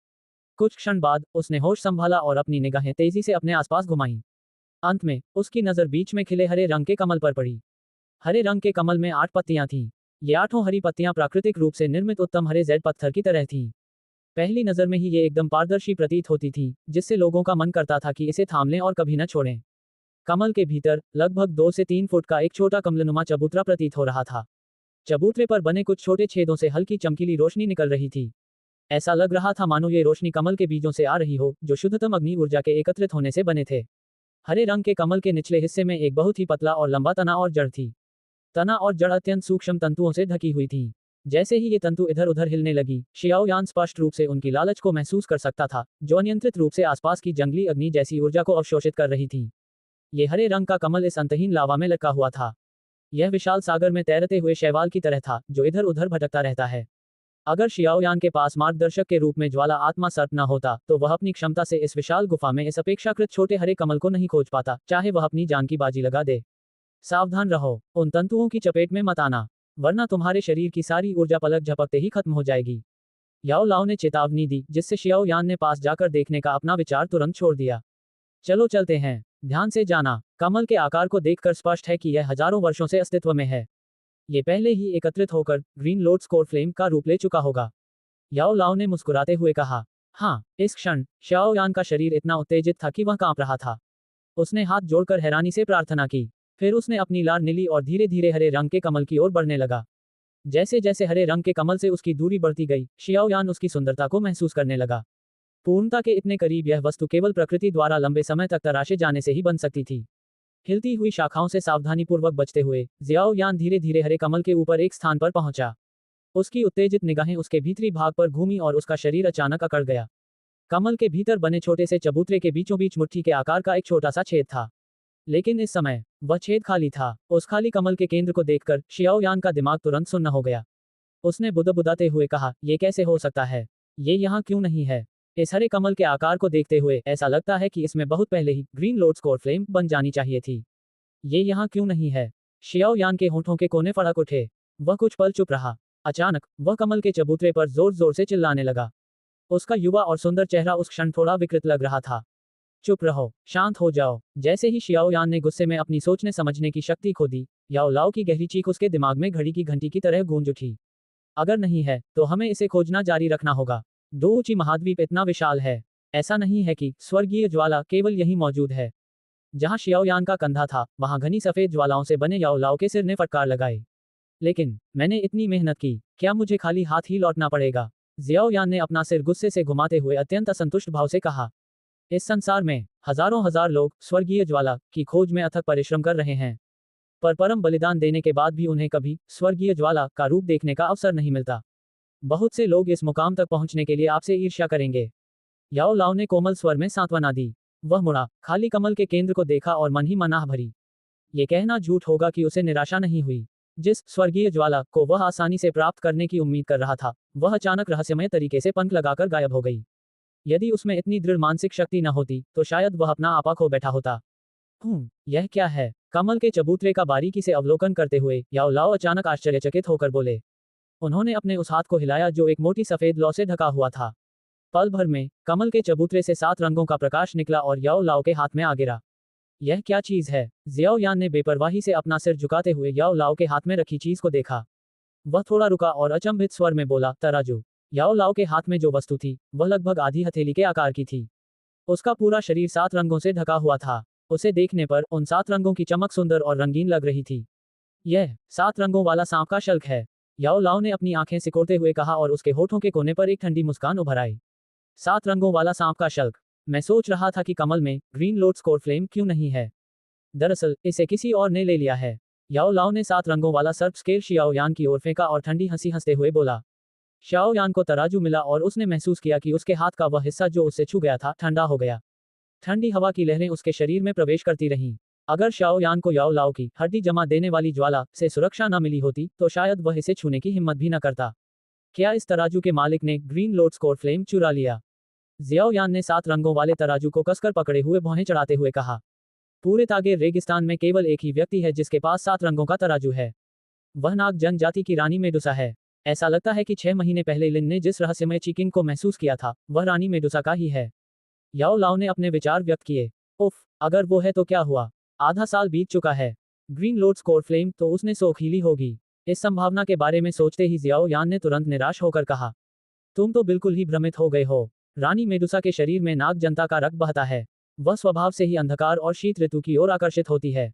कुछ क्षण बाद उसने होश संभाला और अपनी निगाहें तेजी से अपने आसपास घुमाईं। अंत में उसकी नजर बीच में खिले हरे रंग के कमल पर पड़ी। हरे रंग के कमल में 8 पत्तियां थीं। ये 8 हरी पत्तियां प्राकृतिक रूप से निर्मित उत्तम हरे जेड पत्थर की तरह थीं। पहली नजर में ही ये एकदम पारदर्शी प्रतीत होती थी, जिससे लोगों का मन करता था कि इसे थाम लें और कभी न छोड़ें। कमल के भीतर लगभग 2 से 3 फुट का एक छोटा कमलनुमा चबूतरा प्रतीत हो रहा था। चबूतरे पर बने कुछ छोटे छेदों से हल्की चमकीली रोशनी निकल रही थी। ऐसा लग रहा था मानो ये रोशनी कमल के बीजों से आ रही हो, जो शुद्धतम अग्नि ऊर्जा के एकत्रित होने से बने थे। हरे रंग के कमल के निचले हिस्से में एक बहुत ही पतला और लंबा तना और जड़ थी। तना और जड़ अत्यंत सूक्ष्म तंतुओं से ढकी हुई थी। जैसे ही ये तंतु इधर उधर हिलने लगी, शियाओ यान स्पष्ट रूप से उनकी लालच को महसूस कर सकता था, जो अनियंत्रित रूप से आसपास की जंगली अग्नि जैसी ऊर्जा को अवशोषित कर रही थी। ये हरे रंग का कमल इस अंतहीन लावा में लटका हुआ था। यह विशाल सागर में तैरते हुए शैवाल की तरह था, जो इधर उधर भटकता रहता है। अगर शियाओयान के पास मार्गदर्शक के रूप में ज्वाला आत्मा सर्प न होता, तो वह अपनी क्षमता से इस विशाल गुफा में इस अपेक्षाकृत छोटे हरे कमल को नहीं खोज पाता, चाहे वह अपनी जान की बाजी लगा दे। सावधान रहो, उन तंतुओं की चपेट में मत आना, वरना तुम्हारे शरीर की सारी ऊर्जा पलक झपकते ही खत्म हो जाएगी। याओ लाओ ने चेतावनी दी, जिससे शियाओ यान ने पास जाकर देखने का अपना विचार तुरंत छोड़ दिया। चलो चलते हैं, ध्यान से जाना। कमल के आकार को देखकर स्पष्ट है कि यह हजारों वर्षों से अस्तित्व में है। ये पहले ही एकत्रित होकर ग्रीन लोड स्कोर फ्लेम का रूप ले चुका होगा। याओ लाओ ने मुस्कुराते हुए कहा। हाँ, इस क्षण शाओ यान का शरीर इतना उत्तेजित था कि वह कांप रहा था। उसने हाथ जोड़कर हैरानी से प्रार्थना की। फिर उसने अपनी लार नीली और धीरे धीरे हरे रंग के कमल की ओर बढ़ने लगा। जैसे जैसे हरे रंग के कमल से उसकी दूरी बढ़ती गई, शियाओ यान उसकी सुंदरता को महसूस करने लगा। पूर्णता के इतने करीब यह वस्तु केवल प्रकृति द्वारा लंबे समय तक तराशे जाने से ही बन सकती थी। हिलती हुई शाखाओं से सावधानीपूर्वक बचते हुए जियाओ यान धीरे धीरे हरे कमल के ऊपर एक स्थान पर पहुंचा। उसकी उत्तेजित निगाहें उसके भीतरी भाग पर घूमी और उसका शरीर अचानक अकड़ गया। कमल के भीतर बने छोटे से चबूतरे के बीचों बीच मुट्ठी के आकार का एक छोटा सा छेद था। लेकिन इस समय वह छेद खाली था। उस खाली कमल के केंद्र को देखकर शियाओ यान का दिमाग तुरंत सुन्न हो गया। उसने बुदबुदाते हुए कहा, यह कैसे हो सकता है? ये यहाँ क्यों नहीं है? इस हरे कमल के आकार को देखते हुए ऐसा लगता है कि इसमें बहुत पहले ही ग्रीन लोड स्कोर फ्लेम बन जानी चाहिए थी। ये यहाँ क्यों नहीं है? शियाओ यान के होंठों के कोने फड़क उठे। वह कुछ पल चुप रहा। अचानक वह कमल के चबूतरे पर जोर जोर से चिल्लाने लगा। उसका युवा और सुंदर चेहरा उस क्षण थोड़ा विकृत लग रहा था। चुप रहो, शांत हो जाओ। जैसे ही शियाओ यान ने गुस्से में अपनी सोचने समझने की शक्ति खो दी, याओ लाओ की गहरी चीख उसके दिमाग में घड़ी की घंटी की तरह गूंज उठी। अगर नहीं है, तो हमें इसे खोजना जारी रखना होगा। दो ऊंची महाद्वीप इतना विशाल है। ऐसा नहीं है कि स्वर्गीय ज्वाला केवल यही मौजूद है। जहां शियाओयान का कंधा था, वहां घनी सफेद ज्वालाओं से बने याओ लाओ के सिर ने फटकार लगाई। लेकिन मैंने इतनी मेहनत की, क्या मुझे खाली हाथ ही लौटना पड़ेगा? जियाओ यान ने अपना सिर गुस्से से घुमाते हुए अत्यंत असंतुष्ट भाव से कहा। इस संसार में हजारों हजार लोग स्वर्गीय ज्वाला की खोज में अथक परिश्रम कर रहे हैं, पर परम बलिदान देने के बाद भी उन्हें कभी स्वर्गीय ज्वाला का रूप देखने का अवसर नहीं मिलता। बहुत से लोग इस मुकाम तक पहुंचने के लिए आपसे ईर्ष्या करेंगे। याओ लाओ ने कोमल स्वर में सांत्वना दी। वह मुड़ा, खाली कमल के केंद्र को देखा और मन ही मन आह भरी। ये कहना झूठ होगा कि उसे निराशा नहीं हुई। जिस स्वर्गीय ज्वाला को वह आसानी से प्राप्त करने की उम्मीद कर रहा था, वह अचानक रहस्यमय तरीके से पंख लगाकर गायब हो गई। यदि उसमें इतनी दृढ़ मानसिक शक्ति न होती, तो शायद वह अपना आपा खो बैठा होता। यह क्या है? कमल के चबूतरे का बारीकी से अवलोकन करते हुए याओ लाओ अचानक आश्चर्यचकित होकर बोले। उन्होंने अपने उस हाथ को हिलाया जो एक मोटी सफेद लौ से ढका हुआ था। पल भर में कमल के चबूतरे से 7 रंगों का प्रकाश निकला और याओ लाओ के हाथ में आ गिरा। यह क्या चीज है? जियाओ यान ने बेपरवाही से अपना सिर झुकाते हुए याओ लाओ के हाथ में रखी चीज को देखा। वह थोड़ा रुका और अचंभित स्वर में बोला, तराजू। याओ लाओ के हाथ में जो वस्तु थी वह लगभग आधी हथेली के आकार की थी। उसका पूरा शरीर 7 रंगों से ढका हुआ था। उसे देखने पर उन 7 रंगों की चमक सुंदर और रंगीन लग रही थी। यह 7 रंगों वाला सांप का शल्क है। याओ लाओ ने अपनी आंखें सिकोड़ते हुए कहा और उसके होठों के कोने पर एक ठंडी मुस्कान उभर आई। 7 रंगों वाला सांप का शल्क। मैं सोच रहा था कि कमल में ग्रीन लोटस कोर फ्लेम क्यों नहीं है। दरअसल इसे किसी और ने ले लिया है। याओ लाओ ने 7 रंगों वाला सर्प स्केल शियाओ यान की ओर फेंका और ठंडी हंसी हंसते हुए बोला। शियाओ यान को तराजू मिला और उसने महसूस किया कि उसके हाथ का वह हिस्सा जो उससे छू गया था ठंडा हो गया। ठंडी हवा की लहरें उसके शरीर में प्रवेश करती रहीं। अगर शाओ यान को याओ लाओ की हड्डी जमा देने वाली ज्वाला से सुरक्षा न मिली होती तो शायद वह इसे छूने की हिम्मत भी न करता। क्या इस तराजू के मालिक ने ग्रीन लोटस कोर फ्लेम चुरा लिया? जियाओ यान ने 7 रंगों वाले तराजू को कसकर पकड़े हुए भौहें चढ़ाते हुए कहा। पूरे तागे रेगिस्तान में केवल एक ही व्यक्ति है जिसके पास 7 रंगों का तराजू है। वह नाग जनजाति की रानी मेडुसा है। ऐसा लगता है कि 6 महीने पहले लिन ने जिस रहस्यमय चीकिंग को महसूस किया था वह रानी मेडुसा का ही है। याओ लाओ ने अपने विचार व्यक्त किए। उफ, अगर वो है तो क्या हुआ? आधा साल बीत चुका है। ग्रीन लोटस कोर फ्लेम तो उसने सोख ही ली होगी। इस संभावना के बारे में सोचते ही जियाओ यान ने तुरंत निराश होकर कहा। तुम तो बिल्कुल ही भ्रमित हो गए हो। रानी मेडुसा के शरीर में नाग जनता का रक्त बहता है। वह स्वभाव से ही अंधकार और शीत ऋतु की ओर आकर्षित होती है।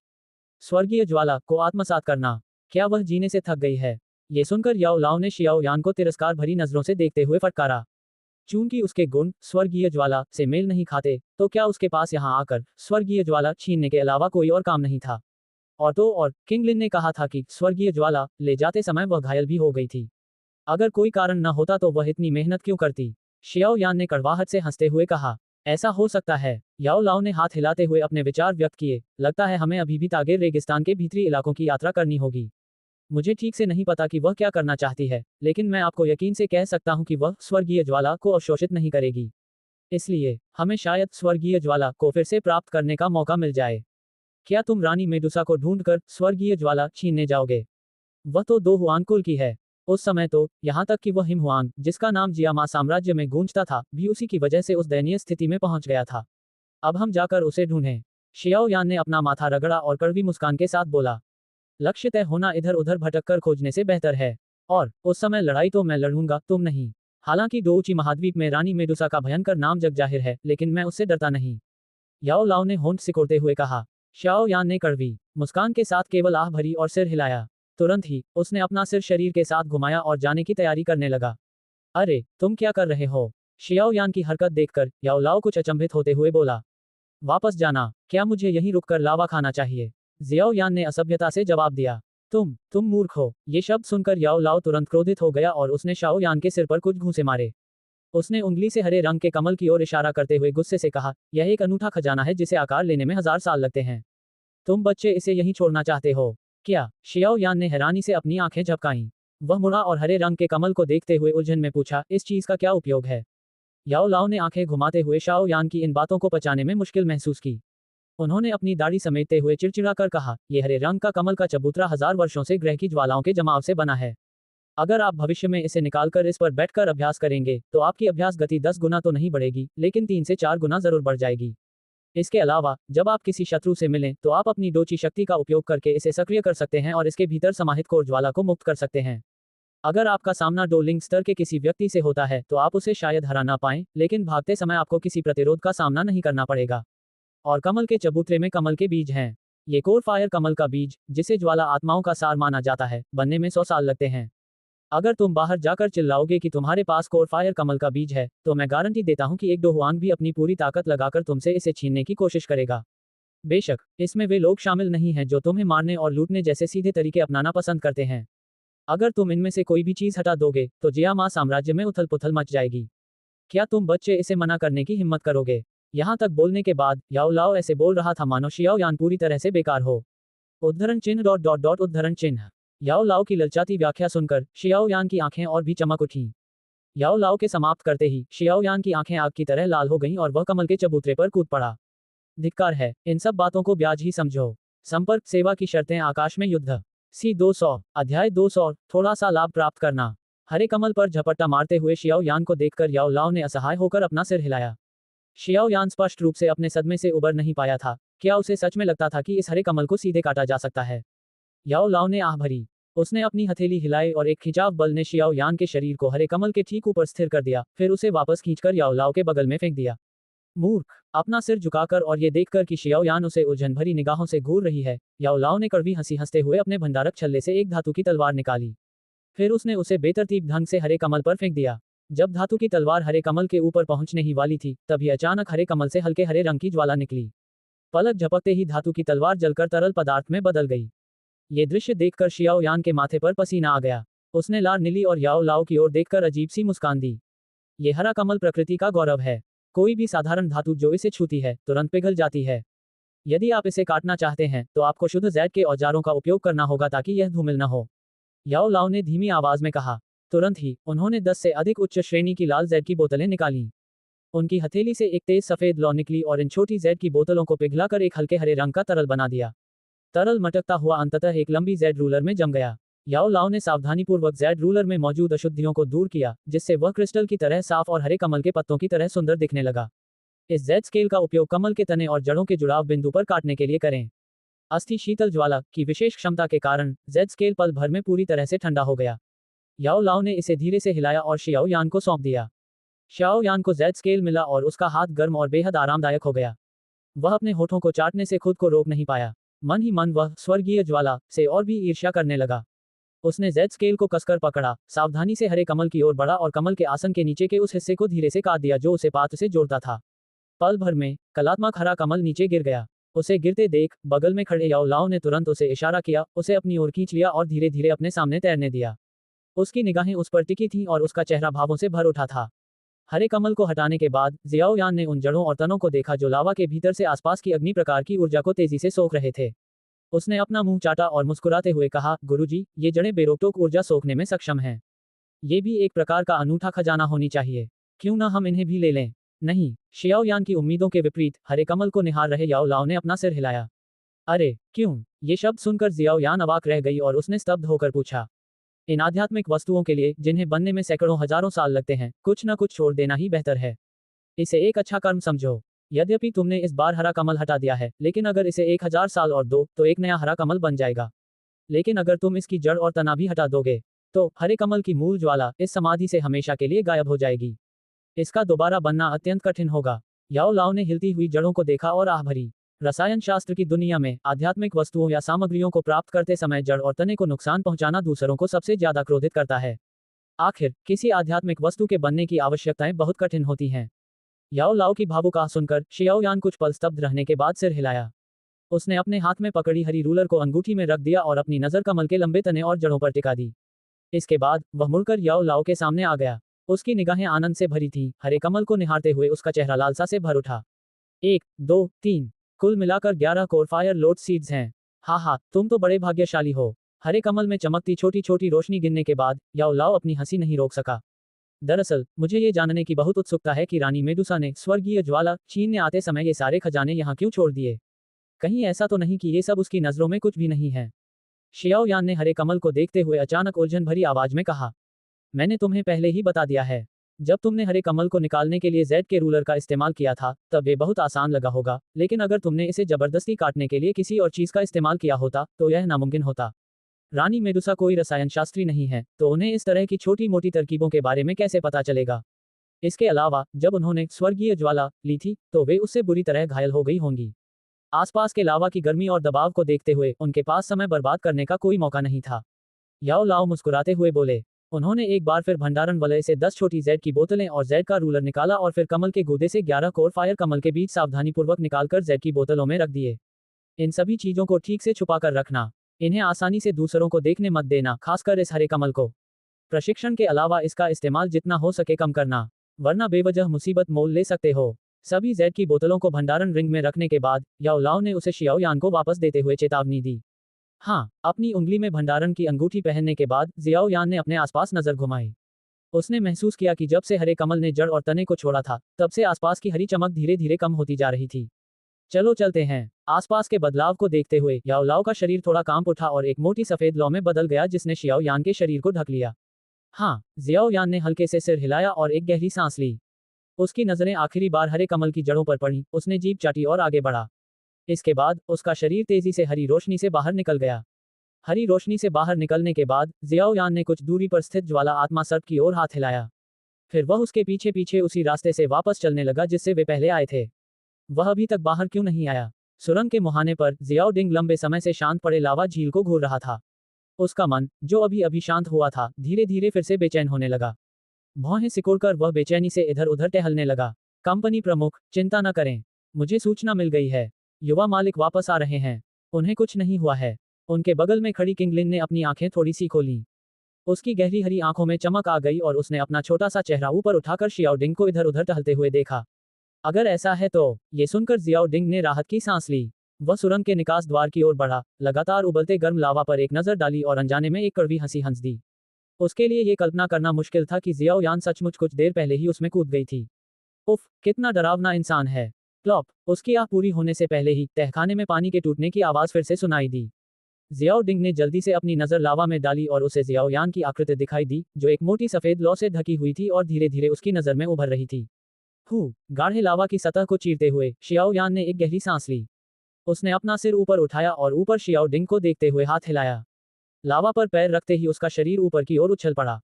स्वर्गीय ज्वाला को आत्मसात करना, क्या वह जीने से थक गई है? ये सुनकर याओ लाओ ने शियाओ यान को तिरस्कार भरी नजरों से देखते हुए फटकारा। चूंकि उसके गुण स्वर्गीय ज्वाला से मेल नहीं खाते, तो क्या उसके पास यहाँ आकर स्वर्गीय ज्वाला छीनने के अलावा कोई और काम नहीं था? और तो और किंगलिन ने कहा था कि स्वर्गीय ज्वाला ले जाते समय वह घायल भी हो गई थी। अगर कोई कारण न होता तो वह इतनी मेहनत क्यों करती? शियाओ यान ने कड़वाहट से हंसते हुए कहा। ऐसा हो सकता है। याओ लाओ ने हाथ हिलाते हुए अपने विचार व्यक्त किए। लगता है हमें अभी भी तागेर रेगिस्तान के भीतरी इलाकों की यात्रा करनी होगी। मुझे ठीक से नहीं पता कि वह क्या करना चाहती है, लेकिन मैं आपको यकीन से कह सकता हूं कि वह स्वर्गीय ज्वाला को अवशोषित नहीं करेगी। इसलिए हमें शायद स्वर्गीय ज्वाला को फिर से प्राप्त करने का मौका मिल जाए। क्या तुम रानी मेडुसा को ढूंढकर स्वर्गीय ज्वाला छीनने जाओगे? वह तो दो हुआन कुल की है। उस समय तो यहाँ तक कि वह हिमहुआंग, जिसका नाम जियामा साम्राज्य में गूंजता था, भी उसी की वजह से उस दयनीय स्थिति में पहुंच गया था। अब हम जाकर उसे ढूंढें। शियाओ यान ने अपना माथा रगड़ा और कड़वी मुस्कान के साथ बोला। लक्ष्य तय होना इधर उधर भटककर खोजने से बेहतर है। और उस समय लड़ाई तो मैं लड़ूंगा, तुम नहीं। हालांकि डोउची महाद्वीप में रानी मेडुसा का भयंकर नाम जग जाहिर है, लेकिन मैं उससे डरता नहीं। याओ लाओ ने होंठ सिकोड़ते हुए कहा। शाओ यान ने कड़वी मुस्कान के साथ केवल आह भरी और सिर हिलाया। तुरंत ही उसने अपना सिर शरीर के साथ घुमाया और जाने की तैयारी करने लगा। अरे तुम क्या कर रहे हो? शियाओ यान की हरकत देखकर याओ लाओ कुछ अचंभित होते हुए बोला। वापस जाना। क्या मुझे यहीं रुककर लावा खाना चाहिए? जियाओ यान ने असभ्यता से जवाब दिया। तुम मूर्ख हो। ये शब्द सुनकर याओ लाओ तुरंत क्रोधित हो गया और उसने शाओ यान के सिर पर कुछ घूंसे मारे। उसने उंगली से हरे रंग के कमल की ओर इशारा करते हुए गुस्से से कहा, यह एक अनूठा खजाना है जिसे आकार लेने में 1000 साल लगते हैं। तुम बच्चे इसे यहीं छोड़ना चाहते हो क्या? शियाओ यान ने हैरानी से अपनी आंखें झपकाईं। वह मुड़ा और हरे रंग के कमल को देखते हुए उलझन में पूछा, इस चीज का क्या उपयोग है? याओ लाओ ने आंखें घुमाते हुए शाओ यान की इन बातों को पचाने में मुश्किल महसूस की। उन्होंने अपनी दाढ़ी समेटते हुए चिड़चिड़ा कर कहा, यह हरे रंग का कमल का चबूतरा 1000 वर्षों से ग्रह की ज्वालाओं के जमाव से बना है। अगर आप भविष्य में इसे निकालकर इस पर बैठकर अभ्यास करेंगे तो आपकी अभ्यास गति 10 गुना तो नहीं बढ़ेगी, लेकिन 3 से 4 गुना जरूर बढ़ जाएगी। इसके अलावा जब आप किसी शत्रु से मिलें तो आप अपनी डोची शक्ति का उपयोग करके इसे सक्रिय कर सकते हैं और इसके भीतर समाहित कोर ज्वाला को मुक्त कर सकते हैं। अगर आपका सामना डोलिंग स्तर के किसी व्यक्ति से होता है तो आप उसे शायद हरा ना पाएं, लेकिन भागते समय आपको किसी प्रतिरोध का सामना नहीं करना पड़ेगा। और कमल के चबूतरे में कमल के बीज हैं। ये कोर फायर कमल का बीज, जिसे ज्वाला आत्माओं का सार माना जाता है, बनने में 100 साल लगते हैं। अगर तुम बाहर जाकर चिल्लाओगे कि तुम्हारे पास कोर फायर कमल का बीज है, तो मैं गारंटी देता हूं कि एक डोहुआंग भी अपनी पूरी ताकत लगाकर तुमसे इसे छीनने की कोशिश करेगा। बेशक इसमें वे लोग शामिल नहीं हैं जो तुम्हें मारने और लूटने जैसे सीधे तरीके अपनाना पसंद करते हैं। अगर तुम इनमें से कोई भी चीज हटा दोगे तो जियामा साम्राज्य में उथल पुथल मच जाएगी। क्या तुम बच्चे इसे मना करने की हिम्मत करोगे? यहाँ तक बोलने के बाद याओ लाओ ऐसे बोल रहा था मानो शियाओ यान पूरी तरह से बेकार हो। उद्धरण चिन्ह डॉट डॉट डॉट उद्धरण चिन्ह। याओ लाओ की ललचाती व्याख्या सुनकर शियाओ यान की आंखें और भी चमक उठीं। याओ लाओ के समाप्त करते ही शियाओ यान की आंखें आग की तरह लाल हो गईं और वह कमल के चबूतरे पर कूद पड़ा। धिक्कार है, इन सब बातों को ब्याज ही समझो। संपर्क सेवा की शर्तें आकाश में युद्ध। सी 200 अध्याय 200 थोड़ा सा लाभ प्राप्त करना। हरे कमल पर झपट्टा मारते हुए शियाओ यान को देखकर याओ लाओ ने असहाय होकर अपना सिर हिलाया। शियाओ यान स्पष्ट रूप से अपने सदमे से उबर नहीं पाया था। क्या उसे सच में लगता था कि इस हरे कमल को सीधे काटा जा सकता है? याओ लाओ ने आह भरी। उसने अपनी हथेली हिलाई और एक खिंचाव बल ने शियाओ यान के शरीर को हरे कमल के ठीक ऊपर स्थिर कर दिया, फिर उसे वापस खींचकर याओ लाओ के बगल में फेंक दिया। मूर्ख, अपना सिर झुकाकर और ये देखकर कि शियाओ यान उसे उलझन भरी निगाहों से घूर रही है, याओ लाओ ने कड़वी हंसी हंसते हुए अपने भंडारक छल्ले से एक धातु की तलवार निकाली। फिर उसने उसे बेतरतीब ढंग से हरे कमल पर फेंक दिया। जब धातु की तलवार हरे कमल के ऊपर पहुंचने ही वाली थी, तभी अचानक हरे कमल से हल्के हरे रंग की ज्वाला निकली। पलक झपकते ही धातु की तलवार जलकर तरल पदार्थ में बदल गई। ये दृश्य देखकर शियाओ यान के माथे पर पसीना आ गया। उसने लार नीली और याओ लाओ की ओर देखकर अजीब सी मुस्कान दी। ये हरा कमल प्रकृति का गौरव है। कोई भी साधारण धातु जो इसे छूती है तुरंत पिघल जाती है। यदि आप इसे काटना चाहते हैं तो आपको शुद्ध जैड के औजारों का उपयोग करना होगा ताकि यह धूमिल न हो, याओ लाओ ने धीमी आवाज में कहा। तुरंत ही उन्होंने 10 से अधिक उच्च श्रेणी की लाल जैड की बोतलें निकालीं। उनकी हथेली से एक तेज सफेद लौ निकली और इन छोटी जैड की बोतलों को पिघलाकर एक हल्के हरे रंग का तरल बना दिया। तरल मटकता हुआ अंततः एक लंबी जेड रूलर में जम गया। याओ लाओ ने सावधानीपूर्वक जेड रूलर में मौजूद अशुद्धियों को दूर किया, जिससे वह क्रिस्टल की तरह साफ और हरे कमल के पत्तों की तरह सुंदर दिखने लगा। इस जेड स्केल का उपयोग कमल के तने और जड़ों के जुड़ाव बिंदु पर काटने के लिए करें। अस्थि शीतल ज्वाला की विशेष क्षमता के कारण जेड स्केल पल भर में पूरी तरह से ठंडा हो गया। याओ लाओ ने इसे धीरे से हिलाया और शियाओ यान को सौंप दिया। शियाओ यान को जेड स्केल मिला और उसका हाथ गर्म और बेहद आरामदायक हो गया। वह अपने होठों को चाटने से खुद को रोक नहीं पाया। मन ही मन वह स्वर्गीय ज्वाला से और भी ईर्ष्या करने लगा। उसने जेड स्केल को कसकर पकड़ा, सावधानी से हरे कमल की ओर बढ़ा और कमल के आसन के नीचे के उस हिस्से को धीरे से काट दिया जो उसे पात्र से जोड़ता था। पल भर में कलात्मक हरा कमल नीचे गिर गया। उसे गिरते देख बगल में खड़े याओ लाओ ने तुरंत उसे इशारा किया, उसे अपनी ओर खींच लिया और धीरे धीरे अपने सामने तैरने दिया। उसकी निगाहें उस पर टिकी थीं और उसका चेहरा भावों से भर उठा था। हरे कमल को हटाने के बाद जियाओ यान ने उन जड़ों और तनों को देखा जो लावा के भीतर से आसपास की अग्नि प्रकार की ऊर्जा को तेजी से सोख रहे थे। उसने अपना मुंह चाटा और मुस्कुराते हुए कहा, गुरुजी, ये जड़ें बेरोकटोक ऊर्जा सोखने में सक्षम हैं। ये भी एक प्रकार का अनूठा खजाना होनी चाहिए। क्यों ना हम इन्हें भी ले लें? नहीं, शियाओ यान की उम्मीदों के विपरीत हरे कमल को निहार रहे याओ लाओ ने अपना सिर हिलाया। अरे, क्यों? ये शब्द सुनकर जियाओ यान अवाक रह गई और उसने स्तब्ध होकर पूछा। इन आध्यात्मिक वस्तुओं के लिए जिन्हें बनने में सैकड़ों हजारों साल लगते हैं, कुछ न कुछ छोड़ देना ही बेहतर है। इसे एक अच्छा कर्म समझो। यद्यपि तुमने इस बार हरा कमल हटा दिया है, लेकिन अगर इसे 1000 साल और दो तो एक नया हरा कमल बन जाएगा। लेकिन अगर तुम इसकी जड़ और तना भी हटा दोगे तो हरे कमल की मूल ज्वाला इस समाधि से हमेशा के लिए गायब हो जाएगी। इसका दोबारा बनना अत्यंत कठिन होगा। याओ लाओ ने हिलती हुई जड़ों को देखा और आह भरी। रसायन शास्त्र की दुनिया में आध्यात्मिक वस्तुओं या सामग्रियों को प्राप्त करते समय जड़ और तने को नुकसान पहुंचाना दूसरों को सबसे ज्यादा क्रोधित करता है। आखिर किसी आध्यात्मिक वस्तु के बनने की आवश्यकताएं बहुत कठिन होती हैं। याओ लाओ की भावुक आह सुनकर शियाओ यान कुछ पल स्तब्ध रहने के बाद सिर हिलाया। उसने अपने हाथ में पकड़ी हरी रूलर को अंगूठी में रख दिया और अपनी नजर कमल के लंबे तने और जड़ों पर टिका दी। इसके बाद वह मुड़कर याओ लाओ के सामने आ गया। उसकी निगाहें आनंद से भरी थीं, हरे कमल को निहारते हुए उसका चेहरा लालसा से भर उठा। 1, 2, 3 कुल मिलाकर 11 कोर फायर लोड सीड्स हैं। हाँ, तुम तो बड़े भाग्यशाली हो। हरे कमल में चमकती छोटी छोटी रोशनी गिनने के बाद याओ लाओ अपनी हंसी नहीं रोक सका। दरअसल मुझे ये जानने की बहुत उत्सुकता है कि रानी मेडुसा ने स्वर्गीय ज्वाला छीनने आते समय ये सारे खजाने यहाँ क्यों छोड़ दिए। कहीं ऐसा तो नहीं कि ये सब उसकी नजरों में कुछ भी नहीं है? शियाओ यान ने हरे कमल को देखते हुए अचानक उलझन भरी आवाज में कहा। मैंने तुम्हें पहले ही बता दिया है। जब तुमने हरे कमल को निकालने के लिए जेड के रूलर का इस्तेमाल किया था तब ये बहुत आसान लगा होगा, लेकिन अगर तुमने इसे जबरदस्ती काटने के लिए किसी और चीज का इस्तेमाल किया होता तो यह नामुमकिन होता। रानी मेडुसा कोई रसायन शास्त्री नहीं है, तो उन्हें इस तरह की छोटी मोटी तरकीबों के बारे में कैसे पता चलेगा। इसके अलावा जब उन्होंने स्वर्गीय ज्वाला ली थी तो वे उससे बुरी तरह घायल हो गई होंगी। आसपास के लावा की गर्मी और दबाव को देखते हुए उनके पास समय बर्बाद करने का कोई मौका नहीं था। याओ लाओ मुस्कुराते हुए बोले। उन्होंने एक बार फिर भंडारण वलय से 10 छोटी जेड की बोतलें और जेड का रूलर निकाला और फिर कमल के गूदे से 11 कोर फायर कमल के बीच सावधानीपूर्वक निकालकर जेड की बोतलों में रख दिए। इन सभी चीजों को ठीक से छुपा कर रखना। इन्हें आसानी से दूसरों को देखने मत देना, खासकर इस हरे कमल को। प्रशिक्षण के अलावा इसका इस्तेमाल जितना हो सके कम करना, वरना बेवजह मुसीबत मोल ले सकते हो। सभी जेड की बोतलों को भंडारण रिंग में रखने के बाद याओ लाओ ने उसे शियाओ यान को वापस देते हुए चेतावनी दी। हाँ, अपनी उंगली में भंडारण की अंगूठी पहनने के बाद जियाओ यान ने अपने आसपास नजर घुमाई। उसने महसूस किया कि जब से हरे कमल ने जड़ और तने को छोड़ा था तब से आसपास की हरी चमक धीरे धीरे कम होती जा रही थी। चलो चलते हैं। आसपास के बदलाव को देखते हुए याओ लाओ का शरीर थोड़ा कांप उठा और एक मोटी सफेद लौ में बदल गया जिसने शियाओ यान के शरीर को ढक लिया। हाँ, जियाओ यान ने हल्के से सिर हिलाया और एक गहरी सांस ली। उसकी नजरें आखिरी बार हरे कमल की जड़ों पर पड़ी, उसने जीभ चाटी और आगे बढ़ा। इसके बाद उसका शरीर तेजी से हरी रोशनी से बाहर निकल गया। हरी रोशनी से बाहर निकलने के बाद जियाओ यान ने कुछ दूरी पर स्थित ज्वाला आत्मा सर्प की ओर हाथ हिलाया। फिर वह उसके पीछे पीछे उसी रास्ते से वापस चलने लगा जिससे वे पहले आए थे। वह अभी तक बाहर क्यों नहीं आया? सुरंग के मुहाने पर जियाओ डिंग लंबे समय से शांत पड़े लावा झील को घूर रहा था। उसका मन, जो अभी अभी शांत हुआ था, धीरे धीरे फिर से बेचैन होने लगा। भौहें सिकोड़कर वह बेचैनी से इधर उधर टहलने लगा। कंपनी प्रमुख, चिंता न करें, मुझे सूचना मिल गई है। युवा मालिक वापस आ रहे हैं। उन्हें कुछ नहीं हुआ है। उनके बगल में खड़ी किंगलिन ने अपनी आंखें थोड़ी सी खोलीं। उसकी गहरी हरी आंखों में चमक आ गई और उसने अपना छोटा सा चेहरा ऊपर उठाकर शियाओ डिंग को इधर उधर टहलते हुए देखा। अगर ऐसा है तो, ये सुनकर जियाओ डिंग ने राहत की सांस ली। वह सुरंग के निकास द्वार की ओर बढ़ा, लगातार उबलते गर्म लावा पर एक नजर डाली और अनजाने में एक कड़वी हंसी हंस दी। उसके लिए ये कल्पना करना मुश्किल था कि जियाओ यान सचमुच कुछ देर पहले ही उसमें कूद गई थी। उफ, कितना डरावना इंसान है। प्लॉप। उसकी आह पूरी होने से पहले ही तहखाने में पानी के टूटने की आवाज फिर से सुनाई दी। जियाओ डिंग ने जल्दी से अपनी नजर लावा में डाली और उसे जियाओ यान की आकृति दिखाई दी, जो एक मोटी सफेद लौ से ढकी हुई थी और धीरे धीरे उसकी नजर में उभर रही थी। गाढ़े लावा की सतह को चीरते हुए शियाओ यान ने एक गहरी सांस ली। उसने अपना सिर ऊपर उठाया और ऊपर शियाओ डिंग को देखते हुए हाथ हिलाया। लावा पर पैर रखते ही उसका शरीर ऊपर की ओर उछल पड़ा।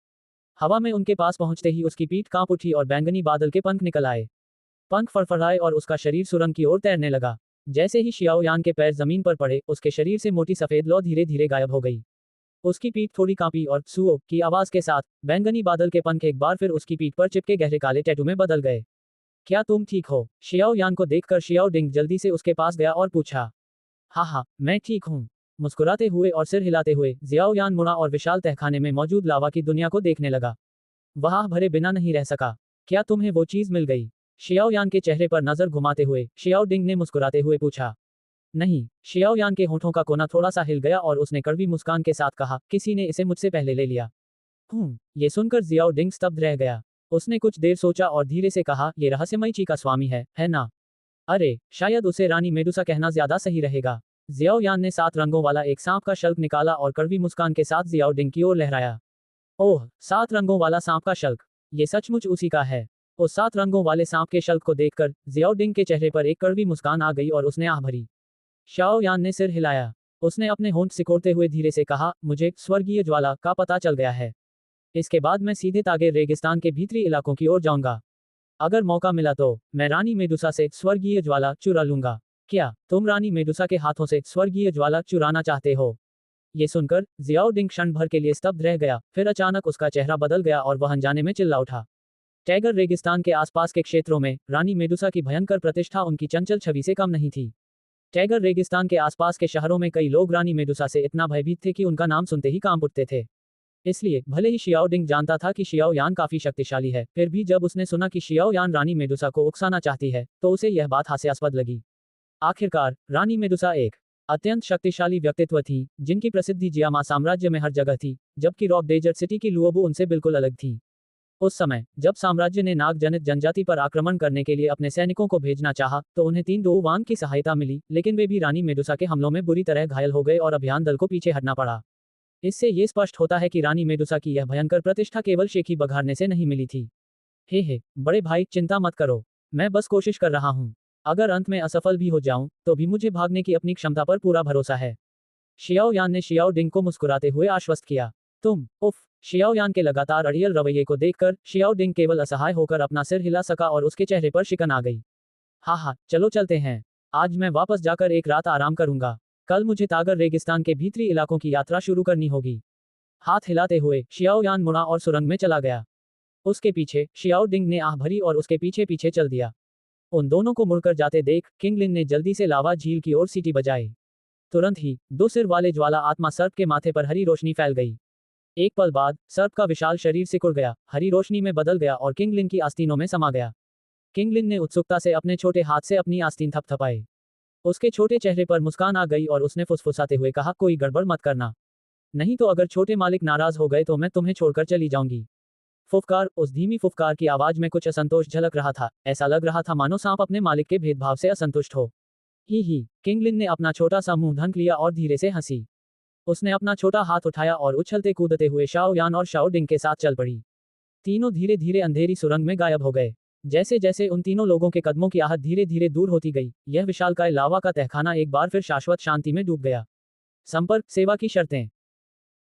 हवा में उनके पास पहुंचते ही उसकी पीठ कांप उठी और बैंगनी बादल के पंख निकल आए। पंख फड़फड़ाए और उसका शरीर सुरंग की ओर तैरने लगा। जैसे ही शियाओ यान के पैर जमीन पर पड़े, उसके शरीर से मोटी सफेद लौ धीरे धीरे गायब हो गई। उसकी पीठ थोड़ी कांपी और सुओ की आवाज के साथ बैंगनी बादल के पंख एक बार फिर उसकी पीठ पर चिपके गहरे काले टैटू में बदल गए। क्या तुम ठीक हो? शियाओ यान को देखकर शियाओ डिंग जल्दी से उसके पास गया और पूछा। हाँ, मैं ठीक हूँ। मुस्कुराते हुए और सिर हिलाते हुए जियाओ यान मुड़ा और विशाल तहखाने में मौजूद लावा की दुनिया को देखने लगा। वह आह भरे बिना नहीं रह सका। क्या तुम्हें वो चीज मिल गई? शियाओ यान के चेहरे पर नजर घुमाते हुए शियाओ डिंग ने मुस्कुराते हुए पूछा। नहीं। शियाओ यान के होठों का कोना थोड़ा सा हिल गया और उसने कड़वी मुस्कान के साथ कहा, किसी ने इसे मुझसे पहले ले लिया। ये सुनकर जियाओ डिंग स्तब्ध रह गया। उसने कुछ देर सोचा और धीरे से कहा, ये रहस्यमयी ची का स्वामी है ना? अरे, शायद उसे रानी मेडुसा कहना ज्यादा सही रहेगा। जियाओ यान ने 7 रंगों वाला एक सांप का शल्क निकाला और कड़वी मुस्कान के साथ जियाओ डिंग की ओर लहराया। ओह, 7 रंगों वाला सांप का शल्क। ये सचमुच उसी का है। उस 7 रंगों वाले सांप के शल्क को देखकर जियाओ डिंग के चेहरे पर एक कड़वी मुस्कान आ गई और उसने आह भरी। शाओ यान ने सिर हिलाया। उसने अपने होंठ सिकोड़ते हुए धीरे से कहा, मुझे स्वर्गीय ज्वाला का पता चल गया है। इसके बाद मैं सीधे तागेर रेगिस्तान के भीतरी इलाकों की ओर जाऊंगा। अगर मौका मिला तो मैं रानी मेडुसा से स्वर्गीय ज्वाला चुरा लूंगा। क्या तुम रानी मेडुसा के हाथों से स्वर्गीय ज्वाला चुराना चाहते हो? ये सुनकर जियाओ डिंग क्षण भर के लिए स्तब्ध रह गया, फिर अचानक उसका चेहरा बदल गया और वह अनजाने में चिल्ला उठा। टैगर रेगिस्तान के आसपास के क्षेत्रों में रानी मेडुसा की भयंकर प्रतिष्ठा उनकी चंचल छवि से कम नहीं थी। टैगर रेगिस्तान के आसपास के शहरों में कई लोग रानी मेडुसा से इतना भयभीत थे कि उनका नाम सुनते ही कांप उठते थे। इसलिए भले ही शियाओ डिंग जानता था कि शियाओ यान काफी शक्तिशाली है, फिर भी जब उसने सुना कि शियाओ यान रानी मेडुसा को उकसाना चाहती है, तो उसे यह बात हास्यास्पद लगी। आखिरकार रानी मेडुसा एक अत्यंत शक्तिशाली व्यक्तित्व थी, जिनकी प्रसिद्धि जियामा साम्राज्य में हर जगह थी, जबकि रॉक डेजर्ट सिटी की लुओबू उनसे बिल्कुल अलग थी। उस समय जब साम्राज्य ने नाग जनित जनजाति पर आक्रमण करने के लिए अपने सैनिकों को भेजना चाहा, तो उन्हें 3 दो वांग की सहायता मिली, लेकिन वे भी रानी मेडुसा के हमलों में बुरी तरह घायल हो गए और अभियान दल को पीछे हटना पड़ा। इससे ये स्पष्ट होता है कि रानी मेडुसा की यह भयंकर प्रतिष्ठा केवल शेखी बघारने से नहीं मिली थी। हे बड़े भाई, चिंता मत करो, मैं बस कोशिश कर रहा हूँ। अगर अंत में असफल भी हो जाऊं, तो भी मुझे भागने की अपनी क्षमता पर पूरा भरोसा है। शियाओ यान ने शियाओ डिंग को मुस्कुराते हुए आश्वस्त किया। उफ। शियाओ यान के लगातार अड़ियल रवैये को देखकर शियाओ डिंग केवल असहाय होकर अपना सिर हिला सका और उसके चेहरे पर शिकन आ गई। हाँ, चलो चलते हैं। आज मैं वापस जाकर एक रात आराम करूंगा। कल मुझे तागर रेगिस्तान के भीतरी इलाकों की यात्रा शुरू करनी होगी। हाथ हिलाते हुए शियाओ यान मुड़ा और सुरंग में चला गया। उसके पीछे शियाओ डिंग ने आह भरी और उसके पीछे पीछे चल दिया। उन दोनों को मुड़कर जाते देख किंगलिन ने जल्दी से लावा झील की ओर सीटी बजाई। तुरंत ही 2 सिर वाले ज्वाला आत्मा सर्प के माथे पर हरी रोशनी फैल गई। एक पल बाद सर्प का विशाल शरीर सिकुड़ गया, हरी रोशनी में बदल गया और किंगलिन की आस्तीनों में समा गया। किंगलिन ने उत्सुकता से अपने छोटे हाथ से अपनी आस्तीन थपथपाई। उसके छोटे चेहरे पर मुस्कान आ गई और उसने फुसफुसाते हुए कहा, कोई गड़बड़ मत करना, नहीं तो अगर छोटे मालिक नाराज हो गए तो मैं तुम्हें छोड़कर चली जाऊंगी। फुफकार। उस धीमी फुफकार की आवाज में कुछ असंतोष झलक रहा था। ऐसा लग रहा था मानो सांप अपने मालिक के भेदभाव से असंतुष्ट हो। ही किंगलिन ने अपना छोटा सा मुंह ढक लिया और धीरे से हंसी। उसने अपना छोटा हाथ उठाया और उछलते कूदते हुए शाओ यान और शाओ डिंग के साथ चल पड़ी। तीनों धीरे धीरे अंधेरी सुरंग में गायब हो गए। जैसे जैसे उन तीनों लोगों के कदमों की आहट धीरे धीरे दूर होती गई, यह विशालकाय लावा का तहखाना एक बार फिर शाश्वत शांति में डूब गया। संपर्क सेवा की शर्तें।